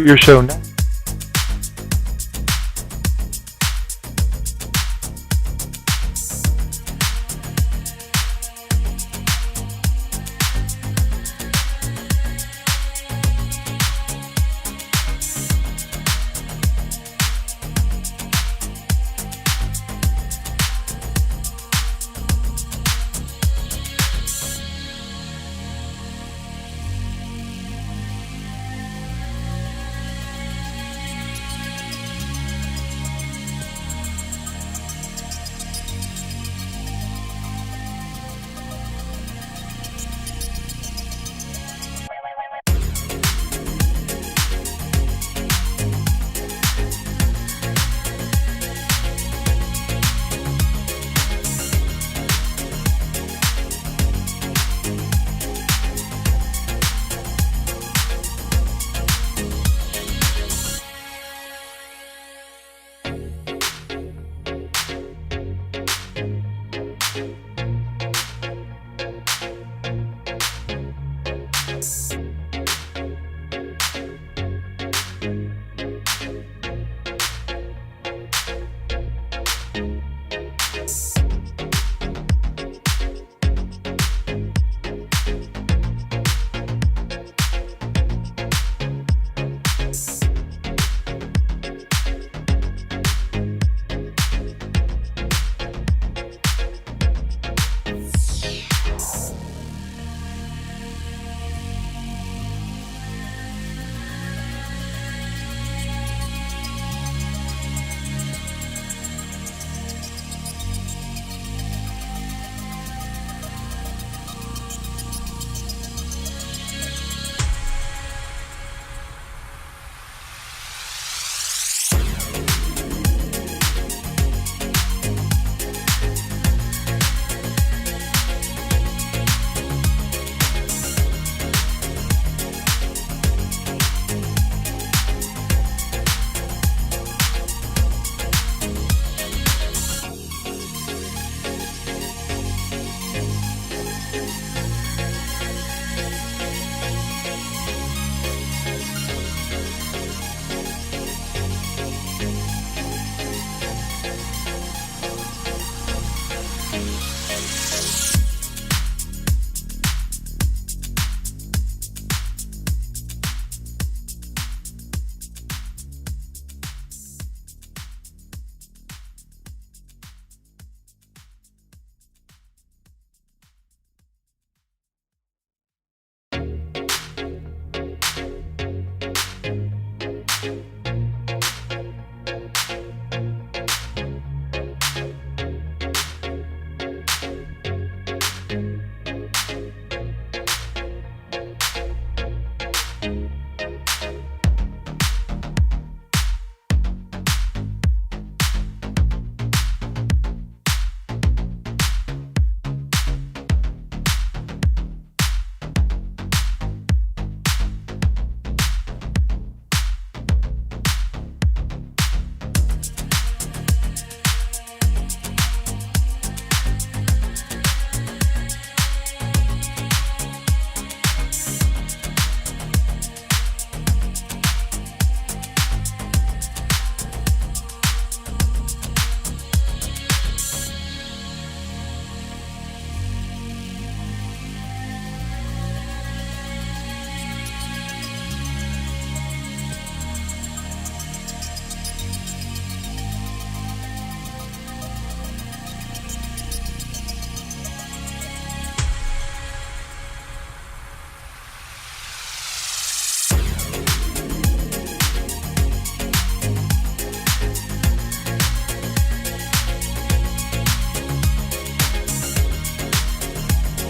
your show now.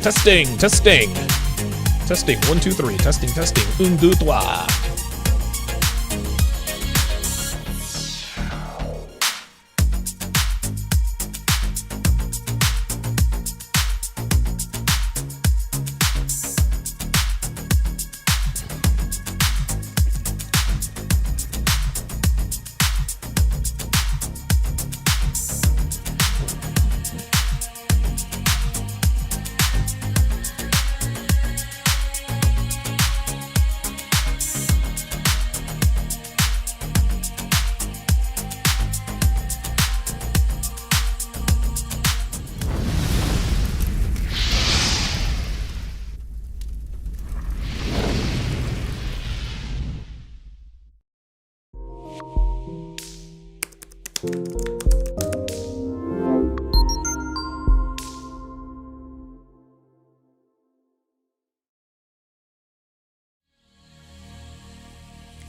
Testing, testing. Testing, 1, 2, 3. Testing, testing. 1, 2, 3.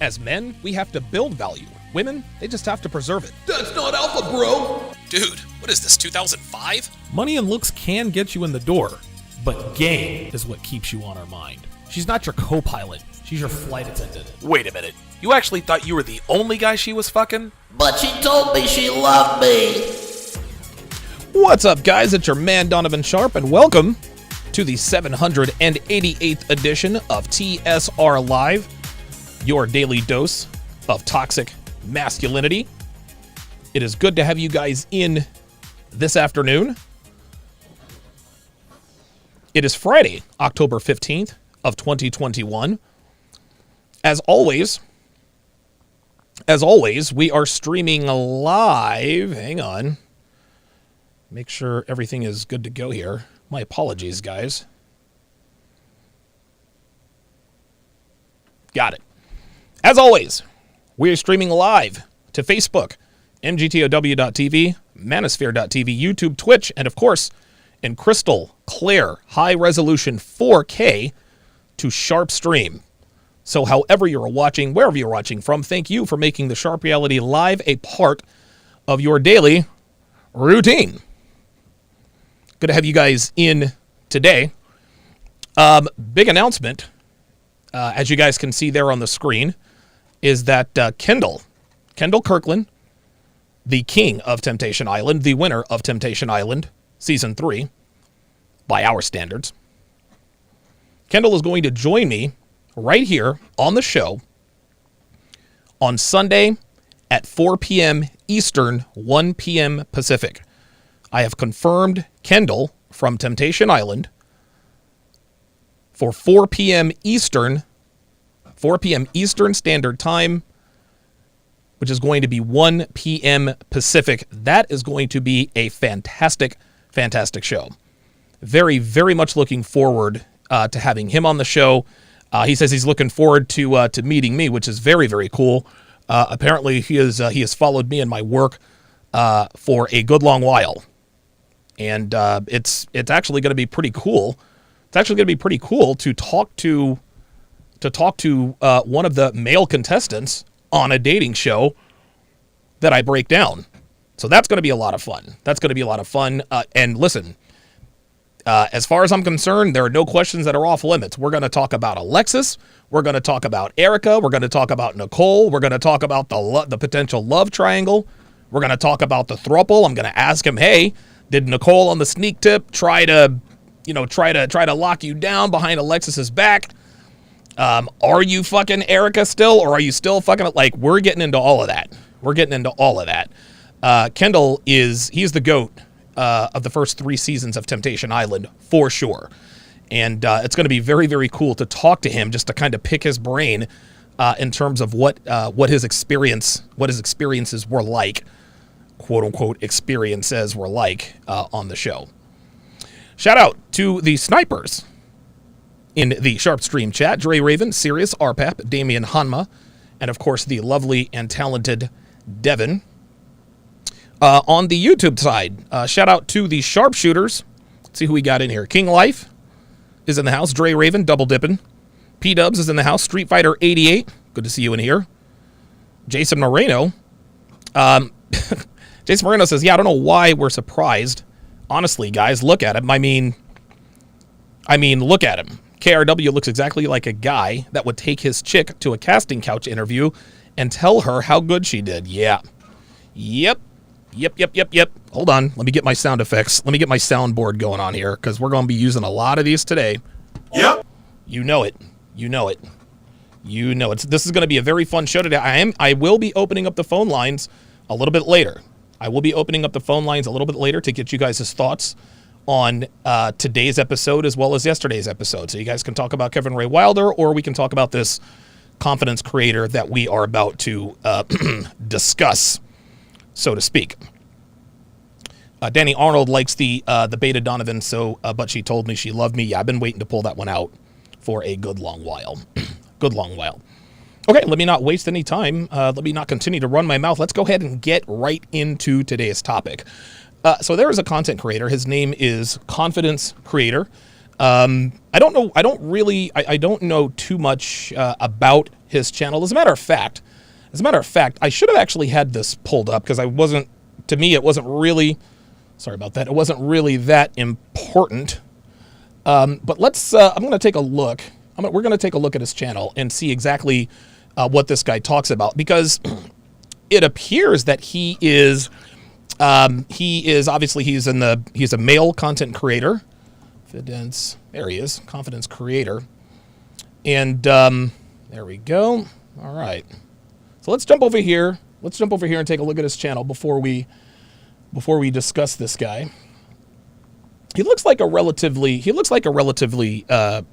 As men, we have to build value. Women, they just have to preserve it. That's not alpha, bro! Dude, what is this, 2005? Money and looks can get you in the door, but game is what keeps you on our mind. She's not your co-pilot, she's your flight attendant. Wait a minute. You actually thought you were the only guy she was fucking? But she told me she loved me. What's up, guys? It's your man, Donovan Sharp, and welcome to the 788th edition of TSR Live, your daily dose of toxic masculinity. It is good to have you guys in this afternoon. It is Friday, October 15th of 2021. As always, we are streaming live. Hang on. Make sure everything is good to go here. My apologies, guys. Got it. As always, we are streaming live to Facebook, mgtow.tv, manosphere.tv, YouTube, Twitch, and of course, in crystal clear, high-resolution 4K to Sharp Stream. So however you're watching, wherever you're watching from, thank you for making the Sharp Reality Live a part of your daily routine. Good to have you guys in today. Big announcement, as you guys can see there on the screen, is that Kendall Kirkland, the king of Temptation Island, the winner of Temptation Island Season 3, by our standards, Kendall is going to join me right here on the show on Sunday at 4 p.m. Eastern, 1 p.m. Pacific. I have confirmed Kendall from Temptation Island for 4 p.m. Eastern Standard Time, which is going to be 1 p.m. Pacific. That is going to be a fantastic, fantastic show. Very, very much looking forward to having him on the show. He says he's looking forward to meeting me, which is very, very cool. Apparently, he has followed me and my work for a good long while, and it's actually going to be pretty cool. It's actually going to be pretty cool to talk to one of the male contestants on a dating show that I break down. So that's going to be a lot of fun. And listen, as far as I'm concerned, there are no questions that are off limits. We're going to talk about Alexis. We're going to talk about Erica. We're going to talk about Nicole. We're going to talk about the potential love triangle. We're going to talk about the throuple. I'm going to ask him, hey, did Nicole on the sneak tip try to lock you down behind Alexis's back? Are you fucking Erica still, or are you still fucking, like, we're getting into all of that. Kendall he's the GOAT of the first 3 seasons of Temptation Island, for sure. And it's going to be very, very cool to talk to him, just to kind of pick his brain in terms of what his experiences were like, quote unquote experiences were like on the show. Shout out to the snipers in the Sharp Stream chat: Dre Raven, Sirius, Arpap, Damian Hanma, and of course the lovely and talented Devin. On the YouTube side, shout out to the sharpshooters. Let's see who we got in here. King Life is in the house. Dre Raven, double dipping. P-Dubs is in the house. Street Fighter 88, good to see you in here. Jason Moreno. Jason Moreno says, yeah, I don't know why we're surprised. Honestly, guys, look at him. I mean, I mean, look at him. KRW looks exactly like a guy that would take his chick to a casting couch interview and tell her how good she did. Yeah. Yep. Hold on. Let me get my sound effects. Let me get my soundboard going on here because we're going to be using a lot of these today. Yep. You know it. This is going to be a very fun show today. I will be opening up the phone lines a little bit later. To get you guys' thoughts on today's episode as well as yesterday's episode. So you guys can talk about Kevin Ray Wilder, or we can talk about this confidence creator that we are about to discuss, so to speak. Danny Arnold likes the beta Donovan, but she told me she loved me. Yeah, I've been waiting to pull that one out for a good long while. Okay, let me not waste any time. Let me not continue to run my mouth. Let's go ahead and get right into today's topic. So there is a content creator. His name is Confidence Creator. I don't know too much about his channel. As a matter of fact, I should have actually had this pulled up because it wasn't really that important. But I'm going to take a look. We're going to take a look at his channel and see exactly what this guy talks about, because it appears that he is obviously he's a male content creator. Confidence, there he is, Confidence Creator. And there we go. All right. So let's jump over here. And take a look at his channel before we discuss this guy. He looks like a relatively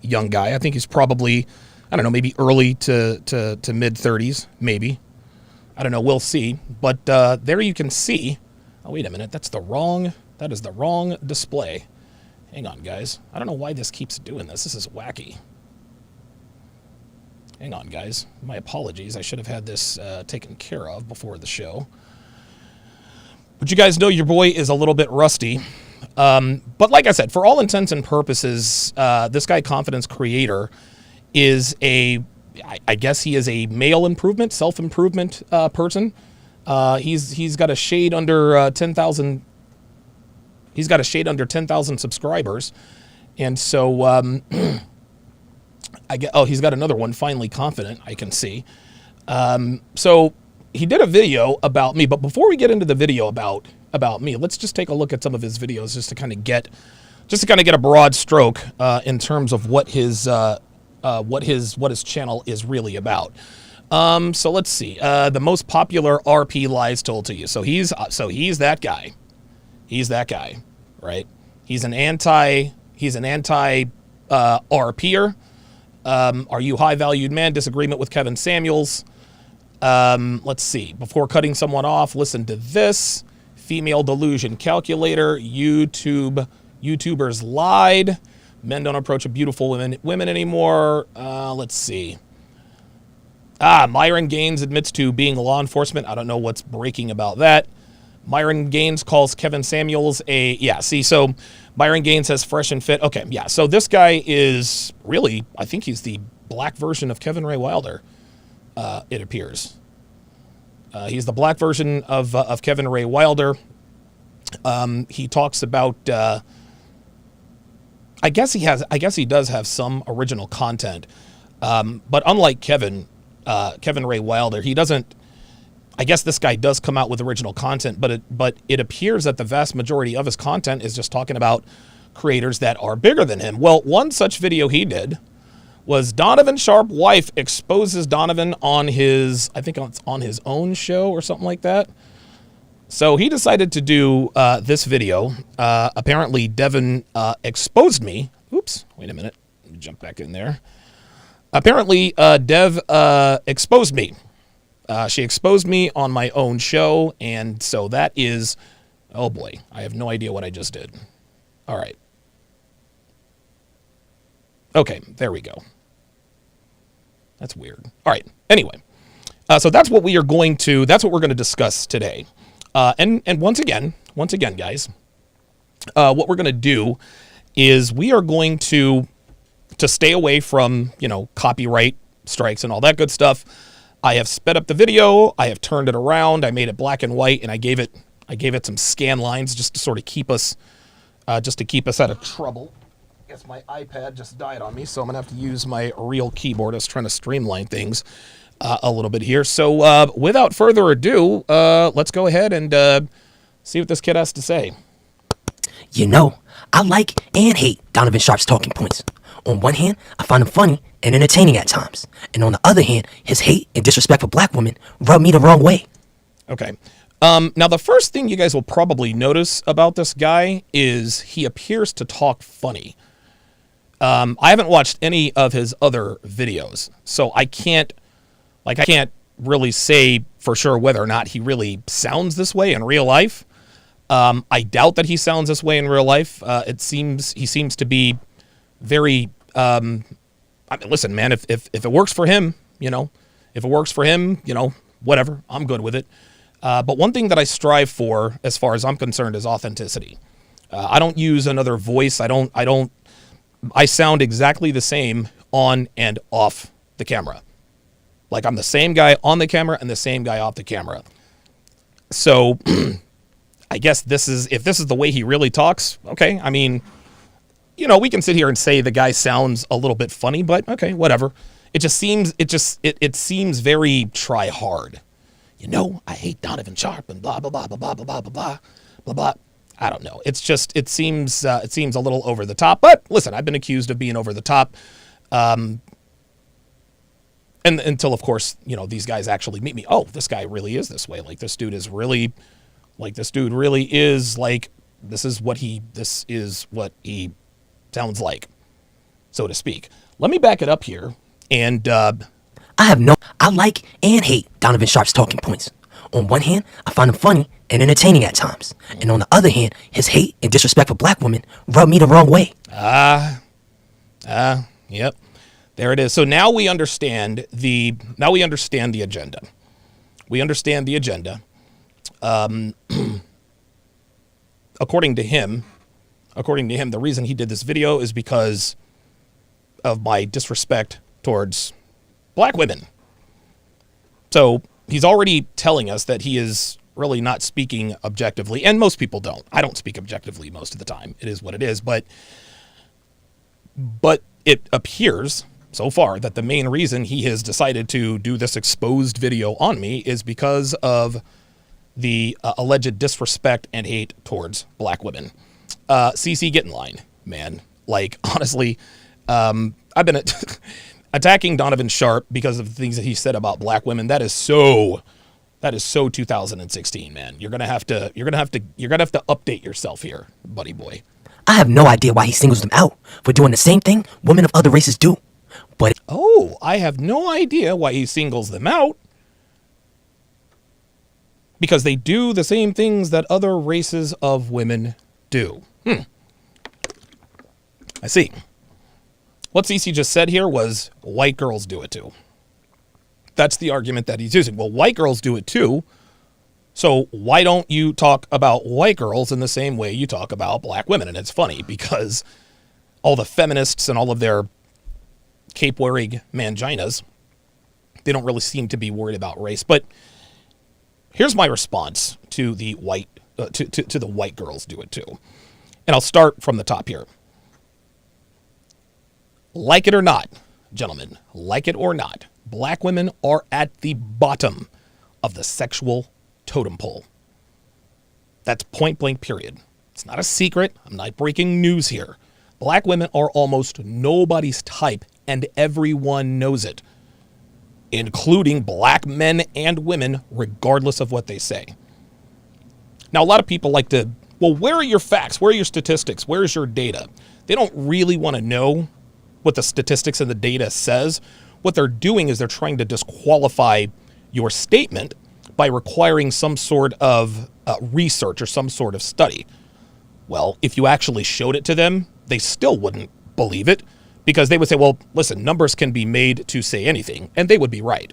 young guy. I think he's probably, I don't know, maybe early to mid 30s, maybe. I don't know. We'll see. But there you can see. Oh, wait a minute. That is the wrong display. Hang on, guys. I don't know why this keeps doing this. This is wacky. Hang on, guys. My apologies. I should have had this taken care of before the show. But you guys know your boy is a little bit rusty. But like I said, for all intents and purposes, this guy, Confidence Creator, is I guess he is a male improvement, self-improvement person. He's got a shade under 10,000. He's got a shade under 10,000 subscribers, and so he's got another one. Finally, Confident, I can see. So he did a video about me, but before we get into the video about me, let's just take a look at some of his videos just to kind of get a broad stroke in terms of what his channel is really about. So let's see. The most popular RP lies told to you. So he's that guy. He's that guy, right? He's an anti RPer. Are you high valued man? Disagreement with Kevin Samuels. Let's see. Before cutting someone off, listen to this. Female delusion calculator. YouTubers lied. Men don't approach a beautiful women anymore. Let's see. Myron Gaines admits to being law enforcement. I don't know what's breaking about that. Myron Gaines calls Kevin Samuels so Myron Gaines says fresh and fit. Okay, yeah. So this guy is really, I think he's the black version of Kevin Ray Wilder, it appears. He's the black version of Kevin Ray Wilder. He talks about, I guess he does have some original content. But unlike Kevin Ray Wilder, he doesn't, I guess this guy does come out with original content, but it appears that the vast majority of his content is just talking about creators that are bigger than him. Well, one such video he did was Donovan Sharp wife exposes Donovan on his, I think it's on his own show or something like that. So he decided to do this video. Apparently Devin exposed me. Oops, wait a minute. Let me jump back in there. Apparently Dev exposed me. She exposed me on my own show, and so that is, oh boy, I have no idea what I just did. All right. Okay, there we go. That's weird. All right. Anyway, so that's what we're going to discuss today. And once again, guys, what we're going to do is we are going to stay away from, copyright strikes and all that good stuff. I have sped up the video. I have turned it around. I made it black and white, and I gave it some scan lines just to sort of keep us out of trouble. guess my iPad just died on me, so I'm going to have to use my real keyboard. I was trying to streamline things a little bit here. So without further ado, let's go ahead and see what this kid has to say. You know, I like and hate Donovan Sharp's talking points. On one hand, I find him funny and entertaining at times. And on the other hand, his hate and disrespect for black women rub me the wrong way. Okay. Now, the first thing you guys will probably notice about this guy is he appears to talk funny. I haven't watched any of his other videos, so I can't really say for sure whether or not he really sounds this way in real life. I doubt that he sounds this way in real life. He seems to be very. I mean, listen, man. If it works for him, whatever. I'm good with it. But one thing that I strive for, as far as I'm concerned, is authenticity. I don't use another voice. I sound exactly the same on and off the camera. Like, I'm the same guy on the camera and the same guy off the camera. So I guess if this is the way he really talks, okay. I mean, we can sit here and say the guy sounds a little bit funny, but okay, whatever. It seems very try hard. I hate Donovan Sharp and blah blah blah blah blah blah blah blah blah blah. I don't know. It seems a little over the top. But listen, I've been accused of being over the top, and until of course these guys actually meet me. Oh, this guy really is this way. Like, this dude is really like this is what he sounds like, so to speak. Let me back it up here and. I like and hate Donovan Sharp's talking points. On one hand, I find him funny and entertaining at times. And on the other hand, his hate and disrespect for black women rub me the wrong way. Yep. There it is. So now we understand the agenda. We understand the agenda. According to him, the reason he did this video is because of my disrespect towards black women. So he's already telling us that he is really not speaking objectively, and most people don't. I don't speak objectively most of the time. It is what it is, but it appears so far that the main reason he has decided to do this exposed video on me is because of the alleged disrespect and hate towards black women. CC, get in line, man. Like, honestly, I've been attacking Donovan Sharp because of the things that he said about black women. That is so 2016, man. You're gonna have to update yourself here, buddy boy. I have no idea why he singles them out for doing the same thing women of other races do. But I have no idea why he singles them out. Because they do the same things that other races of women do. I see. What CC just said here was white girls do it too. That's the argument that he's using. Well, white girls do it too. So why don't you talk about white girls in the same way you talk about black women? And it's funny because all the feminists and all of their cape-wearing manginas, they don't really seem to be worried about race. But here's my response to the white to the white girls do it too. And I'll start from the top here. Like it or not, gentlemen, like it or not, black women are at the bottom of the sexual totem pole. That's point blank, period. It's not a secret. I'm not breaking news here. Black women are almost nobody's type, and everyone knows it, including black men and women, regardless of what they say. Now, a lot of people like to, well, where are your facts? Where are your statistics? Where is your data? They don't really want to know what the statistics and the data says. What they're doing is they're trying to disqualify your statement by requiring some sort of research or some sort of study. Well, if you actually showed it to them, they still wouldn't believe it, because they would say, well, listen, numbers can be made to say anything, and they would be right.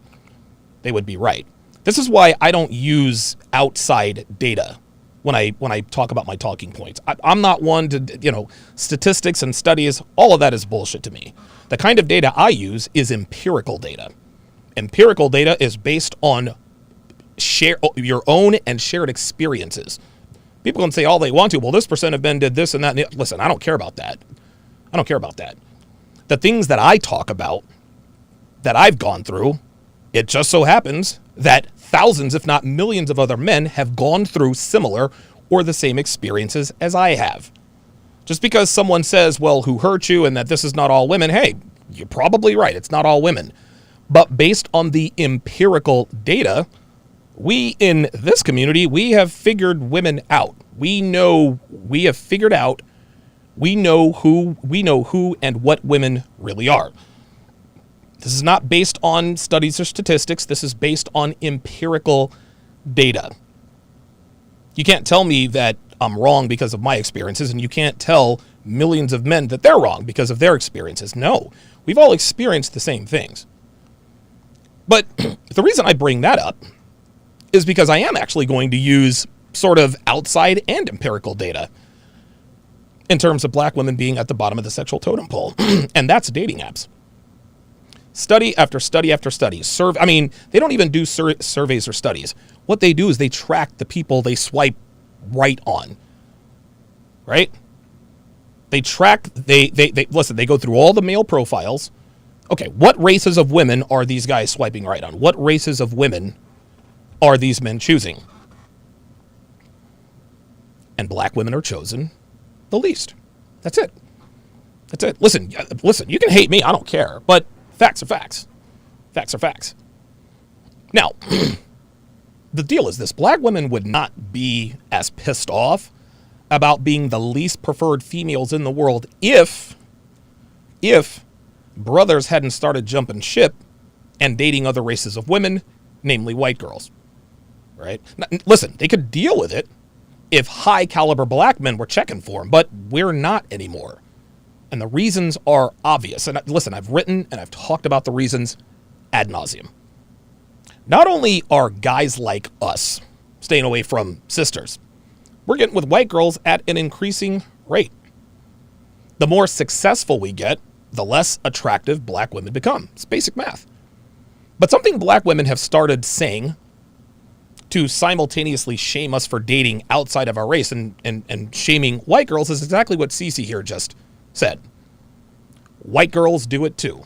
They would be right. This is why I don't use outside data when I talk about my talking points. I'm not one to, statistics and studies, all of that is bullshit to me. The kind of data I use is empirical data. Empirical data is based on your own and shared experiences. People can say all they want to, well, this percent of men did this and that. Listen, I don't care about that. I don't care about that. The things that I talk about, that I've gone through, it just so happens that thousands, if not millions of other men have gone through similar or the same experiences as I have. Just because someone says, well, who hurt you and that this is not all women, hey, you're probably right. It's not all women. But based on the empirical data, we in this community, we have figured women out. We know who and what women really are. This is not based on studies or statistics. This is based on empirical data. You can't tell me that I'm wrong because of my experiences, and you can't tell millions of men that they're wrong because of their experiences. No, we've all experienced the same things. But the reason I bring that up is because I am actually going to use sort of outside and empirical data in terms of black women being at the bottom of the sexual totem pole, and that's dating apps. Study after study after study. They don't even do surveys or studies. What they do is they track the people they swipe right on. Right? They listen, they go through all the male profiles. Okay, what races of women are these guys swiping right on? What races of women are these men choosing? And black women are chosen the least. That's it. That's it. Listen, you can hate me. I don't care. But facts are facts. Facts are facts. Now, the deal is this. Black women would not be as pissed off about being the least preferred females in the world if brothers hadn't started jumping ship and dating other races of women, namely white girls. Right? Now, listen, they could deal with it if high caliber black men were checking for them, but we're not anymore. And the reasons are obvious. And listen, I've written and I've talked about the reasons ad nauseum. Not only are guys like us staying away from sisters, we're getting with white girls at an increasing rate. The more successful we get, the less attractive black women become. It's basic math. But something black women have started saying to simultaneously shame us for dating outside of our race and shaming white girls is exactly what Cece here just said. White girls do it too.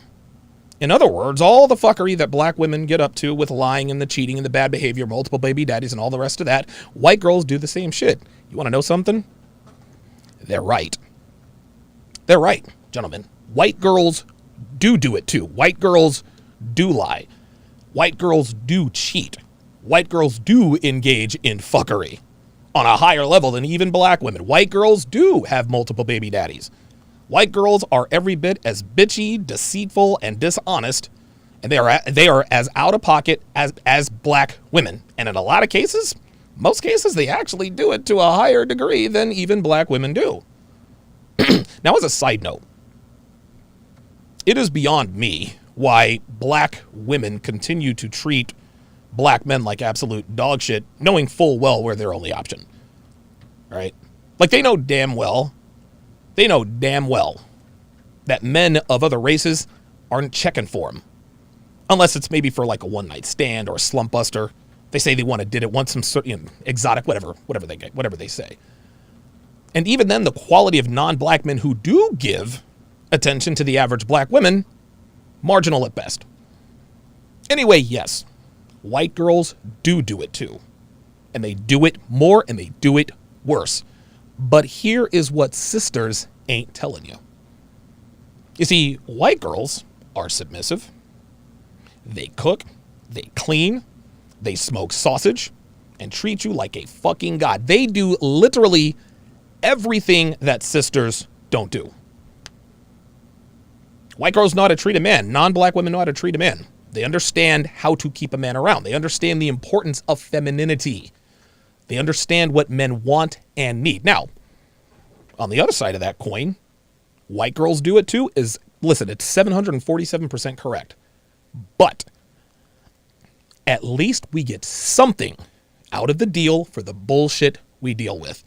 In other words, all the fuckery that black women get up to with lying and the cheating and the bad behavior, multiple baby daddies and all the rest of that, white girls do the same shit. You want to know something? They're right. They're right, gentlemen. White girls do it too. White girls do lie. White girls do cheat. White girls do engage in fuckery on a higher level than even black women. White girls do have multiple baby daddies. White girls are every bit as bitchy, deceitful, and dishonest, and they are as out of pocket as black women. And in a lot of cases, most cases, they actually do it to a higher degree than even black women do. Now, as a side note, it is beyond me why black women continue to treat black men like absolute dog shit, knowing full well we're their only option. Right? Like they know damn well that men of other races aren't checking for them. Unless it's maybe for like a one-night stand or a slump buster. They say they did it once, some sort of exotic, whatever they say. And even then, the quality of non-black men who do give attention to the average black women, marginal at best. Anyway, yes, white girls do it too. And they do it more and they do it worse. But here is what sisters ain't telling you. You see, white girls are submissive. They cook, they clean, they smoke sausage, and treat you like a fucking god. They do literally everything that sisters don't do. White girls know how to treat a man. Non-black women know how to treat a man. They understand how to keep a man around. They understand the importance of femininity. They understand what men want and need. Now, on the other side of that coin, white girls do it too listen, it's 747% correct. But at least we get something out of the deal for the bullshit we deal with.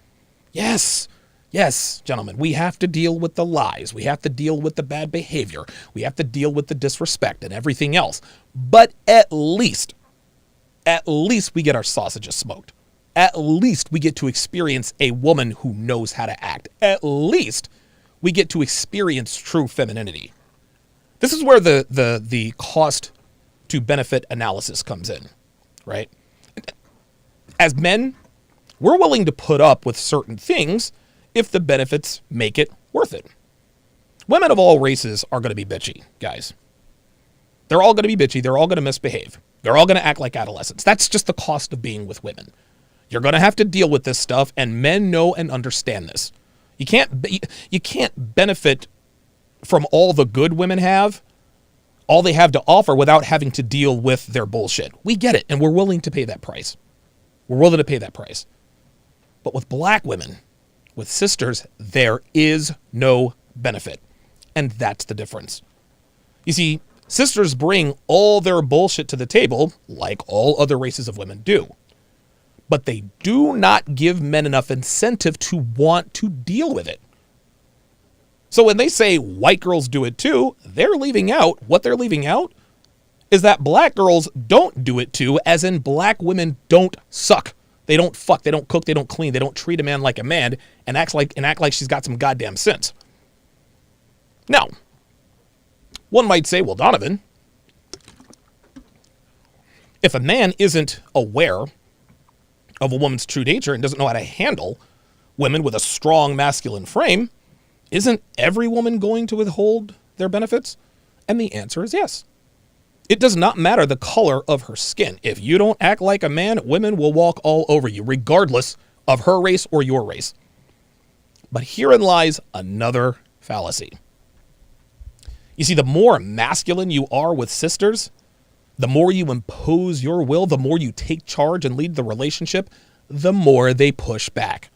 Yes, gentlemen, we have to deal with the lies. We have to deal with the bad behavior. We have to deal with the disrespect and everything else. But at least we get our sausages smoked. At least we get to experience a woman who knows how to act. At least we get to experience true femininity. This is where the cost to benefit analysis comes in, right? As men, we're willing to put up with certain things if the benefits make it worth it. Women of all races are going to be bitchy, guys. They're all going to be bitchy. They're all going to misbehave. They're all going to act like adolescents. That's just the cost of being with women. You're going to have to deal with this stuff, and men know and understand this. You can't benefit from all the good women have, all they have to offer, without having to deal with their bullshit. We get it, and we're willing to pay that price. We're willing to pay that price. But with black women, with sisters, there is no benefit. And that's the difference. You see, sisters bring all their bullshit to the table, like all other races of women do. But they do not give men enough incentive to want to deal with it. So when they say white girls do it too, they're leaving out, what they're leaving out is that black girls don't do it too, as in black women don't suck. They don't fuck, they don't cook, they don't clean, they don't treat a man like a man and act like she's got some goddamn sense. Now, one might say, well, Donovan, if a man isn't aware of a woman's true nature and doesn't know how to handle women with a strong masculine frame, isn't every woman going to withhold their benefits? And the answer is yes. It does not matter the color of her skin. If you don't act like a man, women will walk all over you, regardless of her race or your race. But herein lies another fallacy. You see, the more masculine you are with sisters, the more you impose your will, the more you take charge and lead the relationship, the more they push back.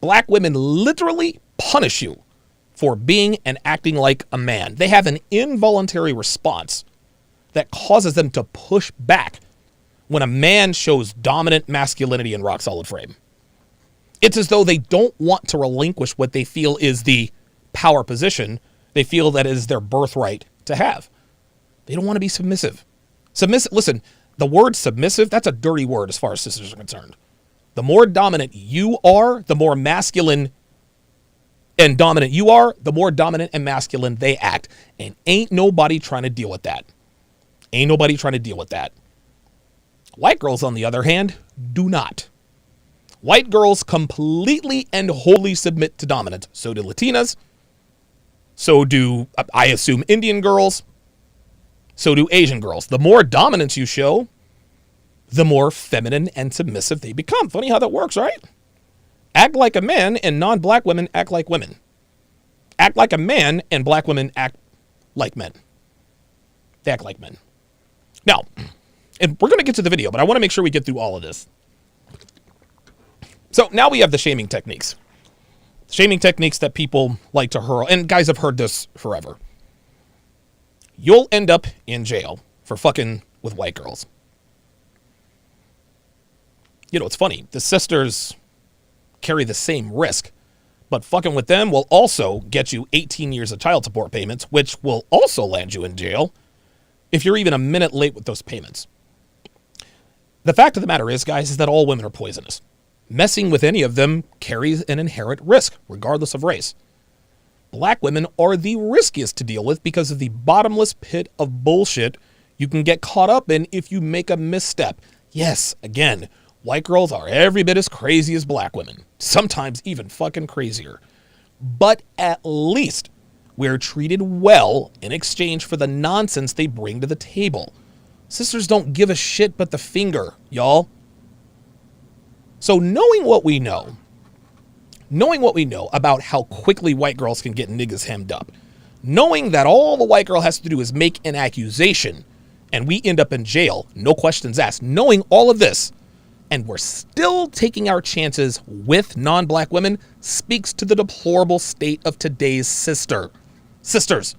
Black women literally punish you for being and acting like a man. They have an involuntary response that causes them to push back when a man shows dominant masculinity and rock solid frame. It's as though they don't want to relinquish what they feel is the power position they feel that is their birthright to have. They don't want to be submissive. Listen, the word submissive, that's a dirty word as far as sisters are concerned. The more dominant you are, the more masculine and dominant you are, the more dominant and masculine they act. And ain't nobody trying to deal with that. Ain't nobody trying to deal with that. White girls, on the other hand, do not. White girls completely and wholly submit to dominance. So do Latinas. So do, I assume, Indian girls. So do Asian girls. The more dominance you show, the more feminine and submissive they become. Funny how that works, right? Act like a man and non-black women act like women. Act like a man and black women act like men. They act like men. Now, and we're going to get to the video, but I want to make sure we get through all of this. So now we have the shaming techniques. Shaming techniques that people like to hurl, and guys have heard this forever. You'll end up in jail for fucking with white girls. You know, it's funny. The sisters carry the same risk, but fucking with them will also get you 18 years of child support payments, which will also land you in jail if you're even a minute late with those payments. The fact of the matter is, guys, is that all women are poisonous. Messing with any of them carries an inherent risk, regardless of race. Black women are the riskiest to deal with because of the bottomless pit of bullshit you can get caught up in if you make a misstep. Yes, again, white girls are every bit as crazy as black women, sometimes even fucking crazier. But at least we're treated well in exchange for the nonsense they bring to the table. Sisters don't give a shit but the finger, y'all. So knowing what we know about how quickly white girls can get niggas hemmed up, knowing that all the white girl has to do is make an accusation and we end up in jail, no questions asked, knowing all of this, and we're still taking our chances with non-black women speaks to the deplorable state of today's sisters.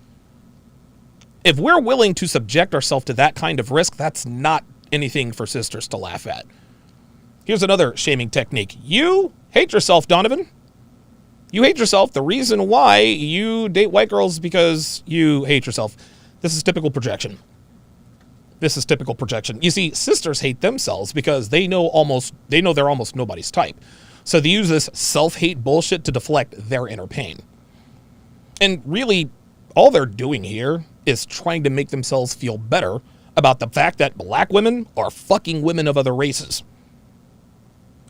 If we're willing to subject ourselves to that kind of risk, that's not anything for sisters to laugh at. Here's another shaming technique. You hate yourself, Donovan. You hate yourself. The reason why you date white girls is because you hate yourself. This is typical projection. You see, sisters hate themselves because they know they're almost nobody's type. So they use this self-hate bullshit to deflect their inner pain. And really, all they're doing here is trying to make themselves feel better about the fact that black women are fucking women of other races.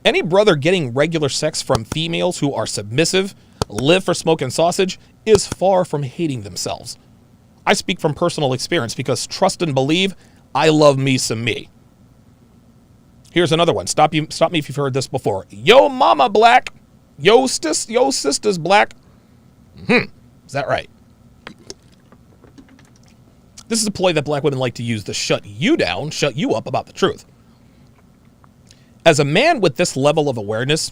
Any brother getting regular sex from females who are submissive, live for smoke and sausage, is far from hating themselves. I speak from personal experience because trust and believe, I love me some me. Here's another one. Stop me if you've heard this before. Yo mama black. Yo sister's black. Is that right? This is a ploy that black women like to use to shut you down, shut you up about the truth. As a man with this level of awareness,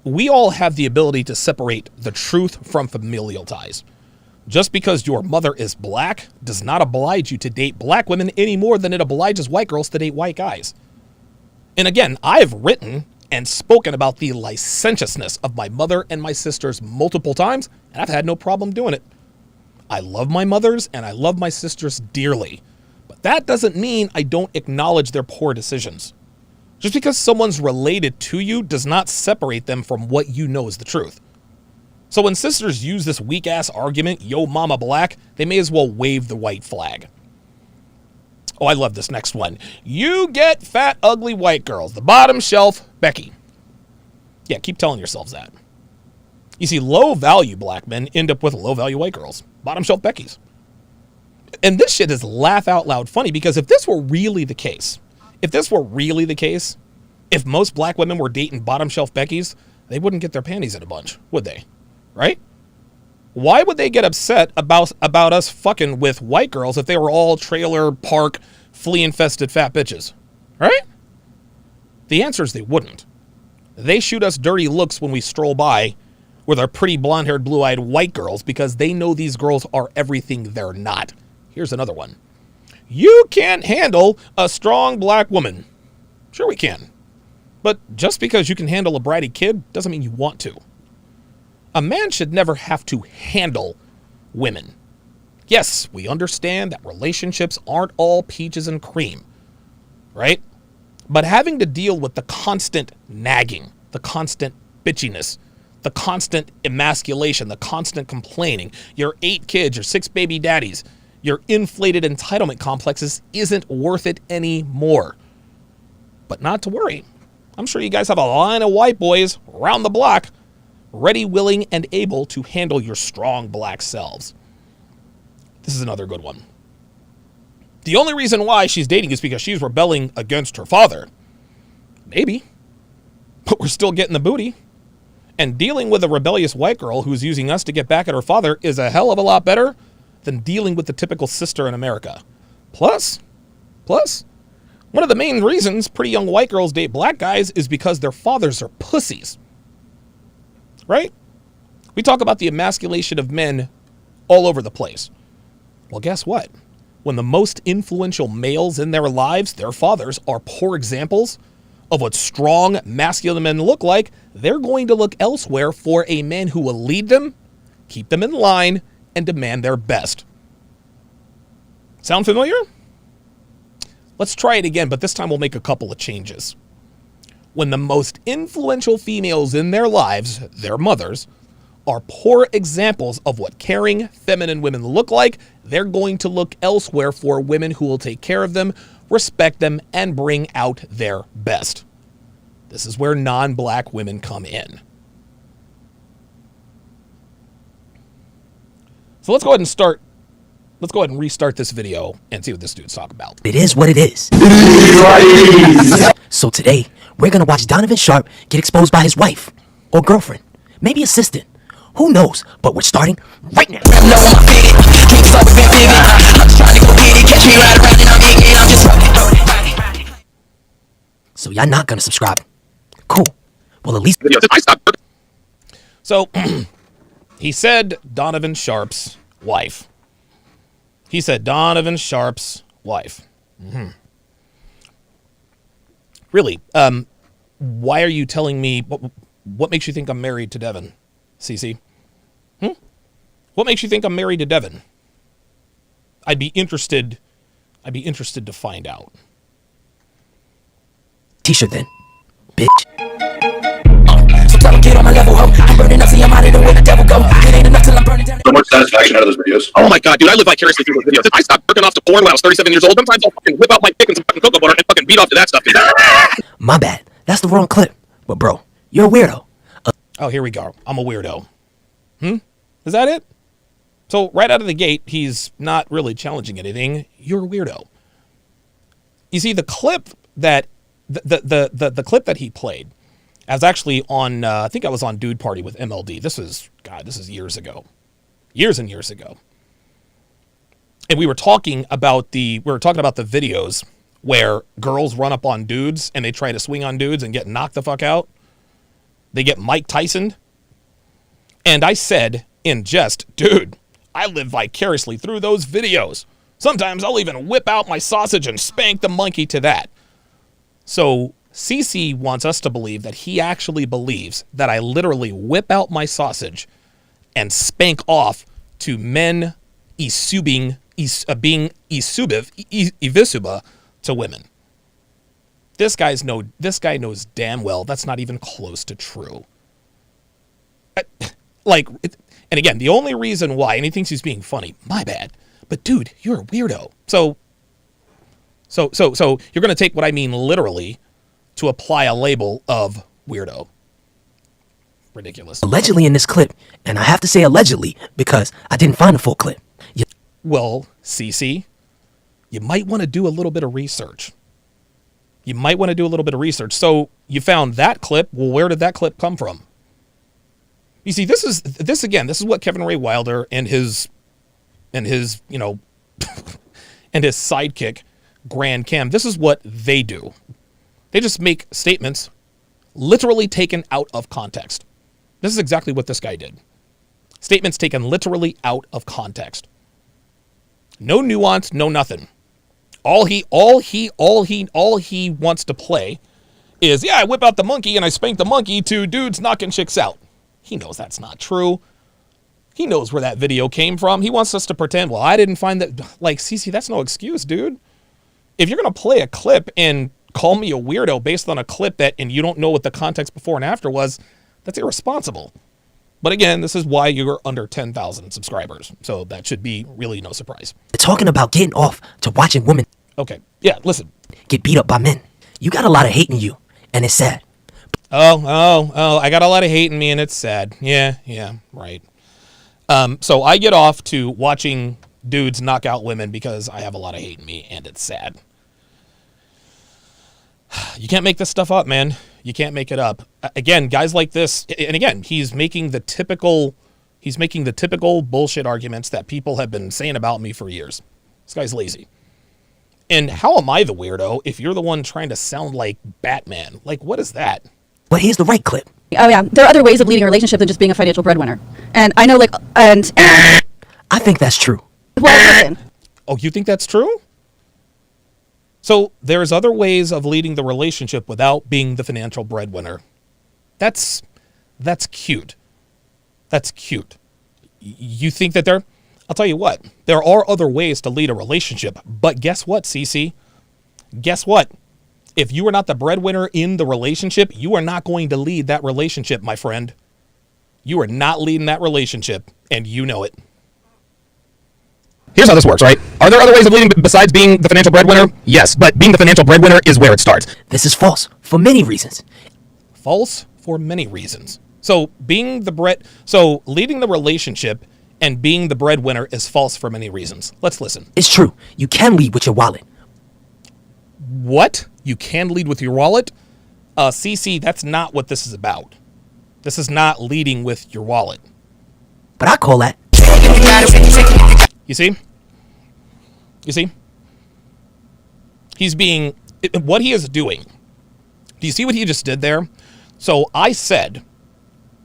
we all have the ability to separate the truth from familial ties. Just because your mother is black does not oblige you to date black women any more than it obliges white girls to date white guys. And again, I've written and spoken about the licentiousness of my mother and my sisters multiple times, and I've had no problem doing it. I love my mothers and I love my sisters dearly, but that doesn't mean I don't acknowledge their poor decisions. Just because someone's related to you does not separate them from what you know is the truth. So when sisters use this weak-ass argument, yo mama black, they may as well wave the white flag. Oh, I love this next one. You get fat, ugly white girls. The bottom shelf, Becky. Yeah, keep telling yourselves that. You see, low-value black men end up with low-value white girls. Bottom shelf Beckys. And this shit is laugh-out-loud funny because if this were really the case, if most black women were dating bottom shelf Beckys, they wouldn't get their panties in a bunch, would they? Right? Why would they get upset about us fucking with white girls if they were all trailer park, flea-infested fat bitches? Right? The answer is they wouldn't. They shoot us dirty looks when we stroll by with our pretty blonde-haired, blue-eyed white girls because they know these girls are everything they're not. Here's another one. You can't handle a strong black woman. Sure we can. But just because you can handle a bratty kid doesn't mean you want to. A man should never have to handle women. Yes, we understand that relationships aren't all peaches and cream, right? But having to deal with the constant nagging, the constant bitchiness, the constant emasculation, the constant complaining, your 8 kids, your 6 baby daddies, your inflated entitlement complexes isn't worth it anymore. But not to worry. I'm sure you guys have a line of white boys around the block ready, willing, and able to handle your strong black selves. This is another good one. The only reason why she's dating is because she's rebelling against her father. Maybe. But we're still getting the booty. And dealing with a rebellious white girl who's using us to get back at her father is a hell of a lot better than dealing with the typical sister in America. Plus, one of the main reasons pretty young white girls date black guys is because their fathers are pussies. Right? We talk about the emasculation of men all over the place. Well, guess what? When the most influential males in their lives, their fathers, are poor examples of what strong, masculine men look like, they're going to look elsewhere for a man who will lead them, keep them in line, and demand their best. Sound familiar? Let's try it again, but this time we'll make a couple of changes. When the most influential females in their lives, their mothers, are poor examples of what caring, feminine women look like, they're going to look elsewhere for women who will take care of them, respect them, and bring out their best. This is where non-black women come in. So let's go ahead and restart this video and see what this dude's talking about. It is what it is. So today, we're gonna watch Donovan Sharp get exposed by his wife or girlfriend, maybe assistant. Who knows? But we're starting right now. So y'all not gonna subscribe? Cool. Well, at least. So he said Donovan Sharp's wife. He said Donovan Sharp's wife. Really? Why are you telling me? What makes you think I'm married to Devin, CC? What makes you think I'm married to Devin? I'd be interested to find out. T-shirt then, bitch. So tell 'em get on my level, hoe. I'm burning up, see I'm out of the way the devil go. It ain't enough till I'm burning down. So much satisfaction out of those videos. Oh my god, dude, I live vicariously through those videos. I stopped jerking off to porn when I was 37 years old. Sometimes I'll fucking whip out my dick and some fucking cocoa butter and fucking beat off to that stuff, dude. My bad. That's the wrong clip. But bro, you're a weirdo. Oh, here we go. I'm a weirdo. Is that it? So right out of the gate, he's not really challenging anything. You're a weirdo. You see, the clip that the clip that he played, I was actually on. I think I was on Dude Party with MLD. This is years ago, years and years ago. And we were talking about the videos where girls run up on dudes and they try to swing on dudes and get knocked the fuck out. They get Mike Tyson'd. And I said in jest, dude, I live vicariously through those videos. Sometimes I'll even whip out my sausage and spank the monkey to that. So CC wants us to believe that he actually believes that I literally whip out my sausage and spank off to men being evisuba to women. This guy knows damn well that's not even close to true. And again, the only reason why, and he thinks he's being funny, my bad, but dude, you're a weirdo. So you're going to take what I mean literally to apply a label of weirdo. Ridiculous. Allegedly in this clip, and I have to say allegedly because I didn't find the full clip. Well, CC, you might want to do a little bit of research. So you found that clip. Well, where did that clip come from? You see, this is what Kevin Ray Wilder and his and his sidekick, Grand Cam, this is what they do. They just make statements literally taken out of context. This is exactly what this guy did. Statements taken literally out of context. No nuance, no nothing. All he wants to play is, I whip out the monkey and I spank the monkey to dudes knocking chicks out. He knows that's not true. He knows where that video came from. He wants us to pretend, well, I didn't find that. Like, CC, that's no excuse, dude. If you're going to play a clip and call me a weirdo based on a clip and you don't know what the context before and after was, that's irresponsible. But again, this is why you're under 10,000 subscribers. So that should be really no surprise. Talking about getting off to watching women. Okay. Yeah, listen. Get beat up by men. You got a lot of hate in you, and it's sad. Oh, I got a lot of hate in me and it's sad. Yeah, right. So I get off to watching dudes knock out women because I have a lot of hate in me and it's sad. You can't make this stuff up, man. You can't make it up. Again, guys like this, and again, he's making the typical bullshit arguments that people have been saying about me for years. This guy's lazy. And how am I the weirdo if you're the one trying to sound like Batman? Like, what is that? But here's the right clip. Oh yeah, there are other ways of leading a relationship than just being a financial breadwinner. And I know, I think that's true. Well, listen. Oh, you think that's true? So there's other ways of leading the relationship without being the financial breadwinner. That's cute. That's cute. You think that I'll tell you what, there are other ways to lead a relationship, but guess what, CC? Guess what? If you are not the breadwinner in the relationship, you are not going to lead that relationship, my friend. You are not leading that relationship, and you know it. Here's how this works, right? Are there other ways of leading besides being the financial breadwinner? Yes, but being the financial breadwinner is where it starts. This is false for many reasons. False for many reasons. So leading the relationship and being the breadwinner is false for many reasons. Let's listen. It's true. You can lead with your wallet. What? You can lead with your wallet? CC, that's not what this is about. This is not leading with your wallet. But I call that. You see? What he is doing. Do you see what he just did there? So I said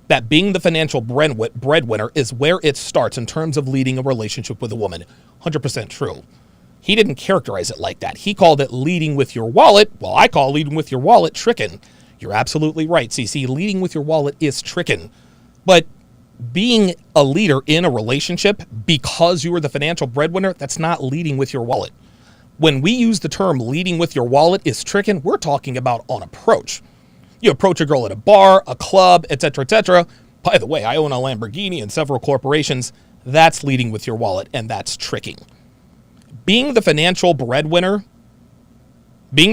that being the financial breadwinner is where it starts in terms of leading a relationship with a woman. 100% true. He didn't characterize it like that. He called it leading with your wallet. Well, I call leading with your wallet tricking. You're absolutely right, CC. Leading with your wallet is tricking. But being a leader in a relationship because you are the financial breadwinner, that's not leading with your wallet. When we use the term leading with your wallet is tricking, we're talking about on approach. You approach a girl at a bar, a club, etc., etc. by the way, I own a Lamborghini and several corporations. That's leading with your wallet, and that's tricking. Being the financial breadwinner in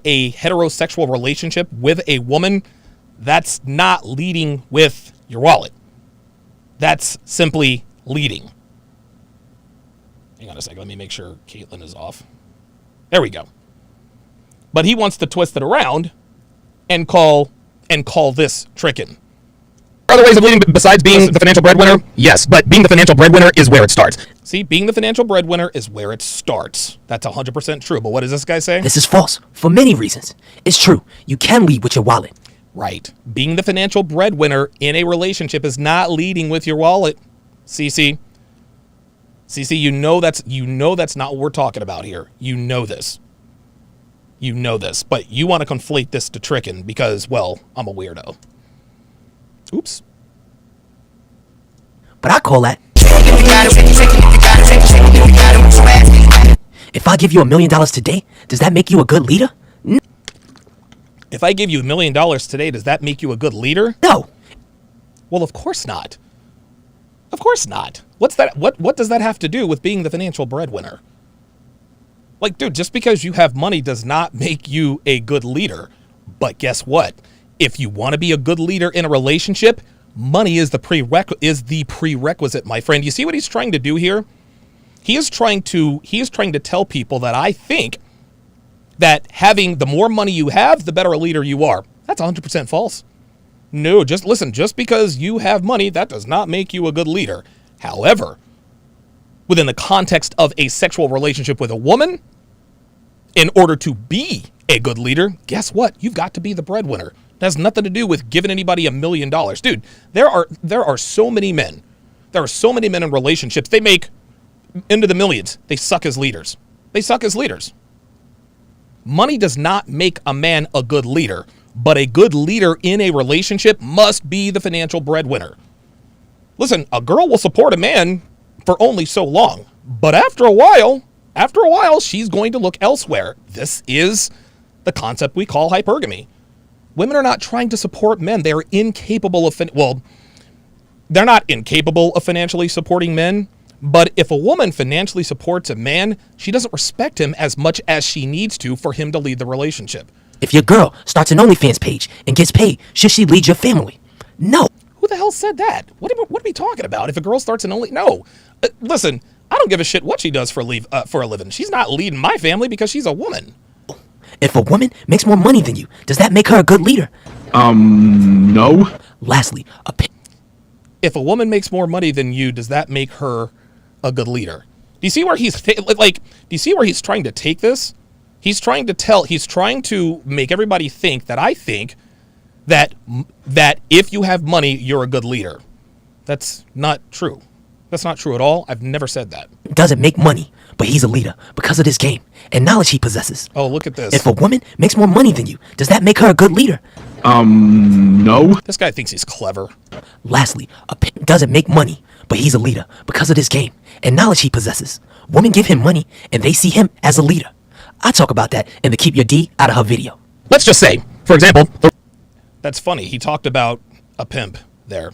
a heterosexual relationship with a woman, that's not leading with your wallet. That's simply leading. Hang on a second. Let me make sure Caitlin is off. There we go. But he wants to twist it around and call this tricking. Are there ways of leading besides being the financial breadwinner? Yes, but being the financial breadwinner is where it starts. See, being the financial breadwinner is where it starts. That's 100% true. But what does this guy say? This is false for many reasons. It's true. You can lead with your wallet. Right. Being the financial breadwinner in a relationship is not leading with your wallet. CC, you know that's not what we're talking about here. You know this. But you want to conflate this to tricking because, well, I'm a weirdo. Oops. But I call that. If I give you $1 million today, does that make you a good leader? If I give you $1 million today, does that make you a good leader? No. Well, of course not. Of course not. What's that? What does that have to do with being the financial breadwinner? Like, dude, just because you have money does not make you a good leader. But guess what? If you want to be a good leader in a relationship, money is the prerequisite, my friend. You see what he's trying to do here? He is trying to tell people that I think that having the more money you have, the better a leader you are. That's 100% false. No, just listen, just because you have money, that does not make you a good leader. However, within the context of a sexual relationship with a woman, in order to be a good leader, guess what? You've got to be the breadwinner. It has nothing to do with giving anybody $1 million. Dude, there are so many men. There are so many men in relationships. They make into the millions. They suck as leaders. Money does not make a man a good leader, but a good leader in a relationship must be the financial breadwinner. Listen, a girl will support a man for only so long, but after a while, she's going to look elsewhere. This is the concept we call hypergamy. Women are not trying to support men. They're incapable of, they're not incapable of financially supporting men, but if a woman financially supports a man, she doesn't respect him as much as she needs to for him to lead the relationship. If your girl starts an OnlyFans page and gets paid, should she lead your family? No. Who the hell said that? What are we talking about? If a girl starts an no. Listen, I don't give a shit what she does for a living. She's not leading my family because she's a woman. If a woman makes more money than you, does that make her a good leader? No. Lastly, if a woman makes more money than you, does that make her a good leader? Do you see where he's trying to take this? He's trying to make everybody think that I think that if you have money, you're a good leader. That's not true. That's not true at all. I've never said that. Doesn't make money, but he's a leader because of this game and knowledge he possesses. Oh, look at this. If a woman makes more money than you, does that make her a good leader? No. This guy thinks he's clever. Lastly, a pimp doesn't make money, but he's a leader because of this game and knowledge he possesses. Women give him money and they see him as a leader. I talk about that in the Keep Your D Out of Her video. Let's just say, for example, that's funny. He talked about a pimp there.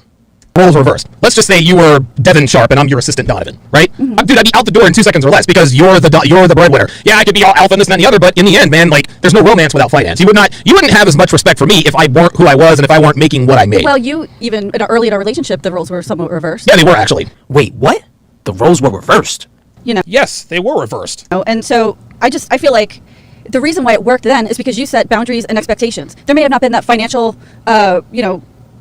Roles reversed. Let's just say you were Devin Sharp and I'm your assistant Donovan, right? Mm-hmm. Dude, I'd be out the door in 2 seconds or less because you're the breadwinner. Yeah, I could be all alpha and this and that and the other, but in the end, man, like, there's no romance without finance. You wouldn't have as much respect for me if I weren't who I was and if I weren't making what I made. Well, you even early in our relationship, the roles were somewhat reversed. Yeah, they were actually. Wait, what? The roles were reversed? You know. Yes, they were reversed. And so I feel like the reason why it worked then is because you set boundaries and expectations. There may have not been that financial,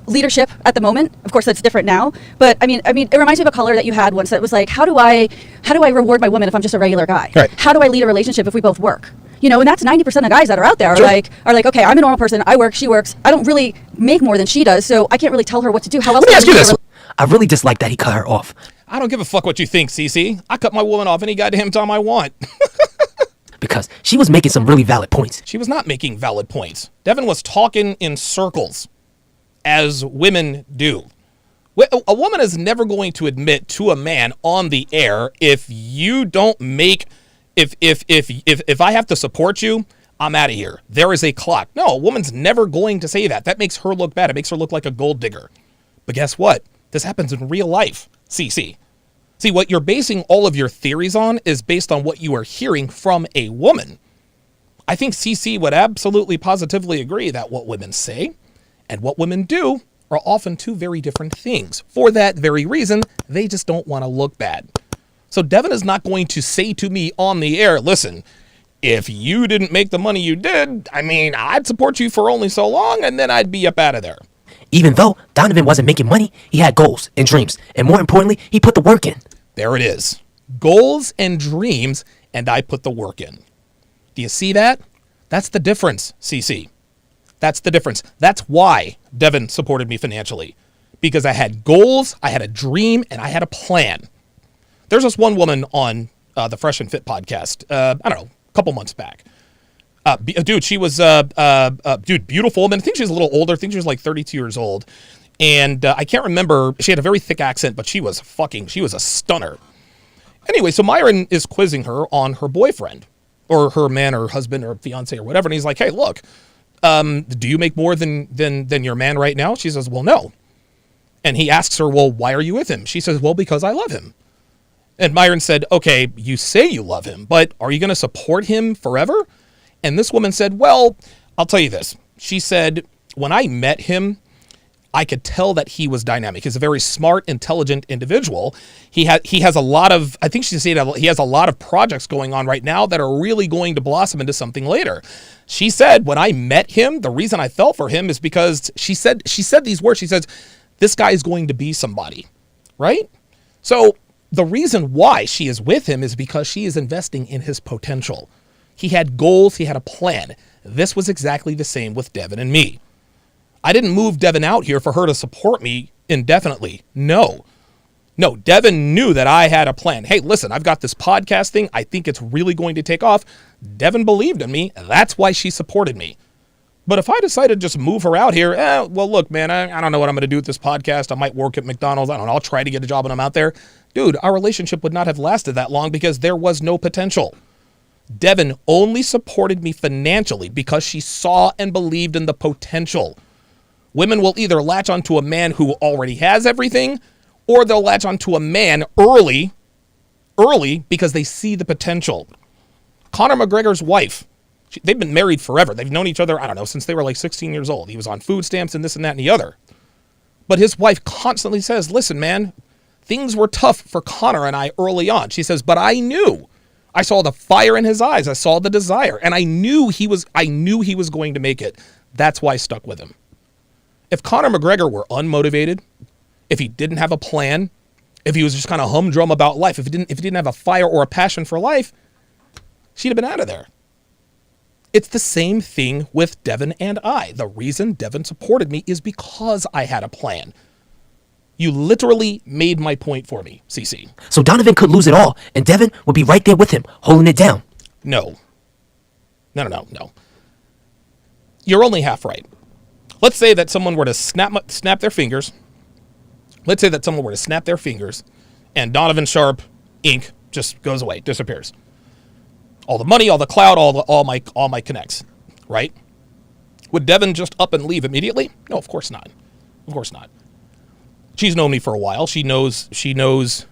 leadership at the moment. Of course, that's different now. But I mean, it reminds me of a caller that you had once that was like, how do I reward my woman if I'm just a regular guy? Right. How do I lead a relationship if we both work? And that's 90% of guys that are out there are like, okay, I'm a normal person. I work, she works. I don't really make more than she does, so I can't really tell her what to do. How else? Let me ask you this. I really dislike that he cut her off. I don't give a fuck what you think, CC. I cut my woman off any goddamn time I want. Because she was making some really valid points. She was not making valid points. Devin was talking in circles, as women do. A woman is never going to admit to a man on the air if you don't make, if I have to support you, I'm out of here. There is a clock. No, a woman's never going to say that. That makes her look bad. It makes her look like a gold digger. But guess what? This happens in real life, CC. See, what you're basing all of your theories on is based on what you are hearing from a woman. I think CC would absolutely positively agree that what women say and what women do are often two very different things. For that very reason, they just don't want to look bad. So Devin is not going to say to me on the air, listen, if you didn't make the money you did, I mean, I'd support you for only so long and then I'd be up out of there. Even though Donovan wasn't making money, he had goals and dreams. And more importantly, he put the work in. There it is. Goals and dreams, and I put the work in. Do you see that? That's the difference, CC. That's the difference. That's why Devin supported me financially. Because I had goals, I had a dream, and I had a plan. There's this one woman on the Fresh and Fit podcast, I don't know, a couple months back. Dude, she was, beautiful woman. I think she was a little older. I think she was like 32 years old. And I can't remember, she had a very thick accent, but she was a stunner. Anyway, so Myron is quizzing her on her boyfriend, or her man or husband or fiance or whatever. And he's like, hey, look, do you make more than your man right now? She says, well, no. And he asks her, well, why are you with him? She says, well, because I love him. And Myron said, okay, you say you love him, but are you going to support him forever? And this woman said, well, I'll tell you this. She said, when I met him, I could tell that he was dynamic. He's a very smart, intelligent individual. He has a lot of, I think she said he has a lot of projects going on right now that are really going to blossom into something later. She said, when I met him, the reason I fell for him is because she said these words. She says, this guy is going to be somebody, right? So the reason why she is with him is because she is investing in his potential. He had goals. He had a plan. This was exactly the same with Devin and me. I didn't move Devin out here for her to support me indefinitely. No, Devin knew that I had a plan. Hey, listen, I've got this podcast thing. I think it's really going to take off. Devin believed in me. That's why she supported me. But if I decided to just move her out here, well, look, man, I don't know what I'm going to do with this podcast. I might work at McDonald's. I don't know. I'll try to get a job when I'm out there. Dude, our relationship would not have lasted that long because there was no potential. Devin only supported me financially because she saw and believed in the potential. Women will either latch onto a man who already has everything, or they'll latch onto a man early because they see the potential. Conor McGregor's wife, they've been married forever. They've known each other, I don't know, since they were like 16 years old. He was on food stamps and this and that and the other. But his wife constantly says, listen, man, things were tough for Conor and I early on. She says, but I knew. I saw the fire in his eyes. I saw the desire. And I knew he was going to make it. That's why I stuck with him. If Conor McGregor were unmotivated, if he didn't have a plan, if he was just kind of humdrum about life, if he didn't have a fire or a passion for life, she'd have been out of there. It's the same thing with Devin and I. The reason Devin supported me is because I had a plan. You literally made my point for me, CC. So Donovan could lose it all, and Devin would be right there with him, holding it down. No. You're only half right. Let's say that someone were to snap their fingers. Let's say that someone were to snap their fingers and Donovan Sharp Inc. just goes away, disappears. All the money, all the clout, all my connects, right? Would Devin just up and leave immediately? No, of course not. Of course not. She's known me for a while. She knows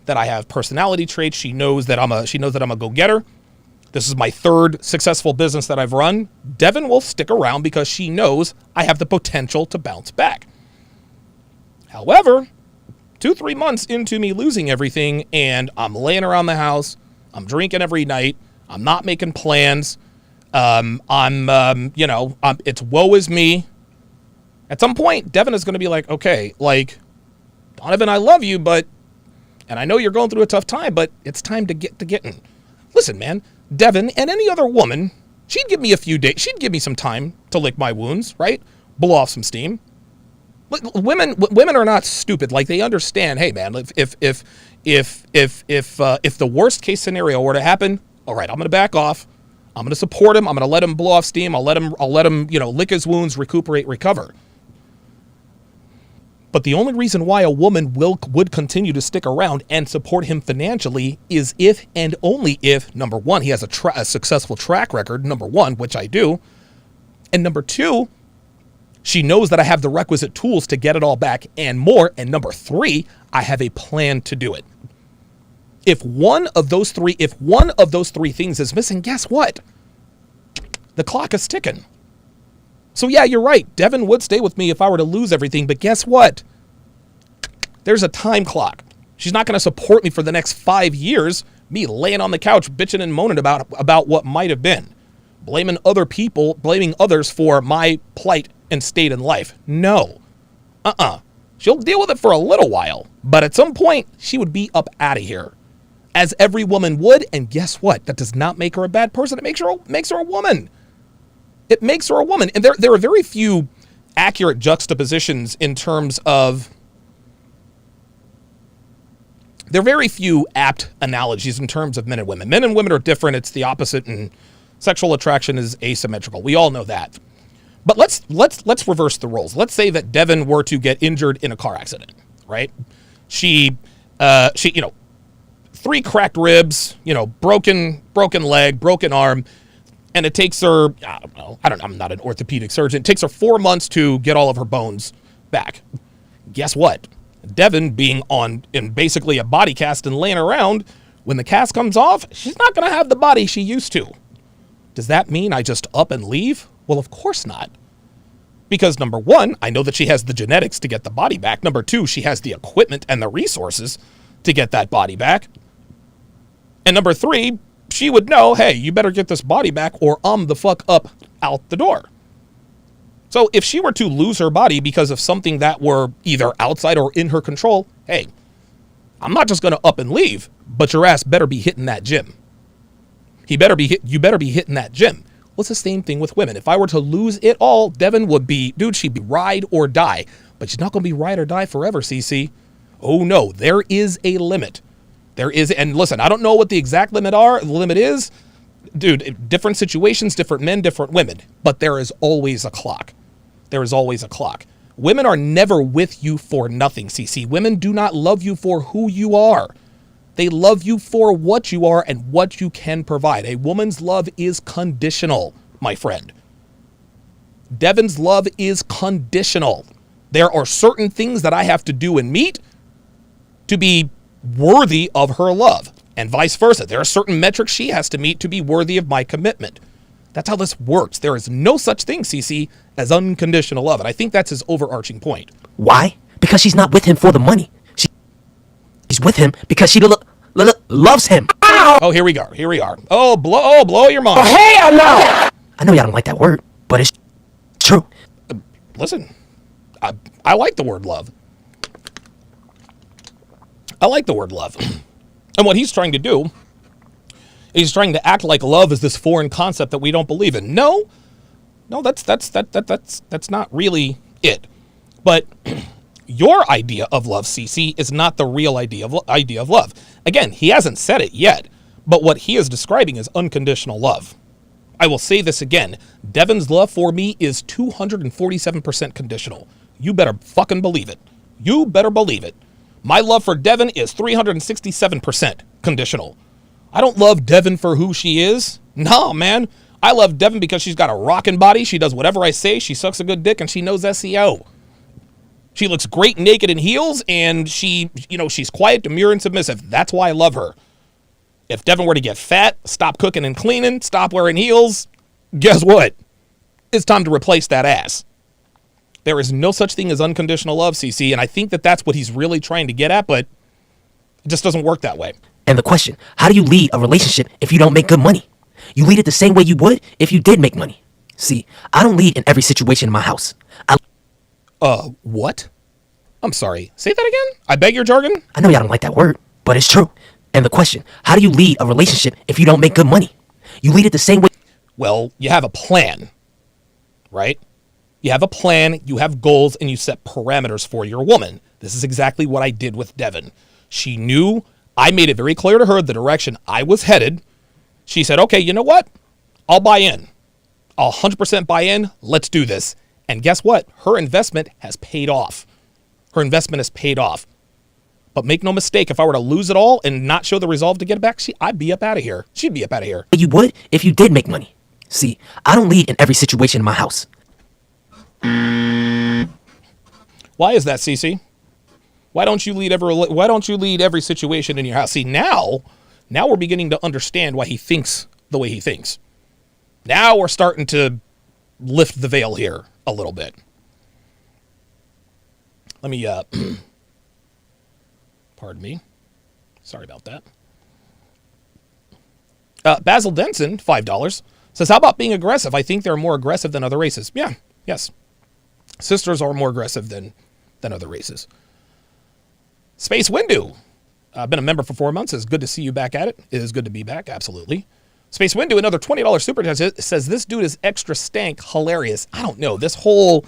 that I have personality traits. She knows that I'm a go-getter. This is my third successful business that I've run. Devin will stick around because she knows I have the potential to bounce back. However, 2-3 months into me losing everything and I'm laying around the house, I'm drinking every night, I'm not making plans, it's woe is me. At some point, Devin is going to be like, okay, like, Donovan, I love you, and I know you're going through a tough time, but it's time to get to getting. Listen, man, Devin and any other woman, she'd give me a few days. She'd give me some time to lick my wounds, right? Blow off some steam. Women are not stupid. Like, they understand. Hey, man, if the worst case scenario were to happen, all right, I'm going to back off. I'm going to support him. I'm going to let him blow off steam. I'll let him, lick his wounds, recuperate, recover. But the only reason why a woman would continue to stick around and support him financially is if and only if, number one, he has a successful track record, number one, which I do, and number two, She knows that I have the requisite tools to get it all back and more. And number 3, I have a plan to do it. If one of those three things is missing, guess what? The clock is ticking. So yeah, you're right. Devin would stay with me if I were to lose everything, but guess what? There's a time clock. She's not going to support me for the next 5 years, me laying on the couch bitching and moaning about what might have been. Blaming other people, blaming others for my plight and state in life. No. She'll deal with it for a little while, but at some point, she would be up out of here. As every woman would, and guess what? That does not make her a bad person. It makes her a woman. It makes her a woman. And there are very few accurate juxtapositions in terms of... There are very few apt analogies in terms of men and women. Men and women are different. It's the opposite, and sexual attraction is asymmetrical. We all know that. But let's reverse the roles. Let's say that Devin were to get injured in a car accident, right? She 3 cracked ribs, broken leg, broken arm, and it takes her, I'm not an orthopedic surgeon. It takes her 4 months to get all of her bones back. Guess what? Devin being in basically a body cast and laying around, when the cast comes off, she's not going to have the body she used to. Does that mean I just up and leave? Well, of course not. Because number 1, I know that she has the genetics to get the body back. Number 2, she has the equipment and the resources to get that body back. And number 3, she would know, hey, you better get this body back or I'm the fuck up out the door. So if she were to lose her body because of something that were either outside or in her control, hey, I'm not just going to up and leave, but your ass better be hitting that gym. You better be hitting that gym. Well, it's the same thing with women. If I were to lose it all, Devin would be, she'd be ride or die. But she's not going to be ride or die forever, CC. Oh no, there is a limit. There is, and listen, I don't know what the exact limit is. Dude, different situations, different men, different women. But there is always a clock. There is always a clock. Women are never with you for nothing, CC. Women do not love you for who you are. They love you for what you are and what you can provide. A woman's love is conditional, my friend. Devin's love is conditional. There are certain things that I have to do and meet to be worthy of her love, and vice versa. There are certain metrics she has to meet to be worthy of my commitment. That's how this works. There is no such thing, CC, as unconditional love, and I think that's his overarching point. Why? Because she's not with him for the money. She's with him because she loves him. Oh, here we are. Oh, blow your mind. Hell no! I know y'all don't like that word, but it's true. Listen, I like the word love. I like the word love. And what he's trying to do, he's trying to act like love is this foreign concept that we don't believe in. No, that's not really it. But your idea of love, CC, is not the real idea of love. Again, he hasn't said it yet, but what he is describing is unconditional love. I will say this again. Devin's love for me is 247% conditional. You better fucking believe it. You better believe it. My love for Devin is 367% conditional. I don't love Devin for who she is. No, man. I love Devin because she's got a rockin' body. She does whatever I say. She sucks a good dick and she knows SEO. She looks great naked in heels and she's quiet, demure, and submissive. That's why I love her. If Devin were to get fat, stop cooking and cleaning, stop wearing heels, guess what? It's time to replace that ass. There is no such thing as unconditional love, CC, and I think that that's what he's really trying to get at, but it just doesn't work that way. And the question, how do you lead a relationship if you don't make good money? You lead it the same way you would if you did make money. See, I don't lead in every situation in my house. What? I'm sorry. Say that again? I beg your jargon? I know y'all don't like that word, but it's true. And the question, how do you lead a relationship if you don't make good money? You lead it the same way. Well, you have a plan, right? You have a plan, you have goals, and you set parameters for your woman. This is exactly what I did with Devin. She knew, I made it very clear to her the direction I was headed. She said, okay, you know what? I'll buy in. I'll 100% buy in. Let's do this. And guess what? Her investment has paid off. Her investment has paid off. But make no mistake, if I were to lose it all and not show the resolve to get it back, I'd be up out of here. She'd be up out of here. You would if you did make money. See, I don't lead in every situation in my house. Why is that, Cece? Why don't you lead every situation in your house? See, now we're beginning to understand why he thinks the way he thinks. Now we're starting to lift the veil here a little bit. Let me, pardon me. Sorry about that. Basil Denson, $5, says, how about being aggressive? I think they're more aggressive than other races. Yeah, yes. Sisters are more aggressive than other races. Space Windu, been a member for 4 months. It's good to see you back at it. It is good to be back, absolutely. Space Windu, another $20 super chat, says, this dude is extra stank, hilarious. I don't know. This whole,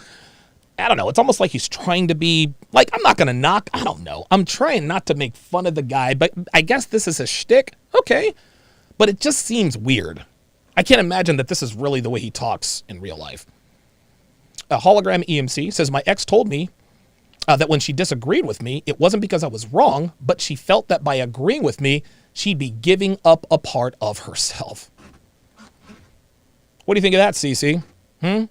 I don't know. It's almost like he's trying to be, like, I'm not going to knock. I don't know. I'm trying not to make fun of the guy, but I guess this is a shtick. Okay. But it just seems weird. I can't imagine that this is really the way he talks in real life. A hologram EMC says, my ex told me that when she disagreed with me, it wasn't because I was wrong, but she felt that by agreeing with me, she'd be giving up a part of herself. What do you think of that, Cece?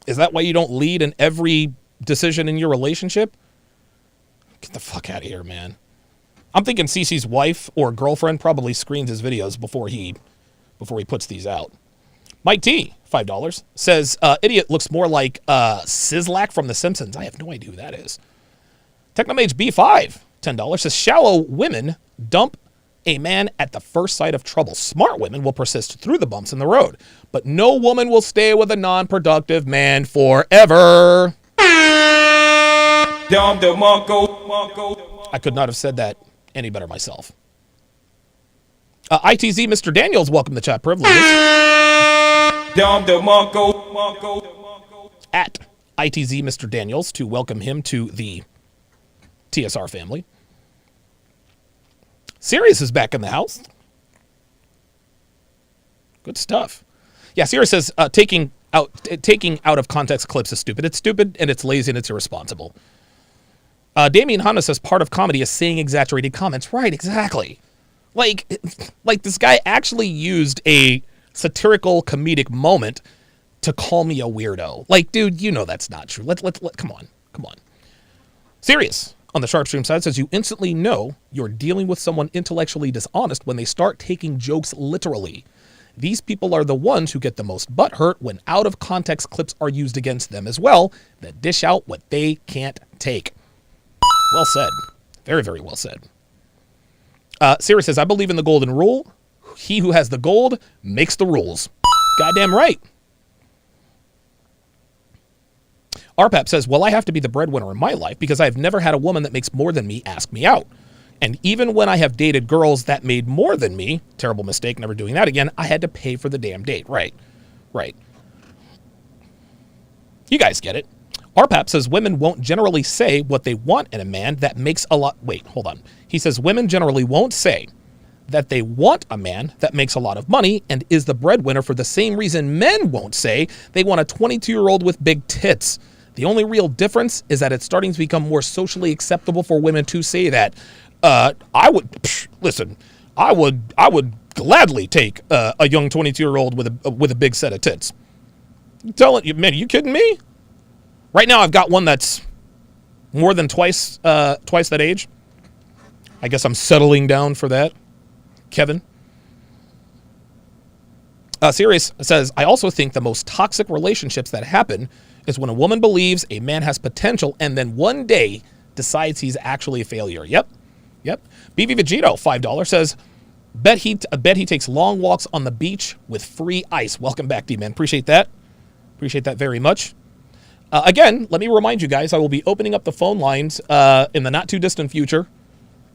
Is that why you don't lead in every decision in your relationship? Get the fuck out of here, man. I'm thinking Cece's wife or girlfriend probably screens his videos before he puts these out. Mike T, $5, says, idiot looks more like Sizzlack from The Simpsons. I have no idea who that is. Technomage B5, $10, says, shallow women dump a man at the first sight of trouble. Smart women will persist through the bumps in the road, but no woman will stay with a non-productive man forever. I could not have said that any better myself. ITZ Mr. Daniels, welcome to chat privileges. At ITZ Mr. Daniels to welcome him to the TSR family. Sirius is back in the house. Good stuff. Yeah, Sirius says taking out of context clips is stupid. It's stupid and it's lazy and it's irresponsible. Damien Hanna says part of comedy is saying exaggerated comments. Right, exactly. Like this guy actually used a satirical comedic moment to call me a weirdo. Like, dude, you know that's not true. Come on. Sirius on the Sharpstream side says you instantly know you're dealing with someone intellectually dishonest when they start taking jokes literally. These people are the ones who get the most butthurt when out of context clips are used against them as well that dish out what they can't take. Well said. Very, very well said. Sirius says, I believe in the golden rule. He who has the gold makes the rules. Goddamn right. RPAP says, well, I have to be the breadwinner in my life because I've never had a woman that makes more than me ask me out. And even when I have dated girls that made more than me, terrible mistake, never doing that again, I had to pay for the damn date. Right. You guys get it. RPAP says women won't generally say what they want in a man that makes a lot. Wait, hold on. He says women generally won't say that they want a man that makes a lot of money and is the breadwinner for the same reason men won't say they want a 22-year-old with big tits. The only real difference is that it's starting to become more socially acceptable for women to say that. I would gladly take a young 22-year-old with a big set of tits. I'm telling you, man, are you kidding me? Right now, I've got one that's more than twice that age. I guess I'm settling down for that. Kevin. Sirius says, I also think the most toxic relationships that happen is when a woman believes a man has potential and then one day decides he's actually a failure. Yep. BV Vegito, $5, says, bet he takes long walks on the beach with free ice. Welcome back, D-Man. Appreciate that. Appreciate that very much. Again, let me remind you guys, I will be opening up the phone lines in the not too distant future.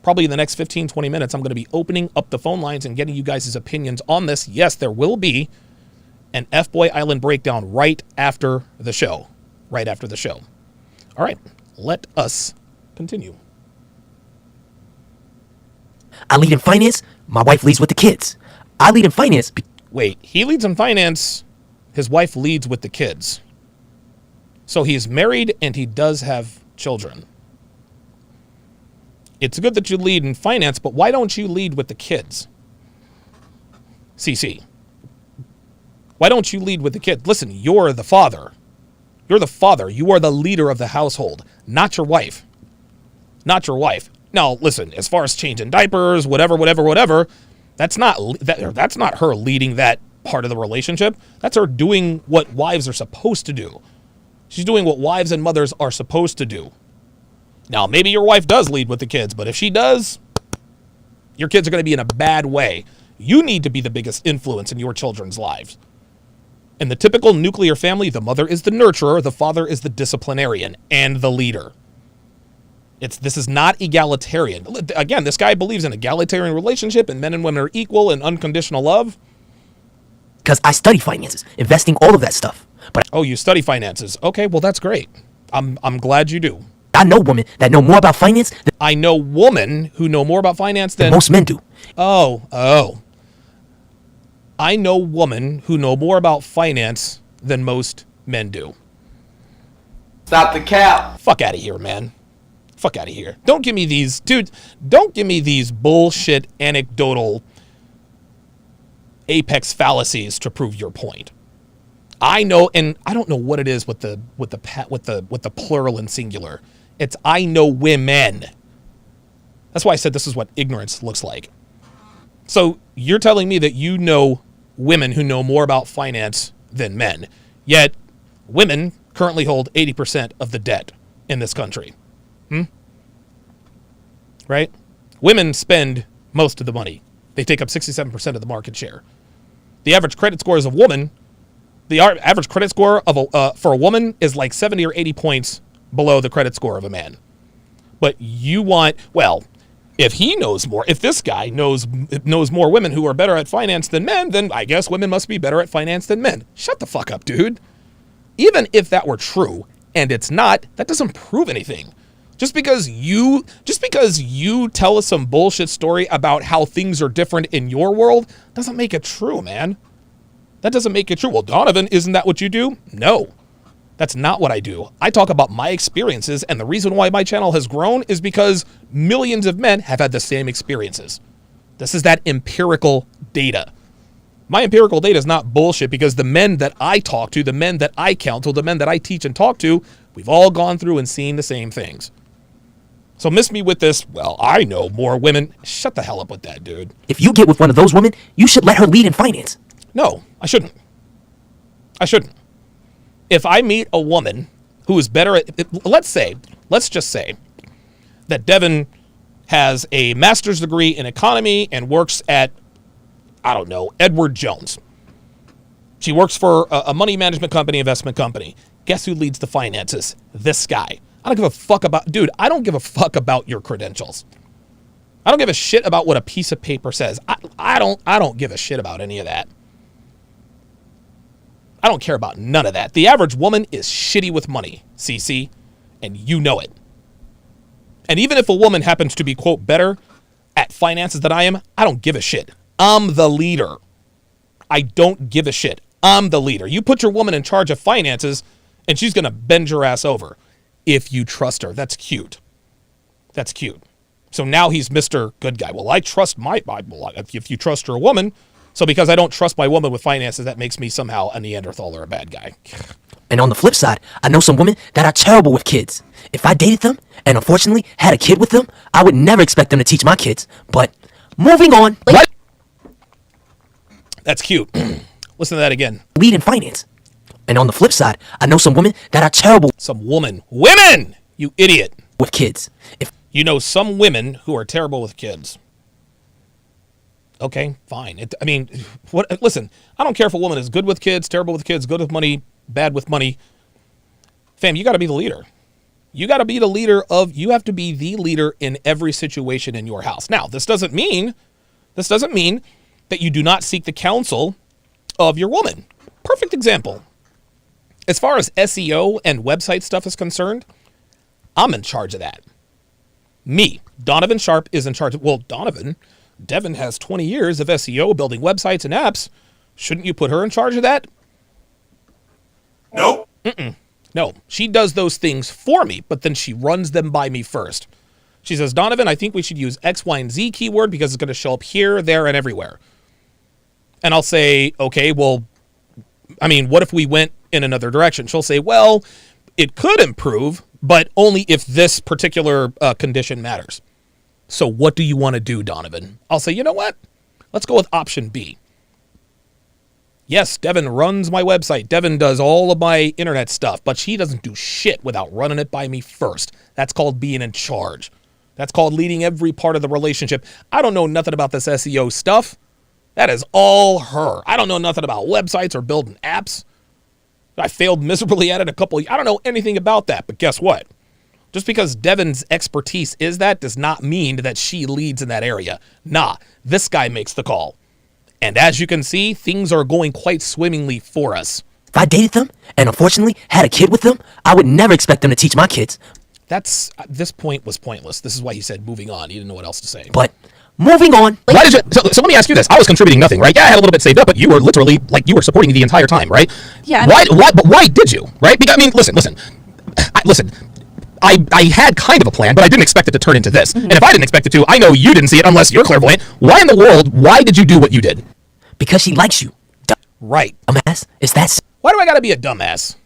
Probably in the next 15, 20 minutes, I'm going to be opening up the phone lines and getting you guys' opinions on this. Yes, there will be an F-Boy Island breakdown right after the show. All right, let us continue. I lead in finance. My wife leads with the kids. I lead in finance. Wait, he leads in finance. His wife leads with the kids. So he's married and he does have children. It's good that you lead in finance, but why don't you lead with the kids? CC. Why don't you lead with the kids? Listen, you're the father. You're the father. You are the leader of the household, not your wife. Not your wife. Now, listen, as far as changing diapers, whatever, that's not her leading that part of the relationship. That's her doing what wives are supposed to do. She's doing what wives and mothers are supposed to do. Now, maybe your wife does lead with the kids, but if she does, your kids are going to be in a bad way. You need to be the biggest influence in your children's lives. In the typical nuclear family, the mother is the nurturer, the father is the disciplinarian and the leader. This is not egalitarian. Again, this guy believes in egalitarian relationship and men and women are equal and unconditional love. Because I study finances, investing, all of that stuff. But Oh, you study finances. Okay, well, that's great. I'm glad you do. I know women that know more about finance than I know women who know more about finance than... most men do. Oh. I know women who know more about finance than most men do. Stop the cap. Fuck out of here, man. Fuck out of here. Don't give me these... Dude, don't give me these bullshit anecdotal apex fallacies to prove your point. I know, and I don't know what it is with the plural and singular. It's I know women. That's why I said this is what ignorance looks like. So you're telling me that you know women who know more about finance than men, yet women currently hold 80% of the debt in this country. Right? Women spend most of the money. They take up 67% of the market share. The average credit score of a woman, the average credit score of for a woman is like 70 or 80 points below the credit score of a man. But you want, well, if he knows more, if this guy knows more women who are better at finance than men, then I guess women must be better at finance than men. Shut the fuck up, dude. Even if that were true, and it's not, that doesn't prove anything. Just because you tell us some bullshit story about how things are different in your world doesn't make it true, man. That doesn't make it true. Well, Donovan, isn't that what you do? No, that's not what I do. I talk about my experiences, and the reason why my channel has grown is because millions of men have had the same experiences. This is that empirical data. My empirical data is not bullshit because the men that I talk to, the men that I counsel, the men that I teach and talk to, we've all gone through and seen the same things. So miss me with this, well, I know more women. Shut the hell up with that, dude. If you get with one of those women, you should let her lead in finance. No, I shouldn't. If I meet a woman who is better at, let's just say that Devin has a master's degree in economy and works at, I don't know, Edward Jones. She works for a money management company, investment company. Guess who leads the finances? This guy. I don't give a fuck about, dude, I don't give a fuck about your credentials. I don't give a shit about what a piece of paper says. I don't give a shit about any of that. I don't care about none of that. The average woman is shitty with money, CC, and you know it. And even if a woman happens to be, quote, better at finances than I am, I don't give a shit. I'm the leader. I don't give a shit. I'm the leader. You put your woman in charge of finances, and she's going to bend your ass over. If you trust her. That's cute. That's cute. So now he's Mr. Good Guy. Well, I trust my Bible. If you trust your woman, so because I don't trust my woman with finances, that makes me somehow a Neanderthal or a bad guy. And on the flip side, I know some women that are terrible with kids. If I dated them and unfortunately had a kid with them, I would never expect them to teach my kids. But moving on. What? That's cute. Listen to that again. Lead in finance. And on the flip side, I know some women that are terrible. Some women. Women! You idiot. With kids. If you know some women who are terrible with kids. Okay, fine. What? Listen, I don't care if a woman is good with kids, terrible with kids, good with money, bad with money. Fam, you got to be the leader. You got to be the leader you have to be the leader in every situation in your house. Now, this doesn't mean that you do not seek the counsel of your woman. Perfect example. As far as SEO and website stuff is concerned, I'm in charge of that. Me, Donovan Sharp, is in charge of, well, Devin has 20 years of SEO, building websites and apps. Shouldn't you put her in charge of that? Nope. No, she does those things for me, but then she runs them by me first. She says, Donovan, I think we should use X, Y, and Z keyword because it's going to show up here, there, and everywhere. And I'll say, okay, well, I mean, what if we went in another direction? She'll say, well, it could improve, but only if this particular condition matters. So what do you want to do, Donovan? I'll say, you know what? Let's go with option B. Yes, Devin runs my website. Devin does all of my internet stuff, but she doesn't do shit without running it by me first. That's called being in charge. That's called leading every part of the relationship. I don't know nothing about this SEO stuff. That is all her. I don't know nothing about websites or building apps. I failed miserably at it I don't know anything about that, but guess what? Just because Devin's expertise is that does not mean that she leads in that area. Nah, this guy makes the call. And as you can see, things are going quite swimmingly for us. If I dated them and unfortunately had a kid with them, I would never expect them to teach my kids. This point was pointless. This is why he said moving on. He didn't know what else to say. But moving on. Why did you? So let me ask you this. I was contributing nothing, right? Yeah, I had a little bit saved up, but you were literally you were supporting me the entire time, right? Yeah. Why did you? Right? Because, I mean, listen. I had kind of a plan, but I didn't expect it to turn into this. Mm-hmm. And if I didn't expect it to, I know you didn't see it unless you're clairvoyant. Why in the world? Why did you do what you did? Because she likes you. Right. Dumbass. Is that? Why do I gotta be a dumbass?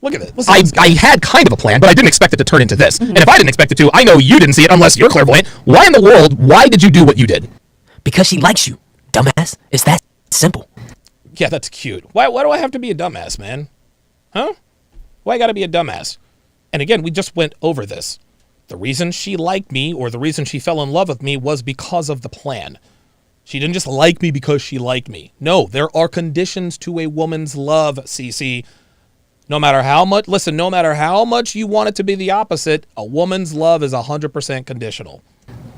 Look at this. I had kind of a plan, but I didn't expect it to turn into this. Mm-hmm. And if I didn't expect it to, I know you didn't see it unless you're clairvoyant. Why in the world? Why did you do what you did? Because she likes you. Dumbass. It's that simple. Yeah, that's cute. Why do I have to be a dumbass, man? Huh? Why I gotta be a dumbass? And again, we just went over this. The reason she liked me or the reason she fell in love with me was because of the plan. She didn't just like me because she liked me. No, there are conditions to a woman's love, CC. No matter how much you want it to be the opposite, a woman's love is 100% conditional.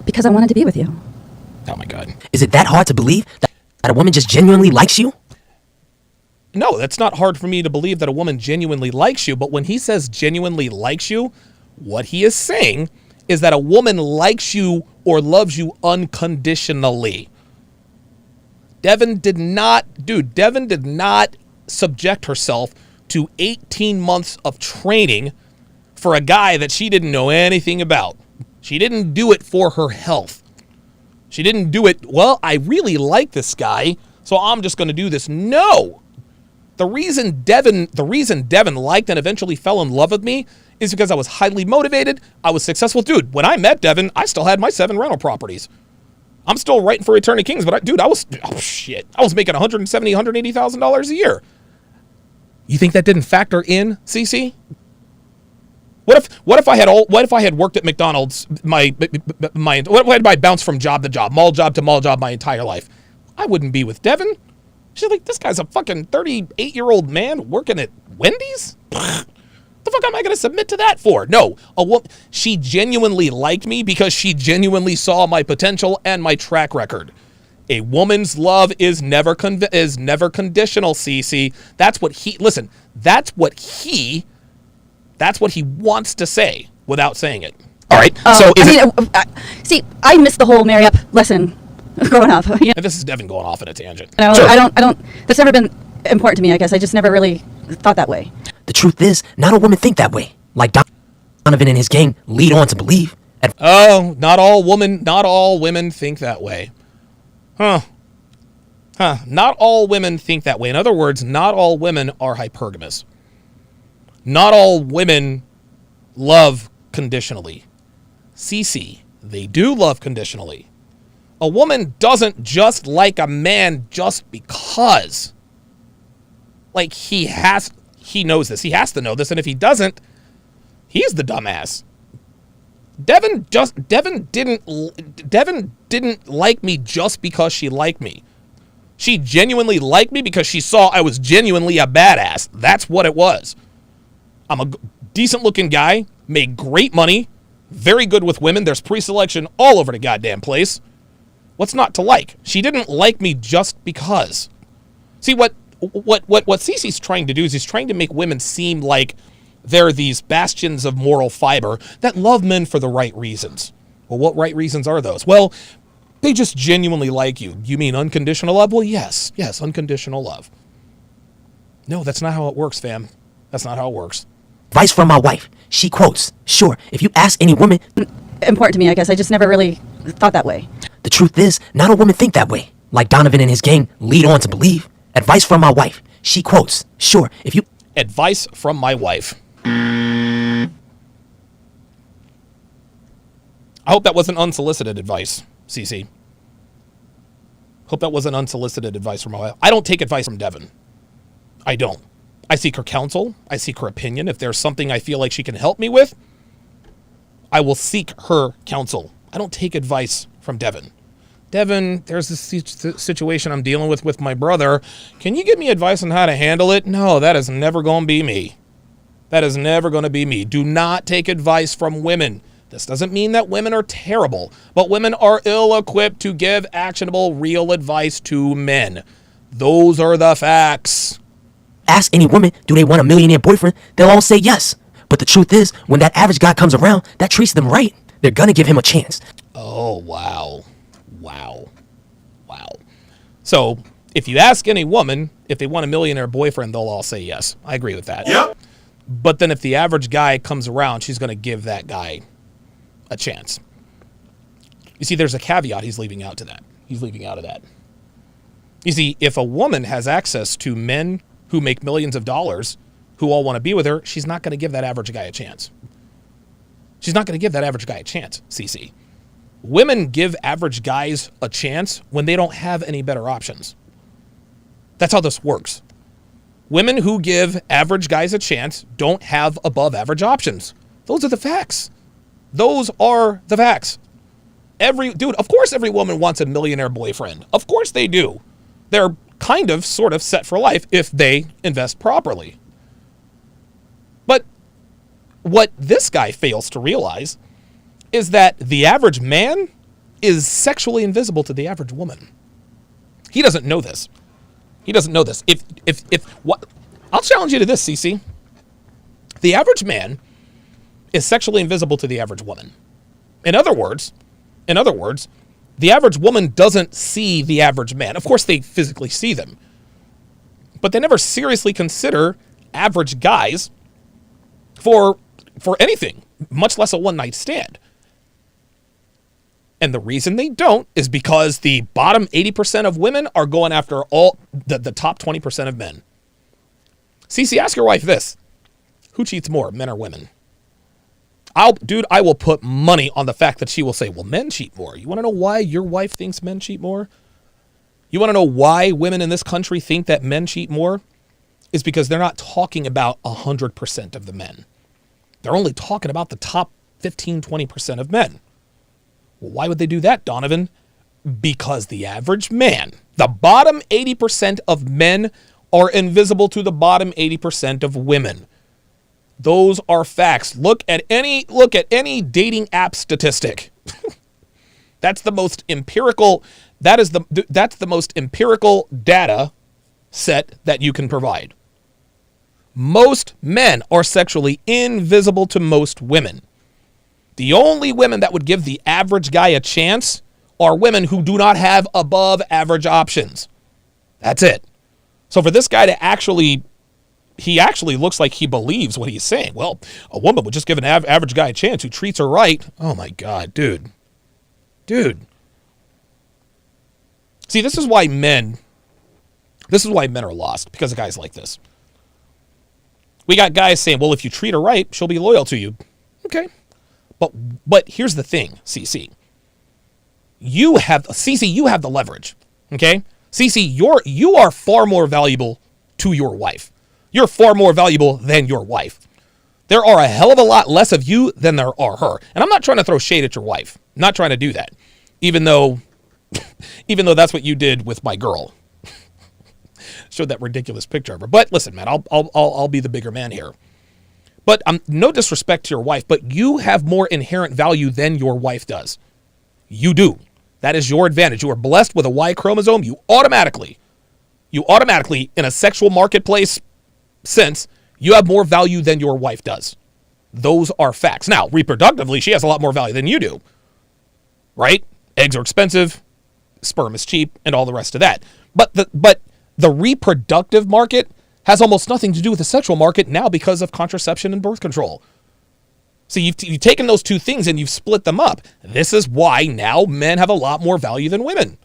Because I wanted to be with you. Oh my God. Is it that hard to believe that a woman just genuinely likes you? No, that's not hard for me to believe that a woman genuinely likes you. But when he says genuinely likes you, what he is saying is that a woman likes you or loves you unconditionally. Devin did not subject herself to 18 months of training for a guy that she didn't know anything about. She didn't do it for her health. She didn't do it, well, I really like this guy, so I'm just going to do this. No. The reason Devin liked and eventually fell in love with me is because I was highly motivated. I was successful. Dude, when I met Devin, I still had my 7 rental properties. I'm still writing for Return of Kings, but I was making $170,000, $180,000 a year. You think that didn't factor in, CC? What if I had worked at McDonald's what if I bounced from job to job, mall job to mall job my entire life? I wouldn't be with Devin. She's like, this guy's a fucking 38-year-old man working at Wendy's? The fuck am I going to submit to that for? No, she genuinely liked me because she genuinely saw my potential and my track record. A woman's love is never conditional, CC. That's what he wants to say without saying it. All right. I missed the whole marry up lesson growing up. Yeah. And this is Devin going off on a tangent. No, sure. I don't. That's never been important to me. I guess I just never really thought that way. The truth is, not all women think that way. Like Donovan and his gang lead on to believe. Not all women think that way. Huh. Not all women think that way. In other words, not all women are hypergamous. Not all women love conditionally. CC, they do love conditionally. A woman doesn't just like a man just because. Like, he knows this. He has to know this, and if he doesn't, he's the dumbass. Devin didn't like me just because she liked me. She genuinely liked me because she saw I was genuinely a badass. That's what it was. I'm a decent-looking guy, made great money, very good with women. There's pre-selection all over the goddamn place. What's not to like? She didn't like me just because. See, what Cece's trying to do is he's trying to make women seem like they're these bastions of moral fiber that love men for the right reasons. Well, what right reasons are those? Well, they just genuinely like you. You mean unconditional love? Well, yes, unconditional love. No, that's not how it works, fam. That's not how it works. Advice from my wife. She quotes, sure, if you ask any woman... Important to me, I guess. I just never really thought that way. The truth is, not all women think that way. Like Donovan and his gang lead on to believe. Advice from my wife. She quotes, sure, if you... Advice from my wife. I hope that wasn't unsolicited advice, Cece. Hope that wasn't unsolicited advice from my wife. I don't take advice from Devin. I don't. I seek her counsel. I seek her opinion. If there's something I feel like she can help me with, I will seek her counsel. I don't take advice from Devin. Devin, there's this situation I'm dealing with my brother. Can you give me advice on how to handle it? No, that is never going to be me. That is never going to be me. Do not take advice from women. This doesn't mean that women are terrible, but women are ill-equipped to give actionable, real advice to men. Those are the facts. Ask any woman, do they want a millionaire boyfriend? They'll all say yes. But the truth is, when that average guy comes around that treats them right, they're gonna give him a chance. Oh, wow. Wow. Wow. So, if you ask any woman if they want a millionaire boyfriend, they'll all say yes. I agree with that. Yep. But then if the average guy comes around, she's going to give that guy a chance. You see, there's a caveat he's leaving out to that. He's leaving out of that. You see, if a woman has access to men who make millions of dollars who all want to be with her, she's not going to give that average guy a chance. She's not going to give that average guy a chance, CC. Women give average guys a chance when they don't have any better options. That's how this works. Women who give average guys a chance don't have above average options. Those are the facts. Those are the facts. Of course every woman wants a millionaire boyfriend. Of course they do. They're kind of, sort of set for life if they invest properly. But what this guy fails to realize is that the average man is sexually invisible to the average woman. He doesn't know this. He doesn't know this. I'll challenge you to this, CC. The average man is sexually invisible to the average woman. In other words, the average woman doesn't see the average man. Of course, they physically see them, but they never seriously consider average guys for anything, much less a one-night stand. And the reason they don't is because the bottom 80% of women are going after all the top 20% of men. Cece, ask your wife this. Who cheats more, men or women? I will put money on the fact that she will say, well, men cheat more. You want to know why your wife thinks men cheat more? You want to know why women in this country think that men cheat more? Is because they're not talking about 100% of the men. They're only talking about the top 15, 20% of men. Well, why would they do that, Donovan? Because the average man, the bottom 80% of men are invisible to the bottom 80% of women. Those are facts. Look at any dating app statistic. That's the most empirical data set that you can provide. Most men are sexually invisible to most women. The only women that would give the average guy a chance are women who do not have above average options. That's it. So for this guy to he actually looks like he believes what he's saying. Well, a woman would just give an average guy a chance who treats her right. Oh my God, dude. See, this is why men are lost, because of guys like this. We got guys saying, well, if you treat her right, she'll be loyal to you. Okay. But here's the thing, CC. You have the leverage. Okay? CC, you are far more valuable to your wife. You're far more valuable than your wife. There are a hell of a lot less of you than there are her. And I'm not trying to throw shade at your wife. I'm not trying to do that. Even though that's what you did with my girl. Showed that ridiculous picture of her. But listen, man, I'll be the bigger man here. But no disrespect to your wife, but you have more inherent value than your wife does. You do. That is your advantage. You are blessed with a Y chromosome. You automatically, in a sexual marketplace sense, you have more value than your wife does. Those are facts. Now, reproductively, she has a lot more value than you do. Right? Eggs are expensive, sperm is cheap, and all the rest of that. But the reproductive market has almost nothing to do with the sexual market now because of contraception and birth control. So you've taken those two things and you've split them up. This is why now men have a lot more value than women.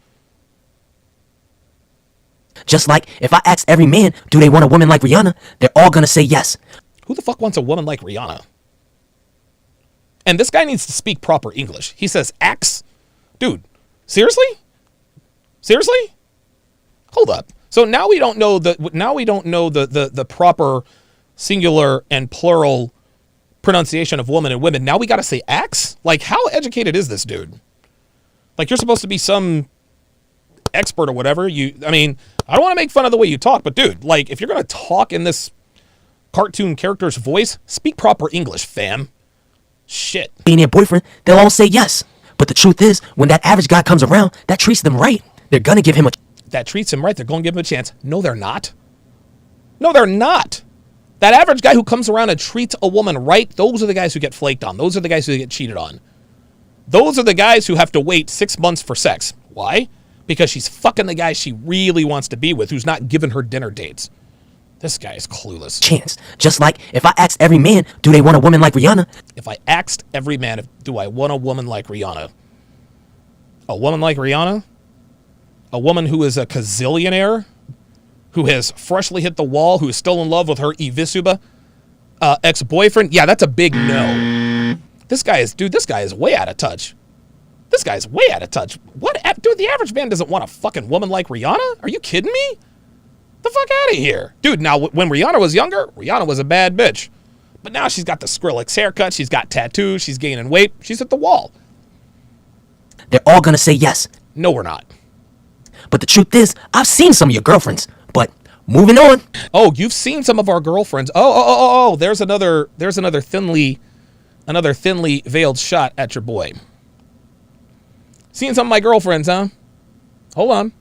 Just like if I asked every man, do they want a woman like Rihanna? They're all gonna say yes. Who the fuck wants a woman like Rihanna? And this guy needs to speak proper English. He says axe. Dude, seriously? Seriously? Hold up. So now we don't know the proper singular and plural pronunciation of woman and women. Now we got to say axe? Like, how educated is this dude? Like, you're supposed to be some expert or whatever. I mean, I don't want to make fun of the way you talk, but dude, like, if you're going to talk in this cartoon character's voice, speak proper English, fam. Shit. Being their boyfriend, they'll all say yes. But the truth is, when that average guy comes around, that treats them right. They're gonna give him a... That treats him right. They're going to give him a chance. No, they're not. No, they're not. That average guy who comes around and treats a woman right, those are the guys who get flaked on. Those are the guys who get cheated on. Those are the guys who have to wait 6 months for sex. Why? Because she's fucking the guy she really wants to be with, who's not giving her dinner dates. This guy is clueless. Chance. Just like if I asked every man, do they want a woman like Rihanna? If I asked every man, do I want a woman like Rihanna? A woman like Rihanna? A woman who is a gazillionaire? Who has freshly hit the wall? Who is still in love with her Ivisuba ex-boyfriend? Yeah, that's a big no. This guy is way out of touch. This guy's way out of touch. Dude, the average man doesn't want a fucking woman like Rihanna? Are you kidding me? The fuck out of here. Dude, now when Rihanna was younger, Rihanna was a bad bitch. But now she's got the Skrillex haircut, she's got tattoos, she's gaining weight, she's at the wall. They're all gonna say yes. No, we're not. But the truth is, I've seen some of your girlfriends. But moving on. Oh, you've seen some of our girlfriends. Oh, there's another thinly veiled shot at your boy. Seen some of my girlfriends, huh? Hold on.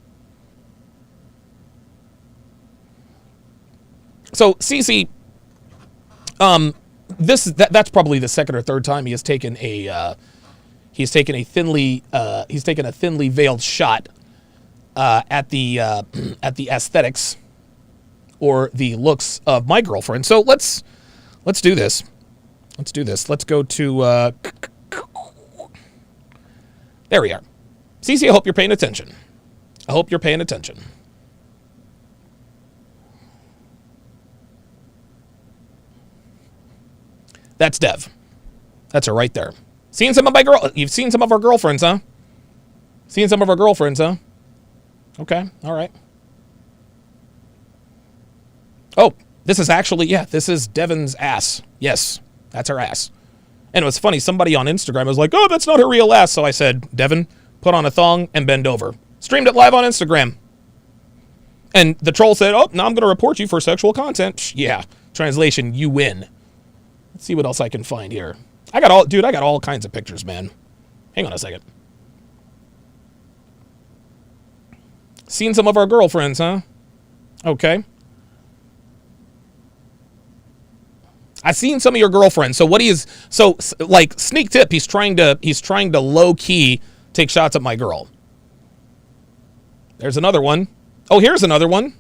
So Cece, that's probably the second or third time he has taken a thinly veiled shot at the aesthetics or the looks of my girlfriend. So let's do this. Let's go to there we are. Cece, I hope you're paying attention. That's Dev. That's her right there. You've seen some of our girlfriends, huh? Okay, all right. Oh, this is Devon's ass. Yes, that's her ass. And it was funny, somebody on Instagram was like, oh, that's not her real ass. So I said, Devon, put on a thong and bend over. Streamed it live on Instagram. And the troll said, oh, now I'm going to report you for sexual content. Psh, yeah, translation, you win. Let's see what else I can find here. I got all kinds of pictures, man. Hang on a second. Seen some of our girlfriends, huh? Okay. I've seen some of your girlfriends. So like sneak tip, he's trying to low key take shots at my girl. There's another one. Oh, here's another one.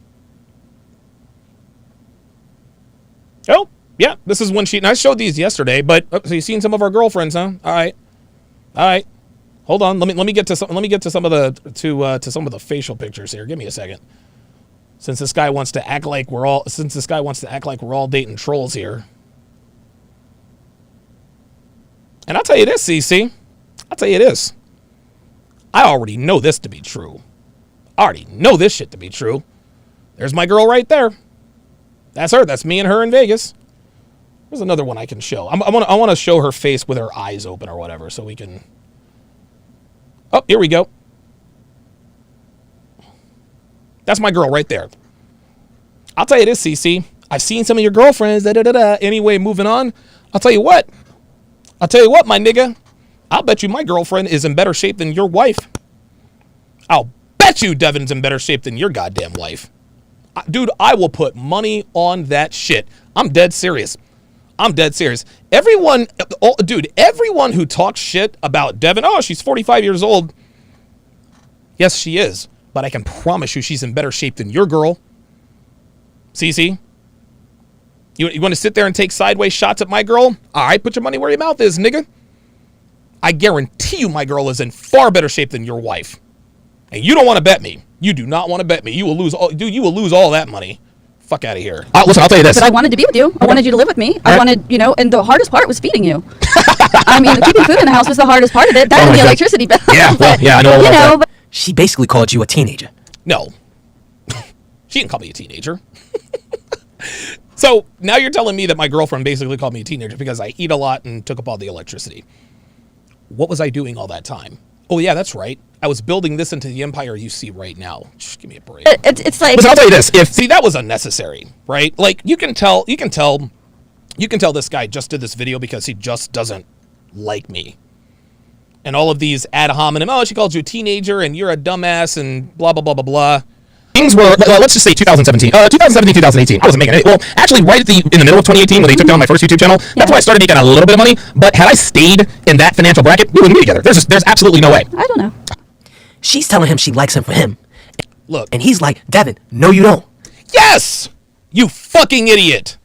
Oh, yeah, this is when and I showed these yesterday, but so you've seen some of our girlfriends, huh? All right. Hold on. Let me get to some of the facial pictures here. Give me a second. Since this guy wants to act like we're all dating trolls here. And I'll tell you this, CC. I already know this to be true. I already know this shit to be true. There's my girl right there. That's her. That's me and her in Vegas. There's another one I can show. I want to show her face with her eyes open or whatever, so we can. Oh, here we go. That's my girl right there. I'll tell you this, CC. I've seen some of your girlfriends. Anyway, moving on. I'll tell you what, my nigga. I'll bet you my girlfriend is in better shape than your wife. I'll bet you Devon's in better shape than your goddamn wife. Dude, I will put money on that shit. I'm dead serious. Everyone who talks shit about Devon, oh, she's 45 years old. Yes, she is. But I can promise you she's in better shape than your girl. Cece? You want to sit there and take sideways shots at my girl? All right, put your money where your mouth is, nigga. I guarantee you my girl is in far better shape than your wife. And you don't want to bet me. You do not want to bet me. You will lose all, dude. You will lose all that money. Fuck out of here. Listen, I'll tell you this. But I wanted to be with you. I wanted you to live with me. I wanted, you know, and the hardest part was feeding you. I mean, keeping food in the house was the hardest part of it. That and the electricity bill. Yeah, well, yeah, I know. You know, but She basically called you a teenager. No, she didn't call me a teenager. So now you're telling me that my girlfriend basically called me a teenager because I eat a lot and took up all the electricity. What was I doing all that time? Oh yeah, that's right. I was building this into the empire you see right now. Just give me a break. it's like. Listen, I'll tell you this. See, that was unnecessary, right? Like you can tell this guy just did this video because he just doesn't like me. And all of these ad hominem, oh, she called you a teenager and you're a dumbass and blah, blah, blah, blah, blah. Things were, let's just say 2017, 2018. I wasn't making it. Well, actually, right in the middle of 2018, when they took down my first YouTube channel, that's why I started making a little bit of money. But had I stayed in that financial bracket, we wouldn't be together. There's absolutely no way. I don't know. She's telling him she likes him for him. Look. And he's like, Devin, no you don't. Yes! You fucking idiot.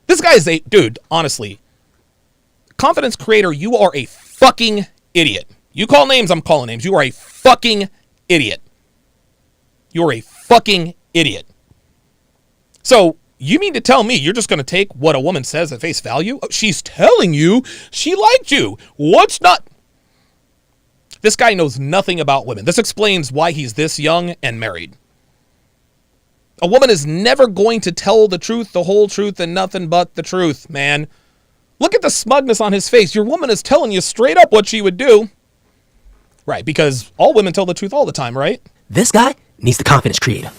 This guy is dude, honestly. Confidence creator, you are a fucking idiot. You call names, I'm calling names. You are a fucking idiot. You're a fucking idiot. So, you mean to tell me you're just going to take what a woman says at face value? Oh, she's telling you she liked you. What's not? This guy knows nothing about women. This explains why he's this young and married. A woman is never going to tell the truth, the whole truth, and nothing but the truth, man. Look at the smugness on his face. Your woman is telling you straight up what she would do. Right, because all women tell the truth all the time, right? This guy needs the confidence creator.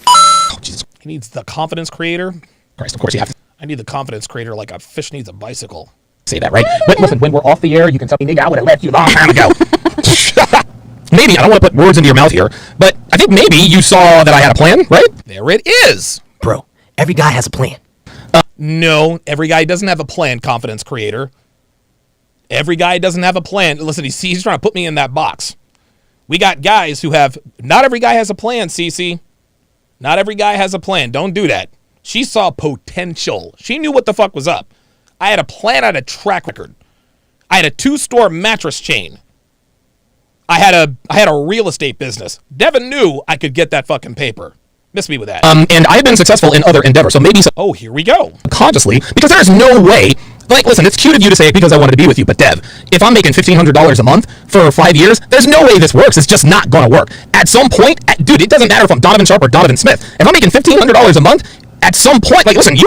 Oh, Jesus He needs the confidence creator. Christ, of course you have to I need the confidence creator like a fish needs a bicycle. say that, right? But listen, when we're off the air, you can tell me, nigga, I would have left you a long time ago. Maybe, I don't want to put words into your mouth here, but I think maybe you saw that I had a plan, right? There it is. Bro, every guy has a plan. No, every guy doesn't have a plan, confidence creator. Every guy doesn't have a plan. Listen, he's trying to put me in that box. We got guys who have, not every guy has a plan, Cece. Not every guy has a plan. Don't do that. She saw potential. She knew what the fuck was up. I had a plan, I had a track record. I had a 2-store mattress chain. I had a real estate business. Devin knew I could get that fucking paper. Miss me with that. And I've been successful in other endeavors, so maybe Oh, here we go. subconsciously, because there's no way, like, listen, it's cute of you to say it because I wanted to be with you, but Dev, if I'm making $1,500 a month for 5 years, there's no way this works. It's just not gonna work. At some point, dude, it doesn't matter if I'm Donovan Sharp or Donovan Smith. If I'm making $1,500 a month, at some point, like, listen, you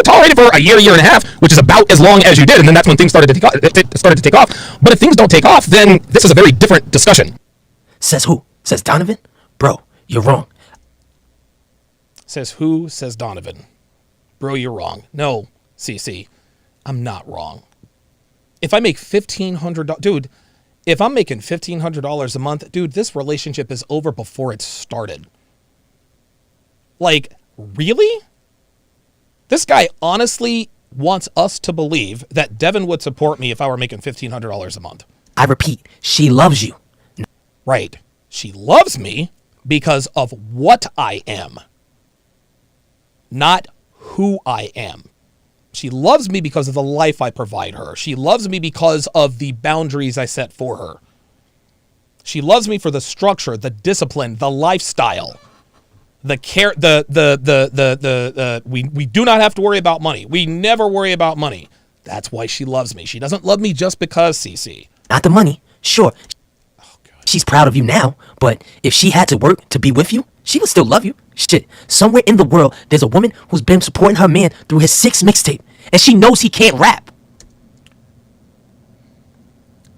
tolerated for a year and a half, which is about as long as you did, and then that's when things started to take off. But if things don't take off, then this is a very different discussion. Says who? Says Donovan? Bro, you're wrong. Says who? Says Donovan. Bro, you're wrong. No, CC, I'm not wrong. If I make $1,500, dude, if I'm making $1,500 a month, dude, this relationship is over before it started. Like, really? This guy honestly wants us to believe that Devin would support me if I were making $1,500 a month. I repeat, she loves you. Right. She loves me because of what I am, not who I am. She loves me because of the life I provide her. She loves me because of the boundaries I set for her. She loves me for the structure, the discipline, the lifestyle, the care, we do not have to worry about money. We never worry about money. That's why she loves me. She doesn't love me just because, CC. Not the money, sure. She's proud of you now, but if she had to work to be with you, she would still love you. Shit, somewhere in the world, there's a woman who's been supporting her man through his 6th mixtape, and she knows he can't rap.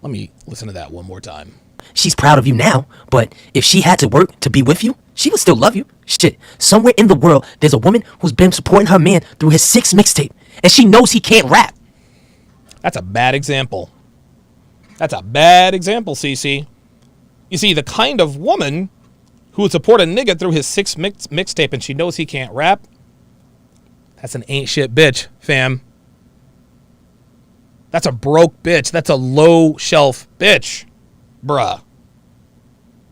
Let me listen to that one more time. She's proud of you now, but if she had to work to be with you, she would still love you. Shit, somewhere in the world, there's a woman who's been supporting her man through his 6th mixtape, and she knows he can't rap. That's a bad example. That's a bad example, CC. You see, the kind of woman who would support a nigga through his 6th mixtape and she knows he can't rap, that's an ain't shit bitch, fam. That's a broke bitch. That's a low shelf bitch, bruh.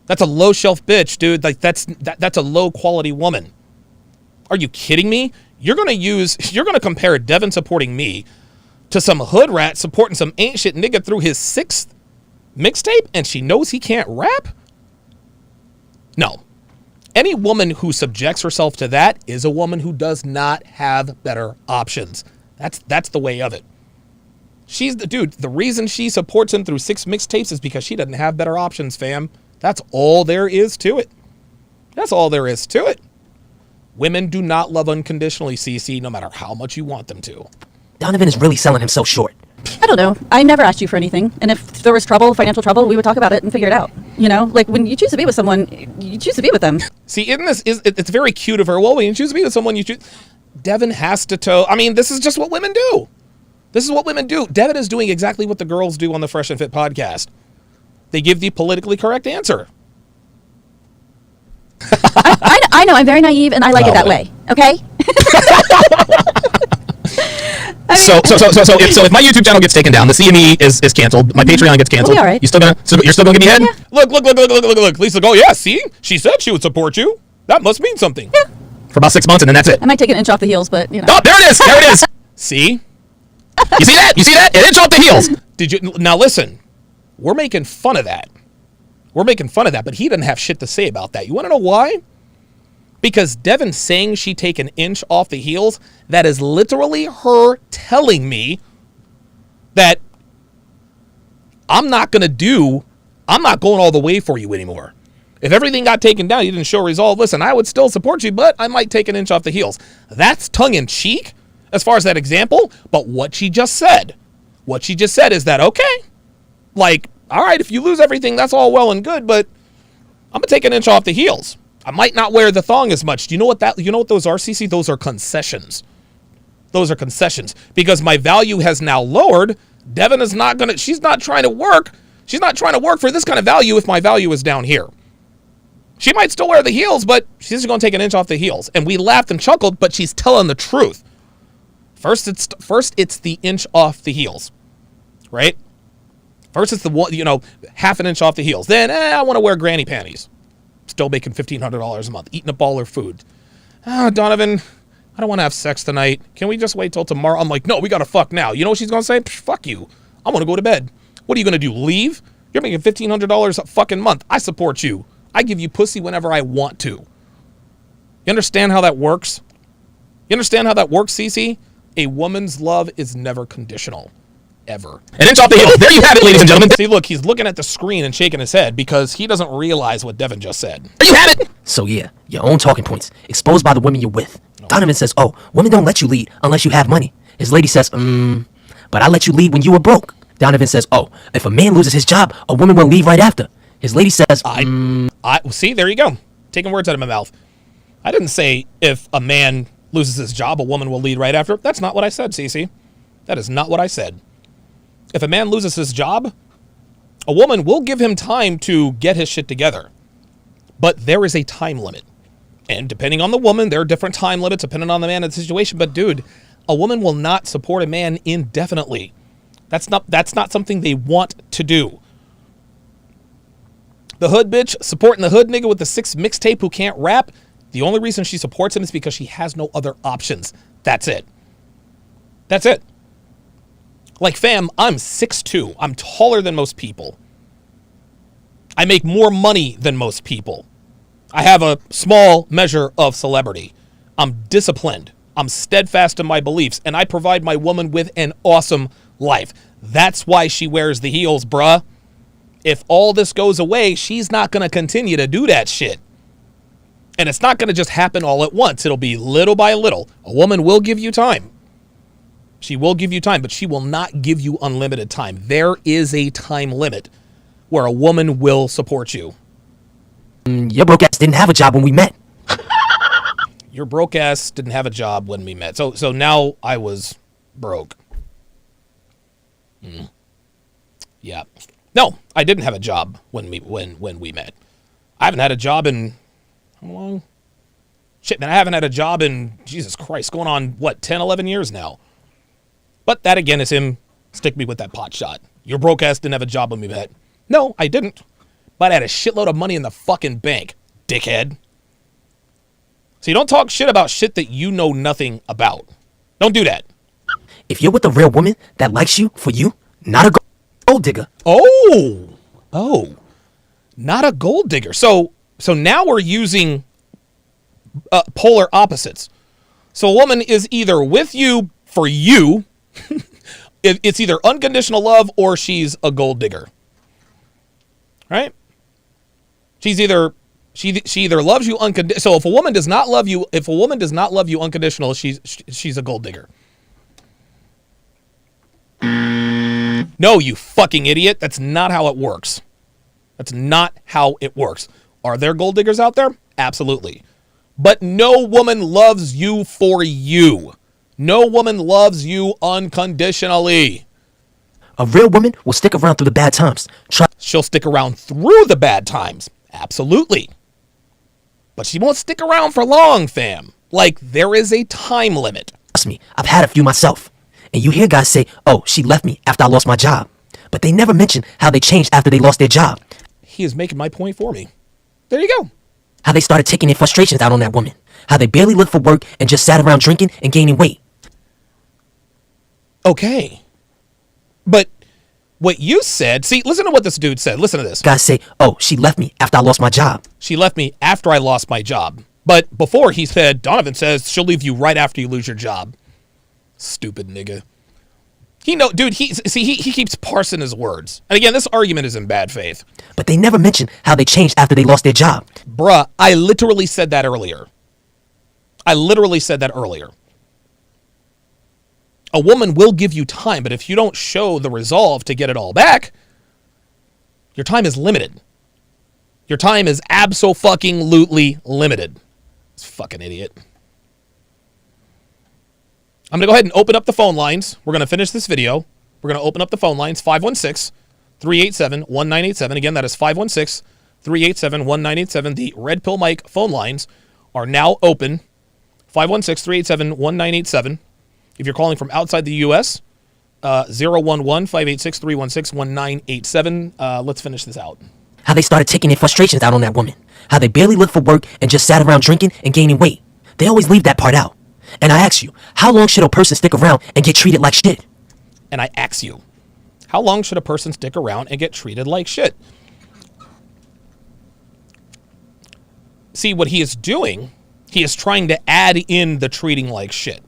That's a low shelf bitch, dude. Like that's a low quality woman. Are you kidding me? You're gonna compare Devin supporting me to some hood rat supporting some ain't shit nigga through his 6th mixtape and she knows he can't rap? No. Any woman who subjects herself to that is a woman who does not have better options. That's the way of it. She's the dude. The reason she supports him through 6 mixtapes is because she doesn't have better options, fam. That's all there is to it. That's all there is to it. Women do not love unconditionally, CC, no matter how much you want them to. Donovan is really selling himself short. I don't know. I never asked you for anything. And if there was trouble, financial trouble, we would talk about it and figure it out. You know, like when you choose to be with someone, you choose to be with them. See, it's very cute of her. Well, when you choose to be with someone, you choose. Devin has to toe. I mean, this is just what women do. This is what women do. Devin is doing exactly what the girls do on the Fresh and Fit podcast. They give the politically correct answer. I know. I'm very naive, and I like it that way. Okay. So if my YouTube channel gets taken down, the CME is canceled, my Patreon gets canceled. We'll be all right. You're still gonna give me head? Yeah. Look. Lisa, oh yeah, see? She said she would support you. That must mean something. Yeah. For about 6 months, and then that's it. I might take an inch off the heels, but you know. Oh, there it is. There it is. See? You see that? You see that? An inch off the heels. Did you now listen? We're making fun of that. But he doesn't have shit to say about that. You want to know why? Because Devin saying she take an inch off the heels, that is literally her telling me that I'm not going all the way for you anymore. If everything got taken down, you didn't show resolve, listen, I would still support you, but I might take an inch off the heels. That's tongue in cheek as far as that example, but what she just said is that, okay, like, all right, if you lose everything, that's all well and good, but I'm going to take an inch off the heels. I might not wear the thong as much. Do you know what those are, CC? Those are concessions. Because my value has now lowered. Devin is she's not trying to work for this kind of value if my value is down here. She might still wear the heels, but she's just going to take an inch off the heels. And we laughed and chuckled, but she's telling the truth. First it's the inch off the heels, right? First it's the half an inch off the heels. Then I want to wear granny panties. Still making $1,500 a month, eating up all her food. Donovan, I don't want to have sex tonight. Can we just wait till tomorrow? I'm like, no, we got to fuck now. You know what she's going to say? Fuck you. I'm going to go to bed. What are you going to do? Leave? You're making $1,500 a fucking month. I support you. I give you pussy whenever I want to. You understand how that works? CC? A woman's love is never conditional. Ever. An inch off the heels. There you have it, ladies and gentlemen. See, look, he's looking at the screen and shaking his head because he doesn't realize what Devin just said. There you have it. So yeah, your own talking points, exposed by the women you're with. Donovan says, oh, women don't let you lead unless you have money. His lady says, but I let you lead when you were broke. Donovan says, oh, if a man loses his job, a woman will leave right after. His lady says, see, there you go. Taking words out of my mouth. I didn't say if a man loses his job, a woman will lead right after. That's not what I said, Cece. That is not what I said. If a man loses his job, a woman will give him time to get his shit together. But there is a time limit. And depending on the woman, there are different time limits depending on the man and the situation. But dude, a woman will not support a man indefinitely. That's not something they want to do. The hood bitch supporting the hood nigga with the 6 mixtape who can't rap. The only reason she supports him is because she has no other options. That's it. Like, fam, I'm 6'2". I'm taller than most people. I make more money than most people. I have a small measure of celebrity. I'm disciplined. I'm steadfast in my beliefs. And I provide my woman with an awesome life. That's why she wears the heels, bruh. If all this goes away, she's not going to continue to do that shit. And it's not going to just happen all at once. It'll be little by little. A woman will give you time. She will give you time, but she will not give you unlimited time. There is a time limit where a woman will support you. Your broke ass didn't have a job when we met. Your broke ass didn't have a job when we met. So now I was broke. Yeah. No, I didn't have a job when we met. I haven't had a job in how long? Shit, man, I haven't had a job in, Jesus Christ, going on, 10, 11 years now. But that, again, is him stick me with that pot shot. Your broke ass didn't have a job when we met. No, I didn't. But I had a shitload of money in the fucking bank, dickhead. So you don't talk shit about shit that you know nothing about. Don't do that. If you're with a real woman that likes you for you, not a gold digger. Oh, not a gold digger. So now we're using polar opposites. So a woman is either with you for you, it's either unconditional love or she's a gold digger. Right? She's either she either loves you unconditional. So if a woman does not love you, unconditional, she's a gold digger. No, you fucking idiot. That's not how it works. That's not how it works. Are there gold diggers out there? Absolutely. But no woman loves you for you. No woman loves you unconditionally. A real woman will stick around through the bad times. She'll stick around through the bad times. Absolutely. But she won't stick around for long, fam. Like, there is a time limit. Trust me, I've had a few myself. And you hear guys say, oh, she left me after I lost my job. But they never mention how they changed after they lost their job. He is making my point for me. There you go. How they started taking their frustrations out on that woman. How they barely looked for work and just sat around drinking and gaining weight. Okay. But what you said, see, listen to what this dude said. Listen to this. Guys say, oh, she left me after I lost my job. She left me after I lost my job. But before he said, Donovan says she'll leave you right after you lose your job. Stupid nigga. Dude, he keeps parsing his words. And again, this argument is in bad faith. But they never mention how they changed after they lost their job. Bruh, I literally said that earlier. A woman will give you time, but if you don't show the resolve to get it all back, your time is limited. Your time is abso-fucking-lutely limited. This fucking idiot. I'm going to go ahead and open up the phone lines. We're going to finish this video. We're going to open up the phone lines. 516-387-1987. Again, that is 516-387-1987. The Red Pill Mike phone lines are now open. 516-387-1987. If you're calling from outside the U.S., 011-586-316-1987. Let's finish this out. How they started taking their frustrations out on that woman. How they barely looked for work and just sat around drinking and gaining weight. They always leave that part out. And I ask you, how long should a person stick around and get treated like shit? And I ask you, how long should a person stick around and get treated like shit? See, what he is doing, he is trying to add in the treating like shit.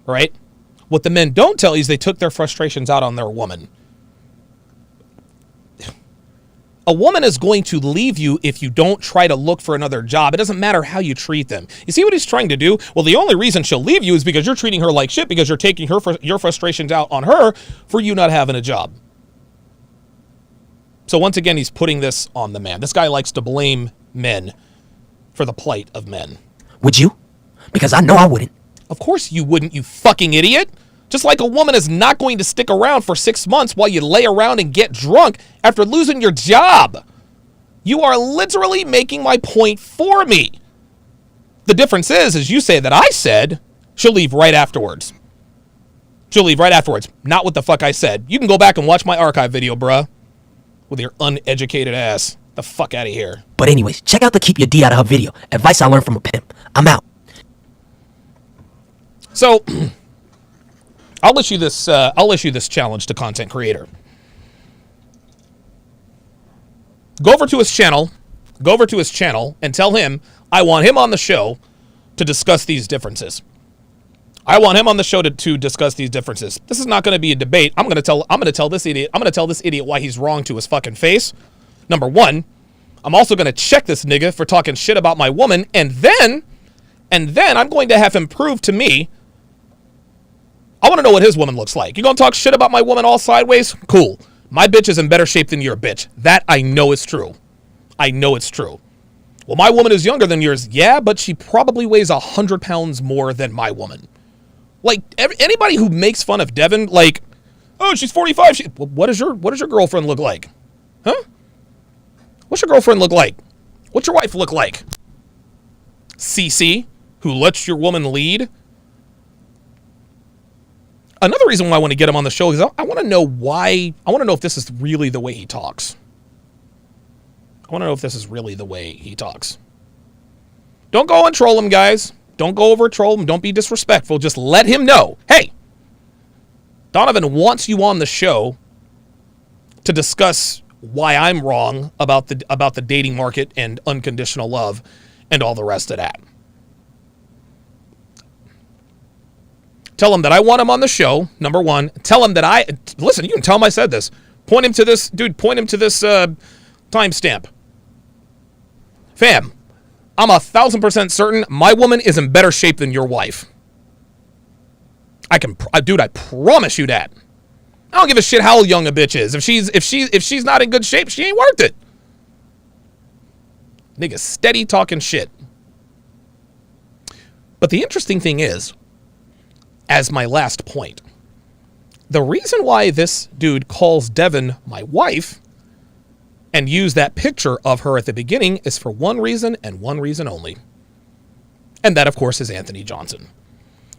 Right? What the men don't tell you is they took their frustrations out on their woman. A woman is going to leave you if you don't try to look for another job. It doesn't matter how you treat them. You see what he's trying to do? Well, the only reason she'll leave you is because you're treating her like shit, because you're taking your frustrations out on her for you not having a job. So once again, he's putting this on the man. This guy likes to blame men for the plight of men. Would you? Because I know I wouldn't. Of course you wouldn't, you fucking idiot. Just like a woman is not going to stick around for 6 months while you lay around and get drunk after losing your job. You are literally making my point for me. The difference is you say that I said she'll leave right afterwards. She'll leave right afterwards. Not what the fuck I said. You can go back and watch my archive video, bruh. With your uneducated ass. The fuck out of here. But anyways, check out the keep your D out of her video. Advice I learned from a pimp. I'm out. So... I'll issue this challenge to content creator. Go over to his channel and tell him I want him on the show to discuss these differences. I want him on the show to discuss these differences. This is not going to be a debate. I'm going to tell this idiot why he's wrong to his fucking face. Number one, I'm also going to check this nigga for talking shit about my woman, and then I'm going to have him prove to me. I want to know what his woman looks like. You gonna talk shit about my woman all sideways? Cool. My bitch is in better shape than your bitch. That I know is true. I know it's true. Well, my woman is younger than yours. Yeah, but she probably weighs 100 pounds more than my woman. Like, anybody who makes fun of Devin, like, oh, she's 45. Well, what does your girlfriend look like? Huh? What's your girlfriend look like? What's your wife look like? CC, who lets your woman lead? Another reason why I want to get him on the show is I want to know why. I want to know if this is really the way he talks. Don't go and troll him, guys. Don't go over troll him. Don't be disrespectful. Just let him know. Hey, Donovan wants you on the show to discuss why I'm wrong about the dating market and unconditional love, and all the rest of that. Tell him that I want him on the show, number one. Tell him that listen, you can tell him I said this. Point him to this, dude, timestamp. Fam, I'm 1,000% certain my woman is in better shape than your wife. I promise you that. I don't give a shit how young a bitch is. If she's not in good shape, she ain't worth it. Nigga steady talking shit. But the interesting thing is, as my last point, the reason why this dude calls Devin my wife and used that picture of her at the beginning is for one reason and one reason only. And that, of course, is Anthony Johnson.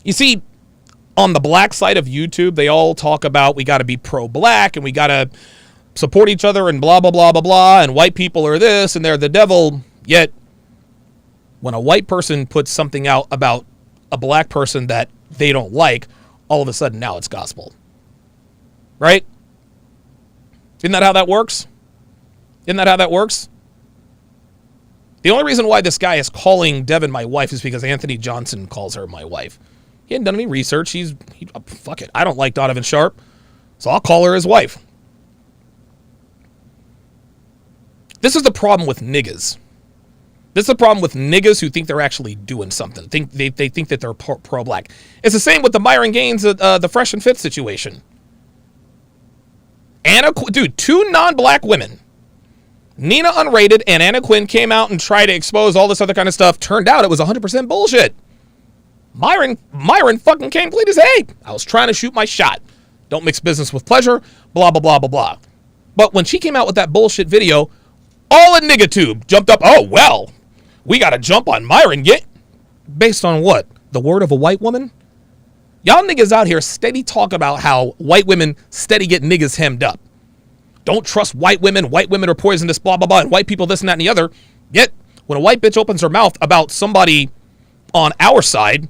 You see, on the black side of YouTube, they all talk about we got to be pro-black and we got to support each other and blah, blah, blah, blah, blah, and white people are this and they're the devil. Yet, when a white person puts something out about a black person that they don't like, all of a sudden now it's gospel. Right? Isn't that how that works? Isn't that how that works? The only reason why this guy is calling Devin my wife is because Anthony Johnson calls her my wife. He hadn't done any research. Fuck it. I don't like Donovan Sharp, so I'll call her his wife. This is the problem with niggas. This is the problem with niggas who think they're actually doing something. They think that they're pro-black. It's the same with the Myron Gaines, the Fresh and Fit situation. Two non-black women, Nina Unrated and Anna Quinn, came out and tried to expose all this other kind of stuff. Turned out it was 100% bullshit. Myron fucking came clean as hey, I was trying to shoot my shot. Don't mix business with pleasure, blah, blah, blah, blah, blah. But when she came out with that bullshit video, all of NiggaTube jumped up, oh, well, we got to jump on Myron. Based on what? The word of a white woman? Y'all niggas out here steady talk about how white women steady get niggas hemmed up. Don't trust white women are poisonous, blah, blah, blah, and white people this and that and the other. Yet, when a white bitch opens her mouth about somebody on our side,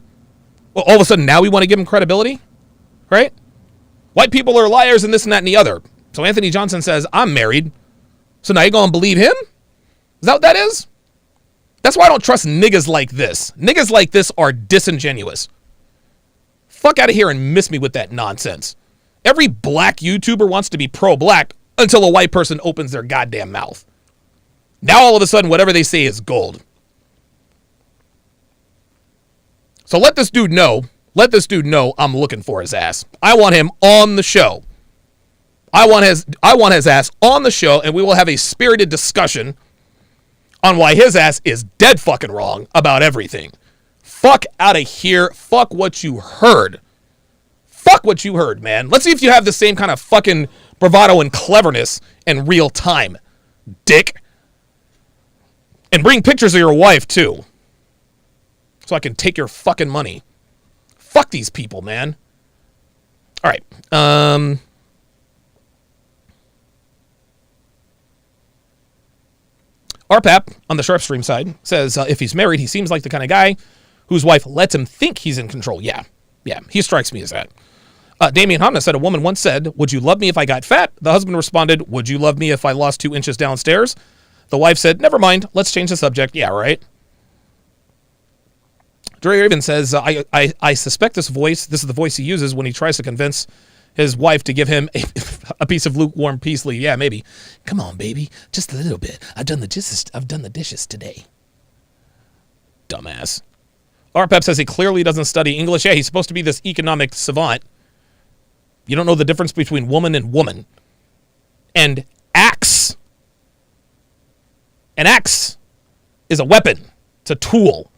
well, all of a sudden now we want to give them credibility, right? White people are liars and this and that and the other. So Anthony Johnson says, I'm married. So now you're going to believe him? Is that what that is? That's why I don't trust niggas like this. Niggas like this are disingenuous. Fuck out of here and miss me with that nonsense. Every black YouTuber wants to be pro-black until a white person opens their goddamn mouth. Now all of a sudden whatever they say is gold. So let this dude know I'm looking for his ass. I want him on the show. I want his ass on the show, and we will have a spirited discussion on why his ass is dead fucking wrong about everything. Fuck out of here. Fuck what you heard. Fuck what you heard, man. Let's see if you have the same kind of fucking bravado and cleverness in real time, dick. And bring pictures of your wife, too. So I can take your fucking money. Fuck these people, man. All right. RPAP, on the Sharp Stream side, says if he's married, he seems like the kind of guy whose wife lets him think he's in control. Yeah, he strikes me as that. Damian Hamna said, a woman once said, would you love me if I got fat? The husband responded, would you love me if I lost 2 inches downstairs? The wife said, never mind, let's change the subject. Yeah, right. Dre Raven says, I suspect this is the voice he uses when he tries to convince his wife to give him a piece of lukewarm peaslee. Yeah, maybe. Come on, baby. Just a little bit. I've done the dishes today. Dumbass. RPEP says he clearly doesn't study English. Yeah, he's supposed to be this economic savant. You don't know the difference between woman and woman. And axe. An axe is a weapon. It's a tool.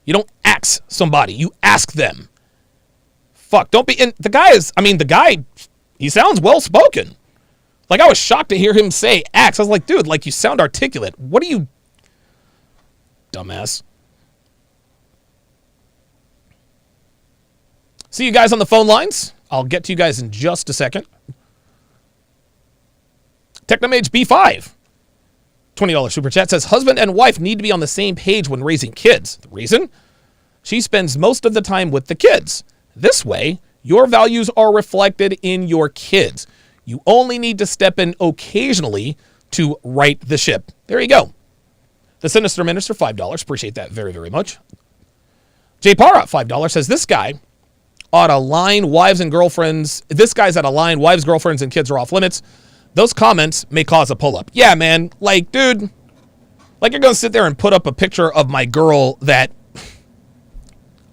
You don't axe somebody. You ask them. Fuck, don't be... And the guy, he sounds well-spoken. Like, I was shocked to hear him say axe. I was like, dude, like, you sound articulate. What are you... Dumbass. See you guys on the phone lines. I'll get to you guys in just a second. Technomage B5. $20 super chat says, husband and wife need to be on the same page when raising kids. The reason? She spends most of the time with the kids. This way, your values are reflected in your kids. You only need to step in occasionally to right the ship. There you go. The Sinister Minister, $5. Appreciate that very, very much. Jay Para, $5, says this guy ought to line wives and girlfriends. This guy's at a line, wives, girlfriends, and kids are off limits. Those comments may cause a pull-up. Yeah, man. Like, dude, like you're going to sit there and put up a picture of my girl that...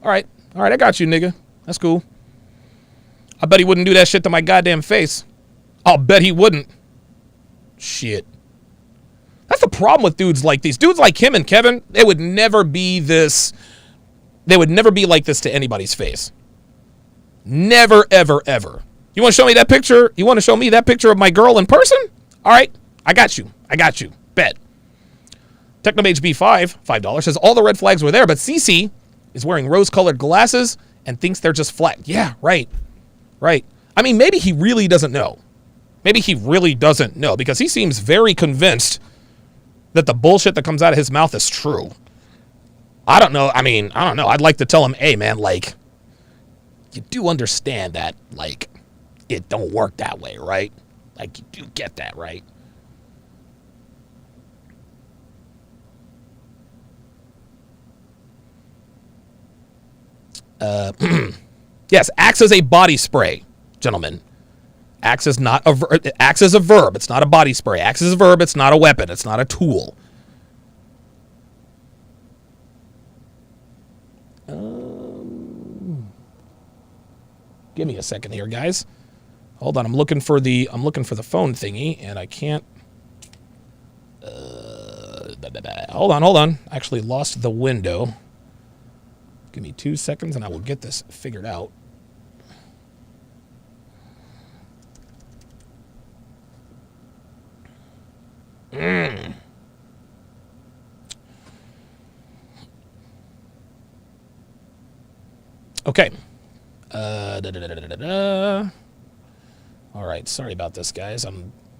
All right, I got you, nigga. That's cool. I bet he wouldn't do that shit to my goddamn face. I'll bet he wouldn't. Shit. That's the problem with dudes like these. Dudes like him and Kevin, they would never be this... They would never be like this to anybody's face. Never, ever, ever. You want to show me that picture? You want to show me that picture of my girl in person? All right, I got you. Bet. Technomage B5, $5, says all the red flags were there, but CC is wearing rose-colored glasses and thinks they're just flat. Yeah, right. I mean, maybe he really doesn't know. Maybe he really doesn't know because he seems very convinced that the bullshit that comes out of his mouth is true. I don't know. I mean, I don't know. I'd like to tell him, hey, man, like, you do understand that, like, it don't work that way, right? Like, you do get that, right? Yes, Axe is a body spray, gentlemen. Axe is not a Axe is a verb. It's not a body spray. Axe is a verb. It's not a weapon. It's not a tool. Give me a second here, guys. Hold on. I'm looking for the phone thingy, and I can't. Hold on. I actually lost the window. Give me 2 seconds, and I will get this figured out. Okay. All right, sorry about this, guys.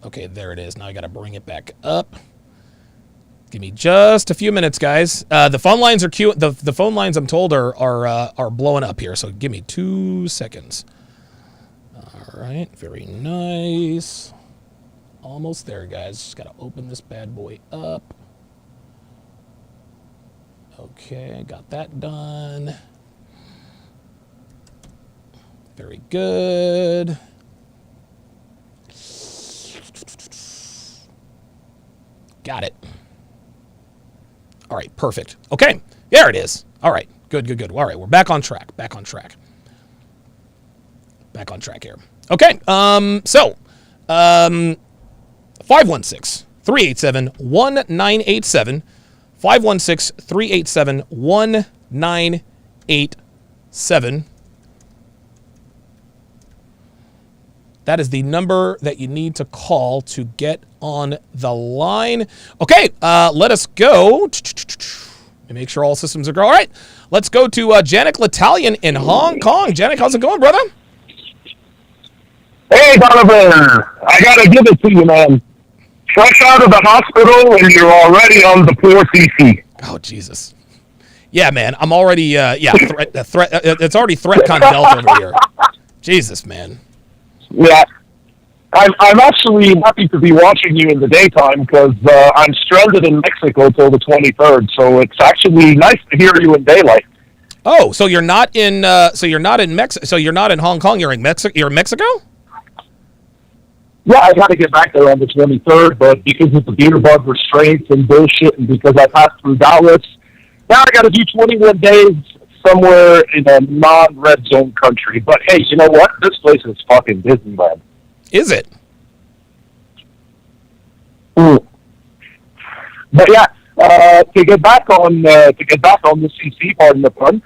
Okay, there it is. Now I got to bring it back up. Give me just a few minutes, guys. The phone lines are the phone lines I'm told are blowing up here. So give me 2 seconds. All right, very nice. Almost there, guys. Just got to open this bad boy up. Okay, got that done. Very good. Got it. All right, perfect. Okay, there it is. All right, good. All right, we're back on track. Back on track here. Okay, 516-387-1987. 516-387-1987. That is the number that you need to call to get on the line. Okay, let us go. Let me make sure all systems are go. All right, let's go to Janik L'Italian in Hong Kong. Janik, how's it going, brother? Hey, Donovan. I got to give it to you, man. Fresh out of the hospital, and you're already on the poor CC. Oh, Jesus. Yeah, man, I'm already, it's already threat con Delta over here. Jesus, man. Yeah, I'm actually happy to be watching you in the daytime because I'm stranded in Mexico till the 23rd. So it's actually nice to hear you in daylight. Oh, so you're not in So you're not in Hong Kong. You're in Mexico. You're in Mexico. Yeah, I got to get back there on the 23rd, but because of the beer bug restraints and bullshit, and because I passed through Dallas, now I got to do 21 days somewhere in a non-red zone country. But hey, you know what? This place is fucking Disneyland. Is it? But yeah, to get back on the CC part of the fun,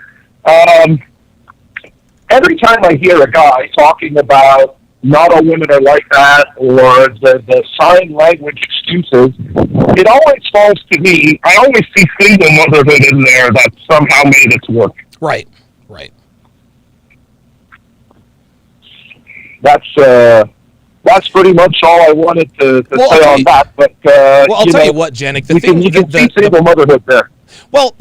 every time I hear a guy talking about not all women are like that, or the sign language excuses, it always falls to me. I always see single motherhood in there that somehow made it work. Right. That's pretty much all I wanted to say on that. But I'll tell you what, Janik. You can see single motherhood there. Well,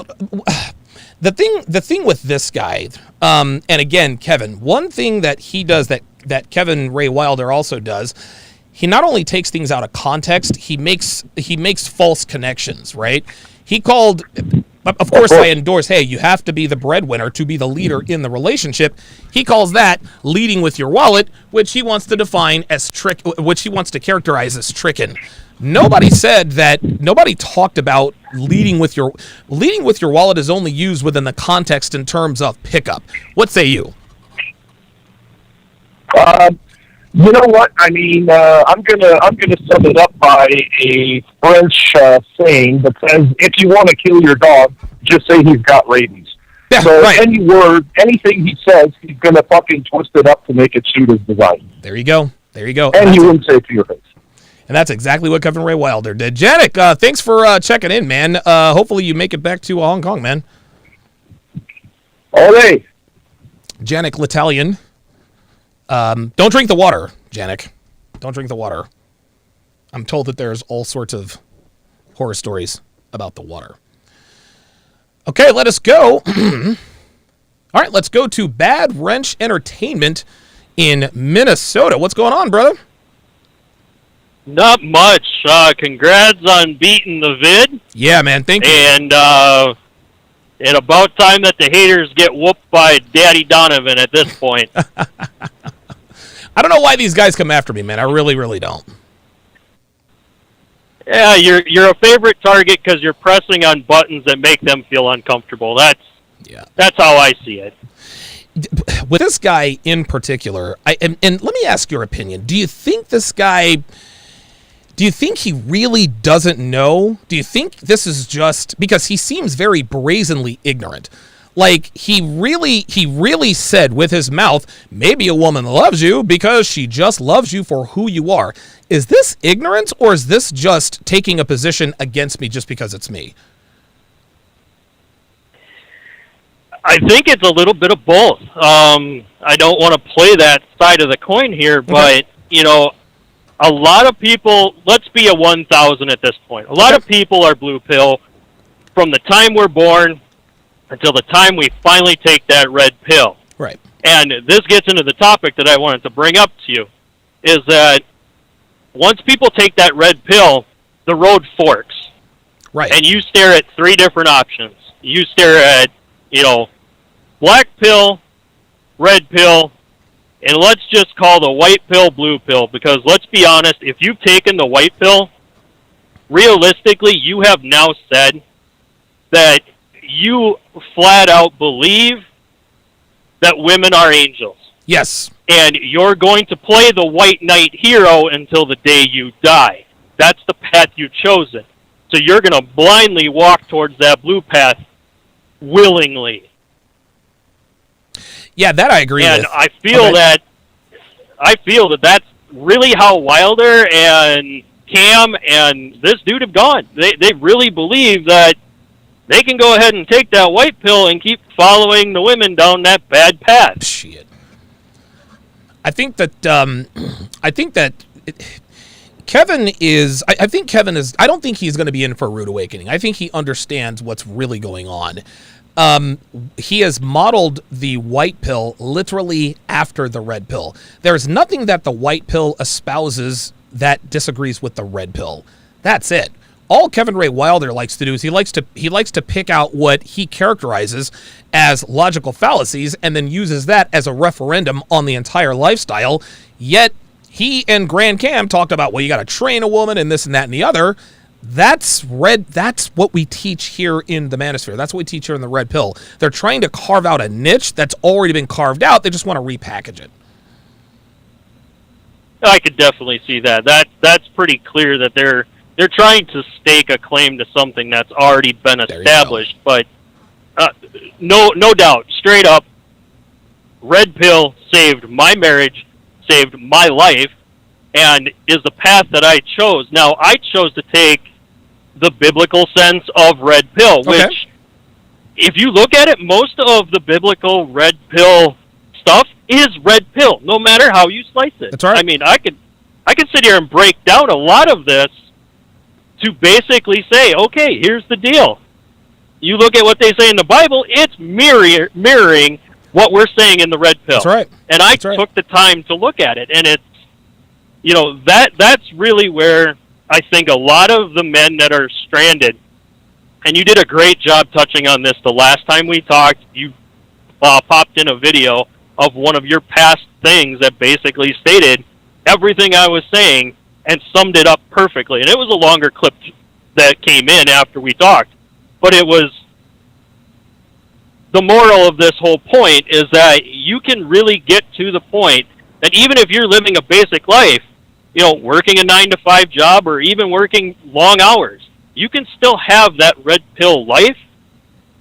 the thing with this guy, and again, Kevin, one thing that he does that Kevin Ray Wilder also does, he not only takes things out of context, he makes false connections, right? He called, of course I endorse, hey, you have to be the breadwinner to be the leader in the relationship. He calls that leading with your wallet, which he wants to define as which he wants to characterize as trickin'. Nobody talked about leading with your wallet is only used within the context in terms of pickup. What say you? You know what? I mean, I'm gonna sum it up by a French saying that says, "If you want to kill your dog, just say he's got rabies." Yeah, so right. any word, anything he says, he's gonna fucking twist it up to make it suit his design. There you go. And he wouldn't say it to your face. And that's exactly what Kevin Ray Wilder did. Janik, thanks for checking in, man. Hopefully you make it back to Hong Kong, man. All day. Janik L'Italian. Don't drink the water, Janik. Don't drink the water. I'm told that there's all sorts of horror stories about the water. Okay, let us go. All right, let's go to Bad Wrench Entertainment in Minnesota. What's going on, brother? Not much. Congrats on beating the vid. Yeah, man, thank you. And about time that the haters get whooped by Daddy Donovan at this point. I don't know why these guys come after me, man. I really, really don't. Yeah, you're a favorite target because you're pressing on buttons that make them feel uncomfortable. That's how I see it. With this guy in particular, and let me ask your opinion. Do you think this guy... Do you think he really doesn't know? Do you think this is just because he seems very brazenly ignorant? Like he really said with his mouth, maybe a woman loves you because she just loves you for who you are. Is this ignorance or is this just taking a position against me just because it's me? I think it's a little bit of both. I don't want to play that side of the coin here, but a lot of people, let's be a 1,000 at this point. A lot of people are blue pill from the time we're born until the time we finally take that red pill. Right. And this gets into the topic that I wanted to bring up to you, is that once people take that red pill, the road forks. Right. And you stare at three different options. You stare at, black pill, red pill, and let's just call the white pill blue pill, because let's be honest, if you've taken the white pill, realistically, you have now said that you flat out believe that women are angels. Yes. And you're going to play the white knight hero until the day you die. That's the path you've chosen. So you're going to blindly walk towards that blue path willingly. Yeah, that I agree with. And I feel that that's really how Wilder and Cam and this dude have gone. They really believe that they can go ahead and take that white pill and keep following the women down that bad path. Shit. I think that Kevin is. I think Kevin is. I don't think he's going to be in for a rude awakening. I think he understands what's really going on. He has modeled the white pill literally after the red pill. There's nothing that the white pill espouses that disagrees with the red pill. That's it. All Kevin Ray Wilder likes to do is he likes to pick out what he characterizes as logical fallacies and then uses that as a referendum on the entire lifestyle. Yet he and Grand Cam talked about, well, you got to train a woman and this and that and the other. That's what we teach here in the Manosphere. That's what we teach here in the red pill. They're trying to carve out a niche that's already been carved out. They just want to repackage it. I could definitely see that. That's pretty clear that they're trying to stake a claim to something that's already been established. But no doubt, straight up, red pill saved my marriage, saved my life, and is the path that I chose. Now, I chose to take the biblical sense of red pill, which, if you look at it, most of the biblical red pill stuff is red pill, no matter how you slice it. That's right. I mean, I could sit here and break down a lot of this to basically say, okay, here's the deal. You look at what they say in the Bible, it's mirroring what we're saying in the red pill. That's right. And I took the time to look at it, and it's, that's really where I think a lot of the men that are stranded and you did a great job touching on this the last time we talked. You popped in a video of one of your past things that basically stated everything I was saying and summed it up perfectly. And it was a longer clip that came in after we talked. But it was, the moral of this whole point is that you can really get to the point that even if you're living a basic life, working a 9-to-5 job or even working long hours, you can still have that red pill life,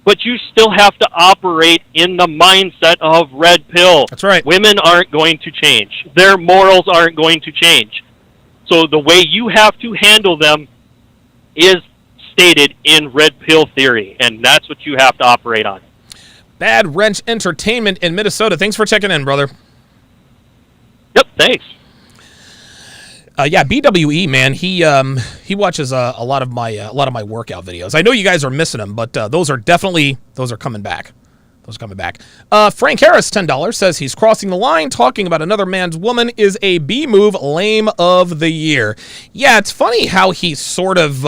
but you still have to operate in the mindset of red pill. That's right. Women aren't going to change. Their morals aren't going to change. So the way you have to handle them is stated in red pill theory, and that's what you have to operate on. Bad Wrench Entertainment in Minnesota. Thanks for checking in, brother. Yep, thanks. Yeah, BWE, man, he watches a lot of my workout videos. I know you guys are missing them, but those are coming back. Those are coming back. Frank Harris, $10, says he's crossing the line. Talking about another man's woman is a B move. Lame of the year. Yeah, it's funny how he sort of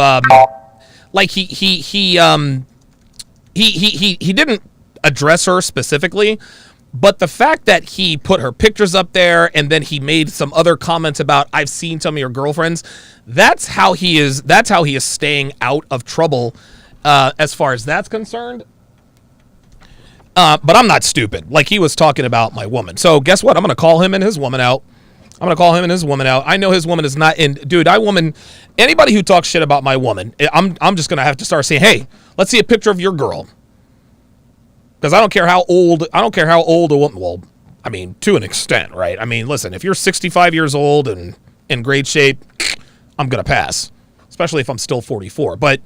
like he didn't address her specifically. But the fact that he put her pictures up there and then he made some other comments about, I've seen some of your girlfriends, that's how he is staying out of trouble as far as that's concerned. But I'm not stupid. Like, he was talking about my woman. So guess what? I'm going to call him and his woman out. I know his woman is not in. Dude, anybody who talks shit about my woman, I'm just going to have to start saying, hey, let's see a picture of your girl. Because I don't care how old a woman, well, I mean, to an extent, right? I mean, listen, if you're 65 years old and in great shape, I'm going to pass, especially if I'm still 44. But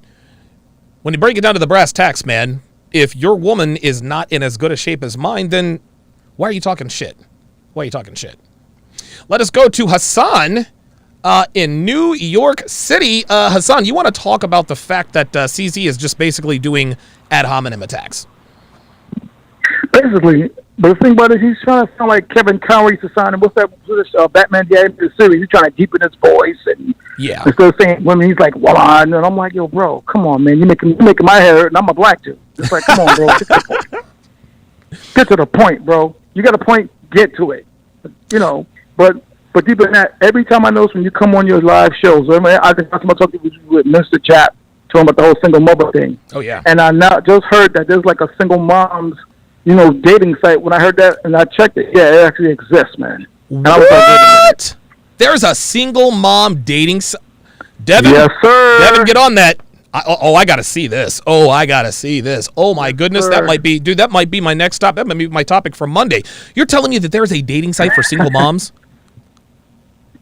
when you break it down to the brass tacks, man, if your woman is not in as good a shape as mine, then why are you talking shit? Let us go to Hassan in New York City. Hassan, you want to talk about the fact that CZ is just basically doing ad hominem attacks? Basically, but the thing about it, he's trying to sound like Kevin Conroy to sign him. What's that Batman the Animated Series? He's trying to deepen his voice, and instead of saying women, he's like, well, and I'm like, yo, bro, come on, man, you're making my hair hurt, and I'm a black dude. It's like, come on, bro, get to the point, bro. You got a point, get to it, But deeper than that, every time I notice when you come on your live shows, I think I'm talking with Mr. Chap, talking about the whole single mother thing. Oh yeah. And I now just heard that there's like a single mom's dating site. When I heard that and I checked it, yeah, it actually exists, man. And I was what? There's a single mom dating site? Devin? Yes, sir. Devin, get on that. I got to see this. Oh, my goodness. Sir. That might be my next topic. That might be my topic for Monday. You're telling me that there's a dating site for single moms?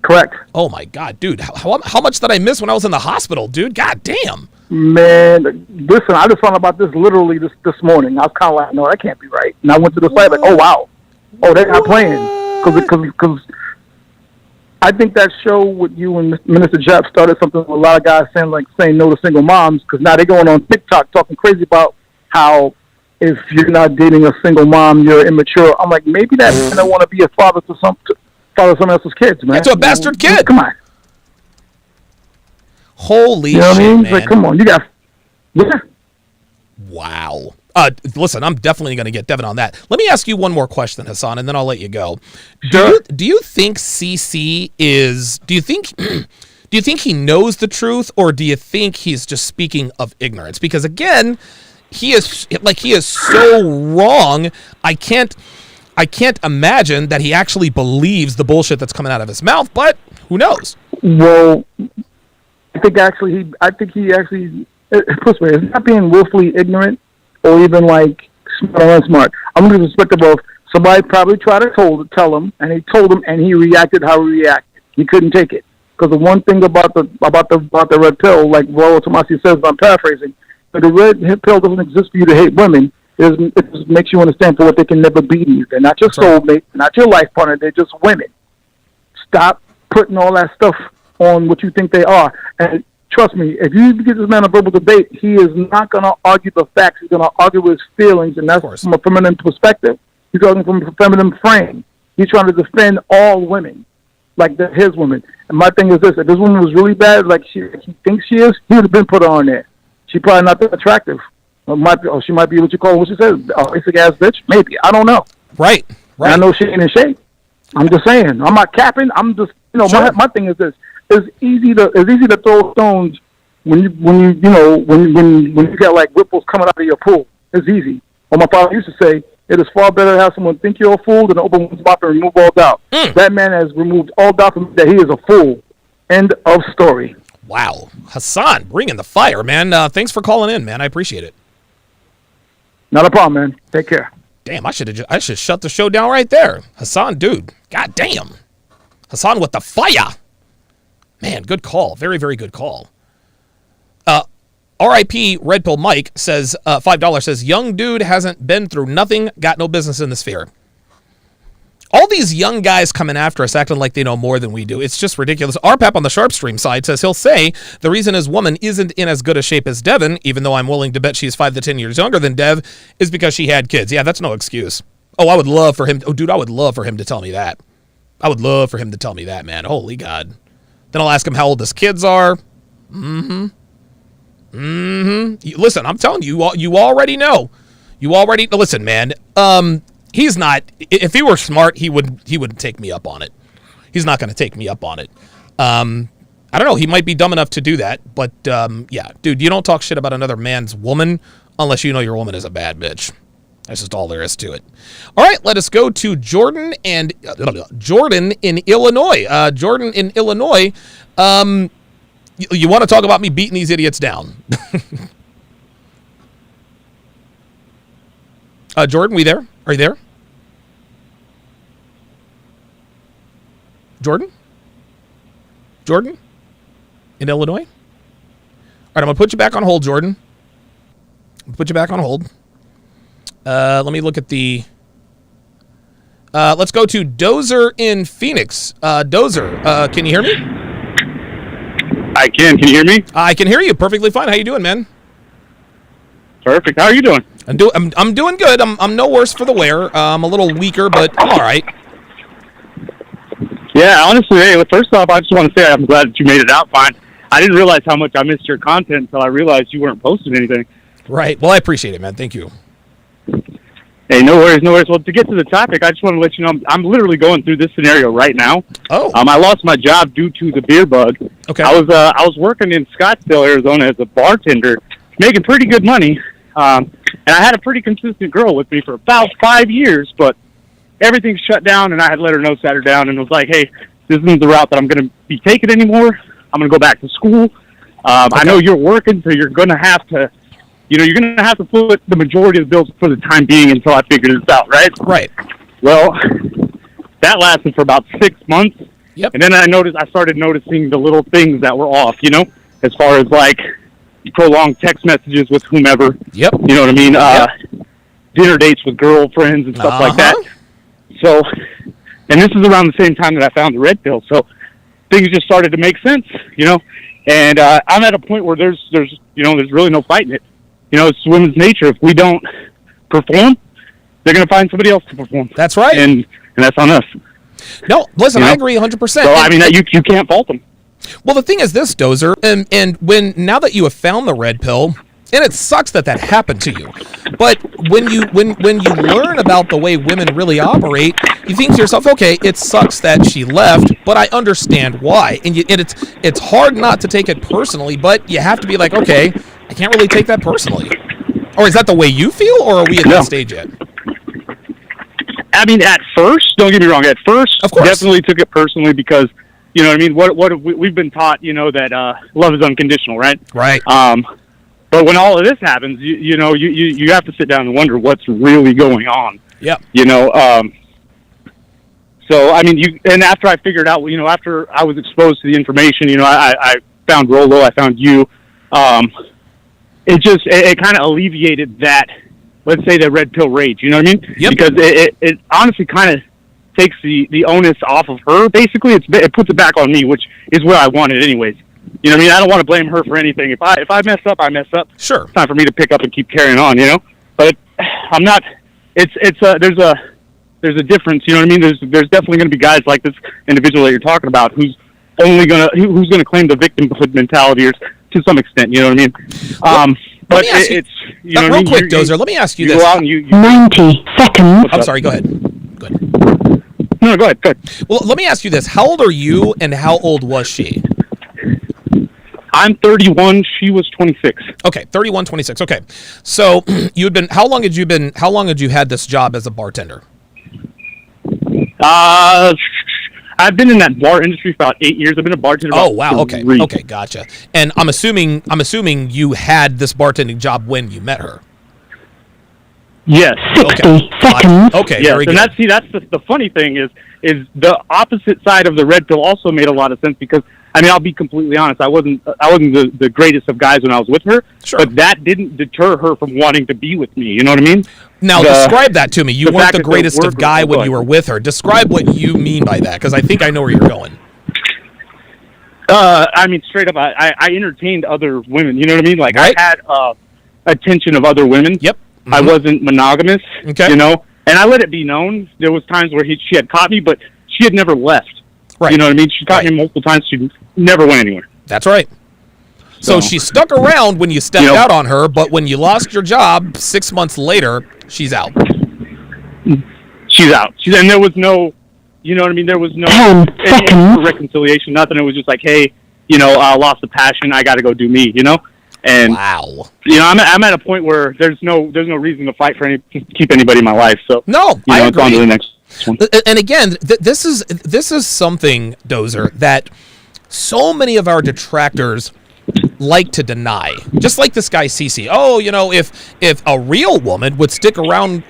Correct. Oh, my God, dude. How much did I miss when I was in the hospital, dude? God damn. Man, listen, I just found out about this literally this morning. I was kind of like, no, that can't be right. And I went to the site like, oh, wow. Oh, they're not playing. Because I think that show with you and Minister Jeff started something with a lot of guys saying no to single moms, because now they're going on TikTok talking crazy about how if you're not dating a single mom, you're immature. I'm like, maybe that man don't want to be a father to someone else's kids, man. That's a bastard kid. Come on. Holy shit, what I mean? Man. Like, come on, you got, yeah. Wow. Listen, I'm definitely going to get Devin on that. Let me ask you one more question, Hassan, and then I'll let you go. Sure. Do you think CC is? Do you think he knows the truth, or do you think he's just speaking of ignorance? Because again, he is so wrong. I can't imagine that he actually believes the bullshit that's coming out of his mouth. But who knows? Well, I think he actually puts me. It's not being willfully ignorant or even like smart or unsmart. I'm going to perspective of somebody probably tried to tell him, and he told him, and he reacted how he reacted. He couldn't take it, because the one thing about the red pill, like Raul Tomasi says, I'm paraphrasing, but the red pill doesn't exist for you to hate women. It just makes you understand for what they can never be to you. They're not your soulmate, not your life partner. They're just women. Stop putting all that stuff on what you think they are. And trust me, if you get this man a verbal debate, he is not going to argue the facts. He's going to argue with his feelings, and that's from a feminine perspective. He's talking from a feminine frame. He's trying to defend all women, like his women. And my thing is this: if this woman was really bad, like he thinks she is, he would have been put her on there. She's probably not that attractive. She might be what you call, what she says, a basic ass bitch. Maybe. I don't know. Right. And I know she ain't in shape. I'm just saying. I'm not capping. I'm just, Sure. my thing is this. It's easy to throw stones when you got like ripples coming out of your pool. It's easy. Or my father used to say, it is far better to have someone think you're a fool than to open one's mouth and remove all doubt. That man has removed all doubt from that he is a fool. End of story. Wow. Hassan, bringing the fire, man. Thanks for calling in, man. I appreciate it. Not a problem, man. Take care. Damn, I should shut the show down right there. Hassan, dude. God damn. Hassan with the fire. Man, good call. Very, very good call. RIP Red Pill Mike says, $5 says, young dude hasn't been through nothing, got no business in the sphere. All these young guys coming after us acting like they know more than we do. It's just ridiculous. RPAP on the Sharp Stream side says he'll say the reason his woman isn't in as good a shape as Devin, even though I'm willing to bet she's 5 to 10 years younger than Dev, is because she had kids. Yeah, that's no excuse. Oh, I would love for him. Oh, dude, I would love for him to tell me that. I would love for him to tell me that, man. Holy God. Then I'll ask him how old his kids are. Listen, I'm telling you, you already know. Listen, man. He's not. If he were smart, he would take me up on it. He's not going to take me up on it. I don't know. He might be dumb enough to do that, but yeah, dude, you don't talk shit about another man's woman unless you know your woman is a bad bitch. That's just all there is to it. All right, let us go to Jordan in Illinois. Jordan in Illinois. You want to talk about me beating these idiots down? Jordan, we there? Are you there? Jordan? Jordan? In Illinois? All right, I'm going to put you back on hold, Jordan. Put you back on hold. Let me look at the... let's go to Dozer in Phoenix. Dozer, can you hear me? I can. Can you hear me? I can hear you perfectly fine. How you doing, man? Perfect. How are you doing? I'm doing good. I'm no worse for the wear. I'm a little weaker, but I'm all right. Yeah, honestly, hey, first off, I just want to say I'm glad that you made it out fine. I didn't realize how much I missed your content until I realized you weren't posting anything. Right. Well, I appreciate it, man. Thank you. Hey, no worries, no worries. Well, to get to the topic, I just want to let you know I'm literally going through this scenario right now. Oh. I lost my job due to the beer bug. Okay. I was working in Scottsdale, Arizona as a bartender, making pretty good money. And I had a pretty consistent girl with me for about 5 years, but everything shut down, and I had let her know, sat her down, and was like, hey, this isn't the route that I'm going to be taking anymore. I'm going to go back to school. Okay. I know you're working, so you're going to have to, you're going to have to put the majority of the bills for the time being until I figure this out, right? Right. Well, that lasted for about 6 months. Yep. And then I started noticing the little things that were off, as far as like prolonged text messages with whomever. Yep. You know what I mean? Dinner dates with girlfriends and stuff like that. So, and this is around the same time that I found the red pill. So things just started to make sense, and I'm at a point where there's really no fighting it. It's women's nature. If we don't perform, they're going to find somebody else to perform. That's right. And that's on us. No, listen, I agree 100%. So, I mean, you can't fault them. Well, the thing is this, Dozer, and now that you have found the red pill, and it sucks that happened to you, but when you learn about the way women really operate, you think to yourself, okay, it sucks that she left, but I understand why, and it's hard not to take it personally, but you have to be like, okay, I can't really take that personally. Or is that the way you feel, or are we at that stage yet? I mean, at first, don't get me wrong, at first, of course, definitely took it personally because, you know what I mean, what have we've been taught, that love is unconditional, right? Right. But when all of this happens, you have to sit down and wonder what's really going on. Yep. So, I mean, and after I figured out, after I was exposed to the information, I found Rolo, I found you, it kind of alleviated that, let's say, the red pill rage, you know what I mean? Yep. Because it honestly kind of takes the onus off of her, basically. It puts it back on me, which is what I wanted anyways. You know what I mean? I don't want to blame her for anything. If I mess up, I mess up. Sure. It's time for me to pick up and keep carrying on, But I'm not. There's a difference. You know what I mean? There's definitely going to be guys like this individual that you're talking about who's gonna claim the victimhood mentality or to some extent. You know what I mean? But it's you know, real quick, Dozer. Let me ask you this. Go out and you 90 seconds. I'm sorry. Go ahead. No, go ahead. Go ahead. Well, let me ask you this: how old are you, and how old was she? I'm 31. She was 26. Okay, 31, 26. Okay, so you had been. How long had you had this job as a bartender? I've been in that bar industry for about 8 years. I've been a bartender. Oh wow. About Okay. 3. Okay. Gotcha. And I'm assuming you had this bartending job when you met her. Yes. 60 seconds. Okay. Yes, Very good. and that's the funny thing is the opposite side of the red pill also made a lot of sense because I mean I'll be completely honest. I wasn't the greatest of guys when I was with her, Sure. but that didn't deter her from wanting to be with me. You know what I mean? Now describe that to me. You weren't fact the that greatest the of guy workers- when you were with her. Describe what you mean by that, because I think I know where you're going. I mean, straight up, I entertained other women. You know what I mean? Like Right. I had attention of other women. Yep. I wasn't monogamous. Okay. You know, and I let it be known. There was times where she had caught me, but she had never left. Right. You know what I mean? She caught me multiple times. She never went anywhere. That's right. So she stuck around when you stepped out on her, but when you lost your job 6 months later, she's out. She's out. And there was no, you know what I mean? There was no 10 seconds. reconciliation, nothing. It was just like, hey, you know, I lost the passion. I got to go do me, you know? And, wow. You know, I'm at a point where there's no reason to fight for keep anybody in my life. So, no, you know, I it's on to agree. the next one. And again, this is something, Dozer, that so many of our detractors like to deny. Just like this guy Cece. Oh, you know, if a real woman would stick around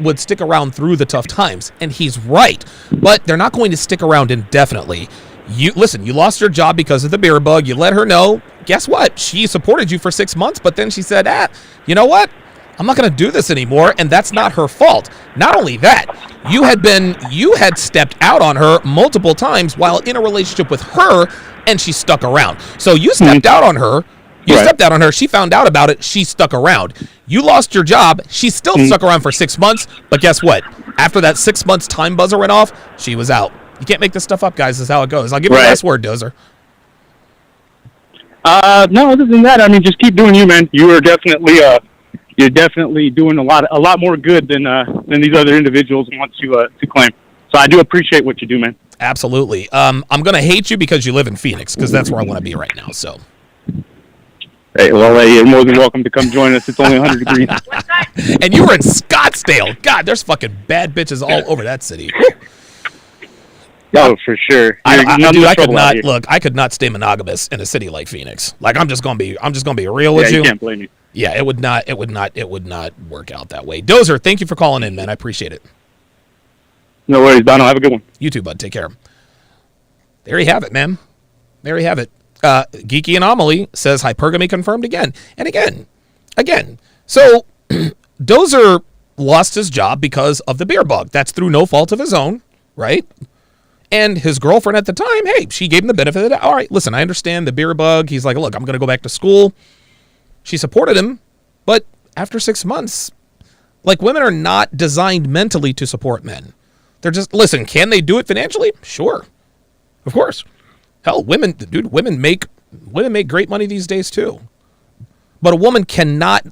through the tough times, and he's right, but they're not going to stick around indefinitely. You lost your job because of the beer bug. You let her know. Guess what? She supported you for 6 months, but then she said, you know what? I'm not going to do this anymore, and that's not her fault. Not only that, you had stepped out on her multiple times while in a relationship with her, and she stuck around. So you stepped out on her. Stepped out on her. She found out about it. She stuck around. You lost your job. She still stuck around for 6 months, but guess what? After that 6 months time buzzer went off, she was out. You can't make this stuff up, guys. This is how it goes. I'll give you the last word, Dozer. No, other than that, I mean, just keep doing you, man. You are definitely you're definitely doing a lot more good than these other individuals want to claim. So I do appreciate what you do, man. Absolutely. I'm gonna hate you because you live in Phoenix, because that's where I want to be right now. So. Hey, well, you're more than welcome to come join us. It's only 100 degrees. And you were in Scottsdale. God, there's fucking bad bitches all over that city. Oh, for sure. I could not stay monogamous in a city like Phoenix. Like I'm just gonna be real with you. You can't blame me. Yeah, it would not work out that way. Dozer, thank you for calling in, man. I appreciate it. No worries, Donald. Have a good one. You too, bud. Take care. There you have it, man. There you have it. Geeky Anomaly says hypergamy confirmed again and again. So Dozer lost his job because of the beer bug. That's through no fault of his own, right? And his girlfriend at the time, hey, she gave him the benefit of the doubt. All right, listen, I understand the beer bug. He's like, look, I'm going to go back to school. She supported him, but after 6 months, like, women are not designed mentally to support men. They're just, listen, can they do it financially? Sure. Of course. Hell, women make great money these days too. But a woman cannot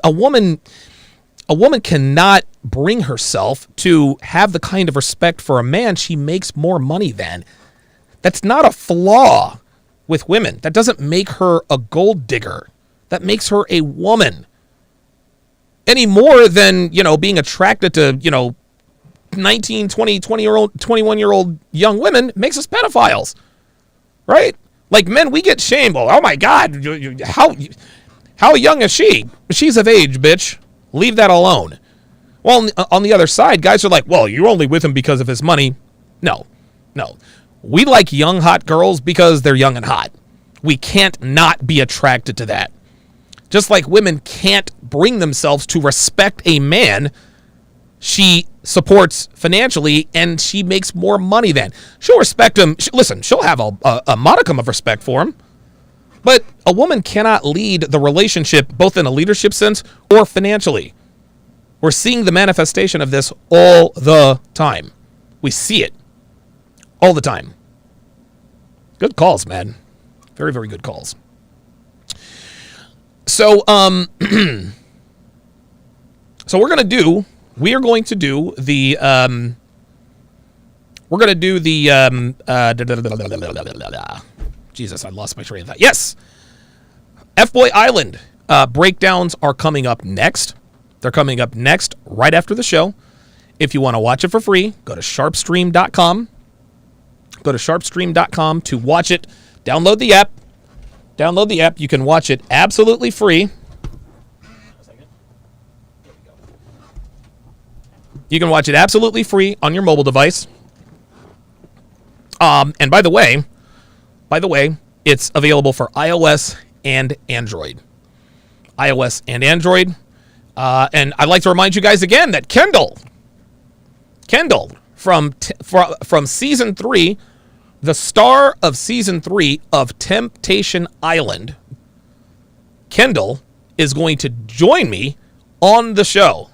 bring herself to have the kind of respect for a man she makes more money than. That's not a flaw with women. That doesn't make her a gold digger. That makes her a woman. Any more than, being attracted to, 19, 20, 20-year-old, 21-year-old young women makes us pedophiles. Right? Like men, we get shamed. Oh my God, how young is she? She's of age, bitch. Leave that alone. Well, on the other side, guys are like, well, you're only with him because of his money. No. We like young, hot girls because they're young and hot. We can't not be attracted to that. Just like women can't bring themselves to respect a man she supports financially and she makes more money than. She'll respect him. Listen, she'll have a modicum of respect for him. But a woman cannot lead the relationship both in a leadership sense or financially. We're seeing the manifestation of this all the time. We see it all the time. Good calls, man. Very, very good calls. So so we are going to do the Jesus, I lost my train of thought. Yes. F-Boy Island breakdowns are coming up next. They're coming up next right after the show. If you want to watch it for free, go to sharpstream.com. Go to sharpstream.com to watch it. Download the app. Download the app. You can watch it absolutely free. You can watch it absolutely free on your mobile device. And by the way, it's available for iOS and Android. iOS and Android. And I'd like to remind you guys again that Kendall from season 3, the star of season 3 of Temptation Island, Kendall is going to join me on the show.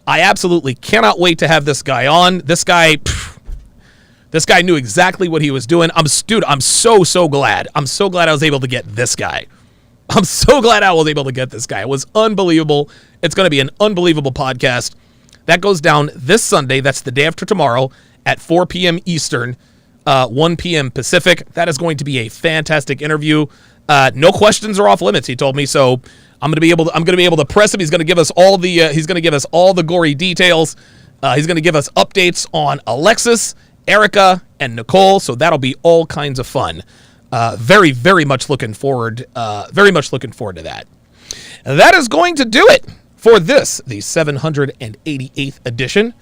I absolutely cannot wait to have this guy on. This guy knew exactly what he was doing. I'm so glad. I'm so glad I was able to get this guy. I'm so glad I was able to get this guy. It was unbelievable. It's going to be an unbelievable podcast. That goes down this Sunday. That's the day after tomorrow at 4 p.m. Eastern, 1 p.m. Pacific. That is going to be a fantastic interview. No questions are off limits, he told me. So I'm going to be able to press him. He's going to give us all the gory details. He's going to give us updates on Alexis, Erica, and Nicole. So that'll be all kinds of fun. Very, very much looking forward. Very much looking forward to that. And that is going to do it for this, the 788th edition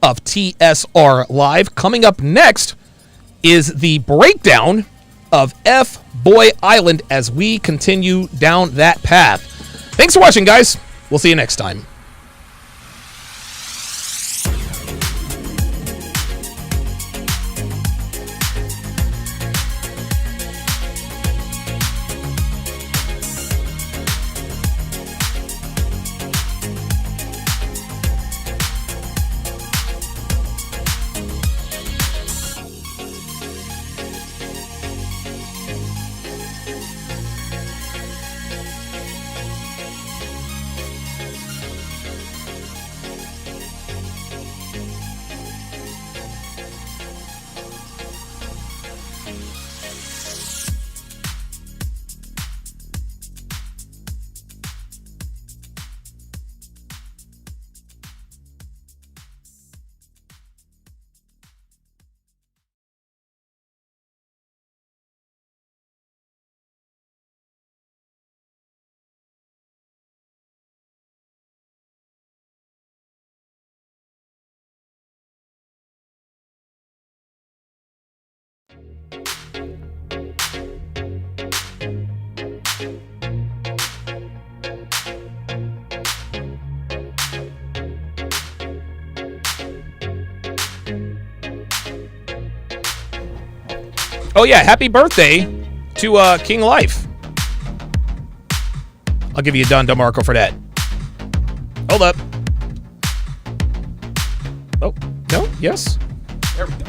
of TSR Live. Coming up next is the breakdown of F-Boy Island as we continue down that path. Thanks for watching, guys. We'll see you next time. Oh yeah, happy birthday to King Life. I'll give you a Don DeMarco for that. Hold up. Oh, no, yes. There we go.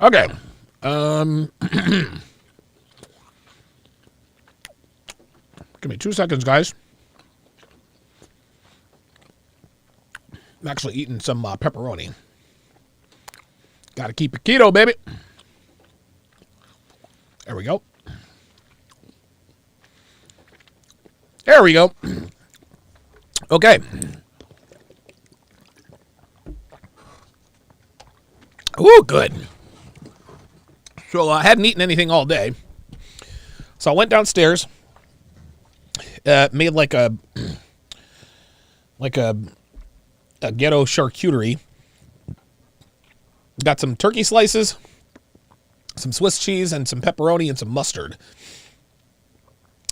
Okay. Give me 2 seconds, guys. I'm actually eating some pepperoni. Got to keep it keto, baby. There we go. There we go. Okay. Ooh, good. So I hadn't eaten anything all day. So I went downstairs, made like a ghetto charcuterie. Got some turkey slices, some Swiss cheese, and some pepperoni and some mustard.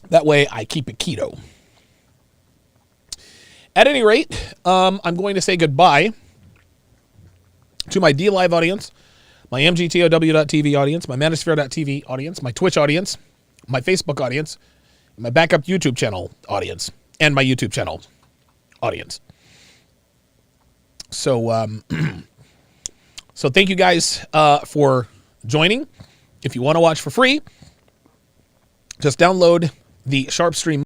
That way I keep it keto. At any rate, I'm going to say goodbye to my DLive audience, my MGTOW.TV audience, my Manosphere.TV audience, my Twitch audience, my Facebook audience, my backup YouTube channel audience, and my YouTube channel audience. So, so thank you guys for joining. If you want to watch for free, just download the Sharp Stream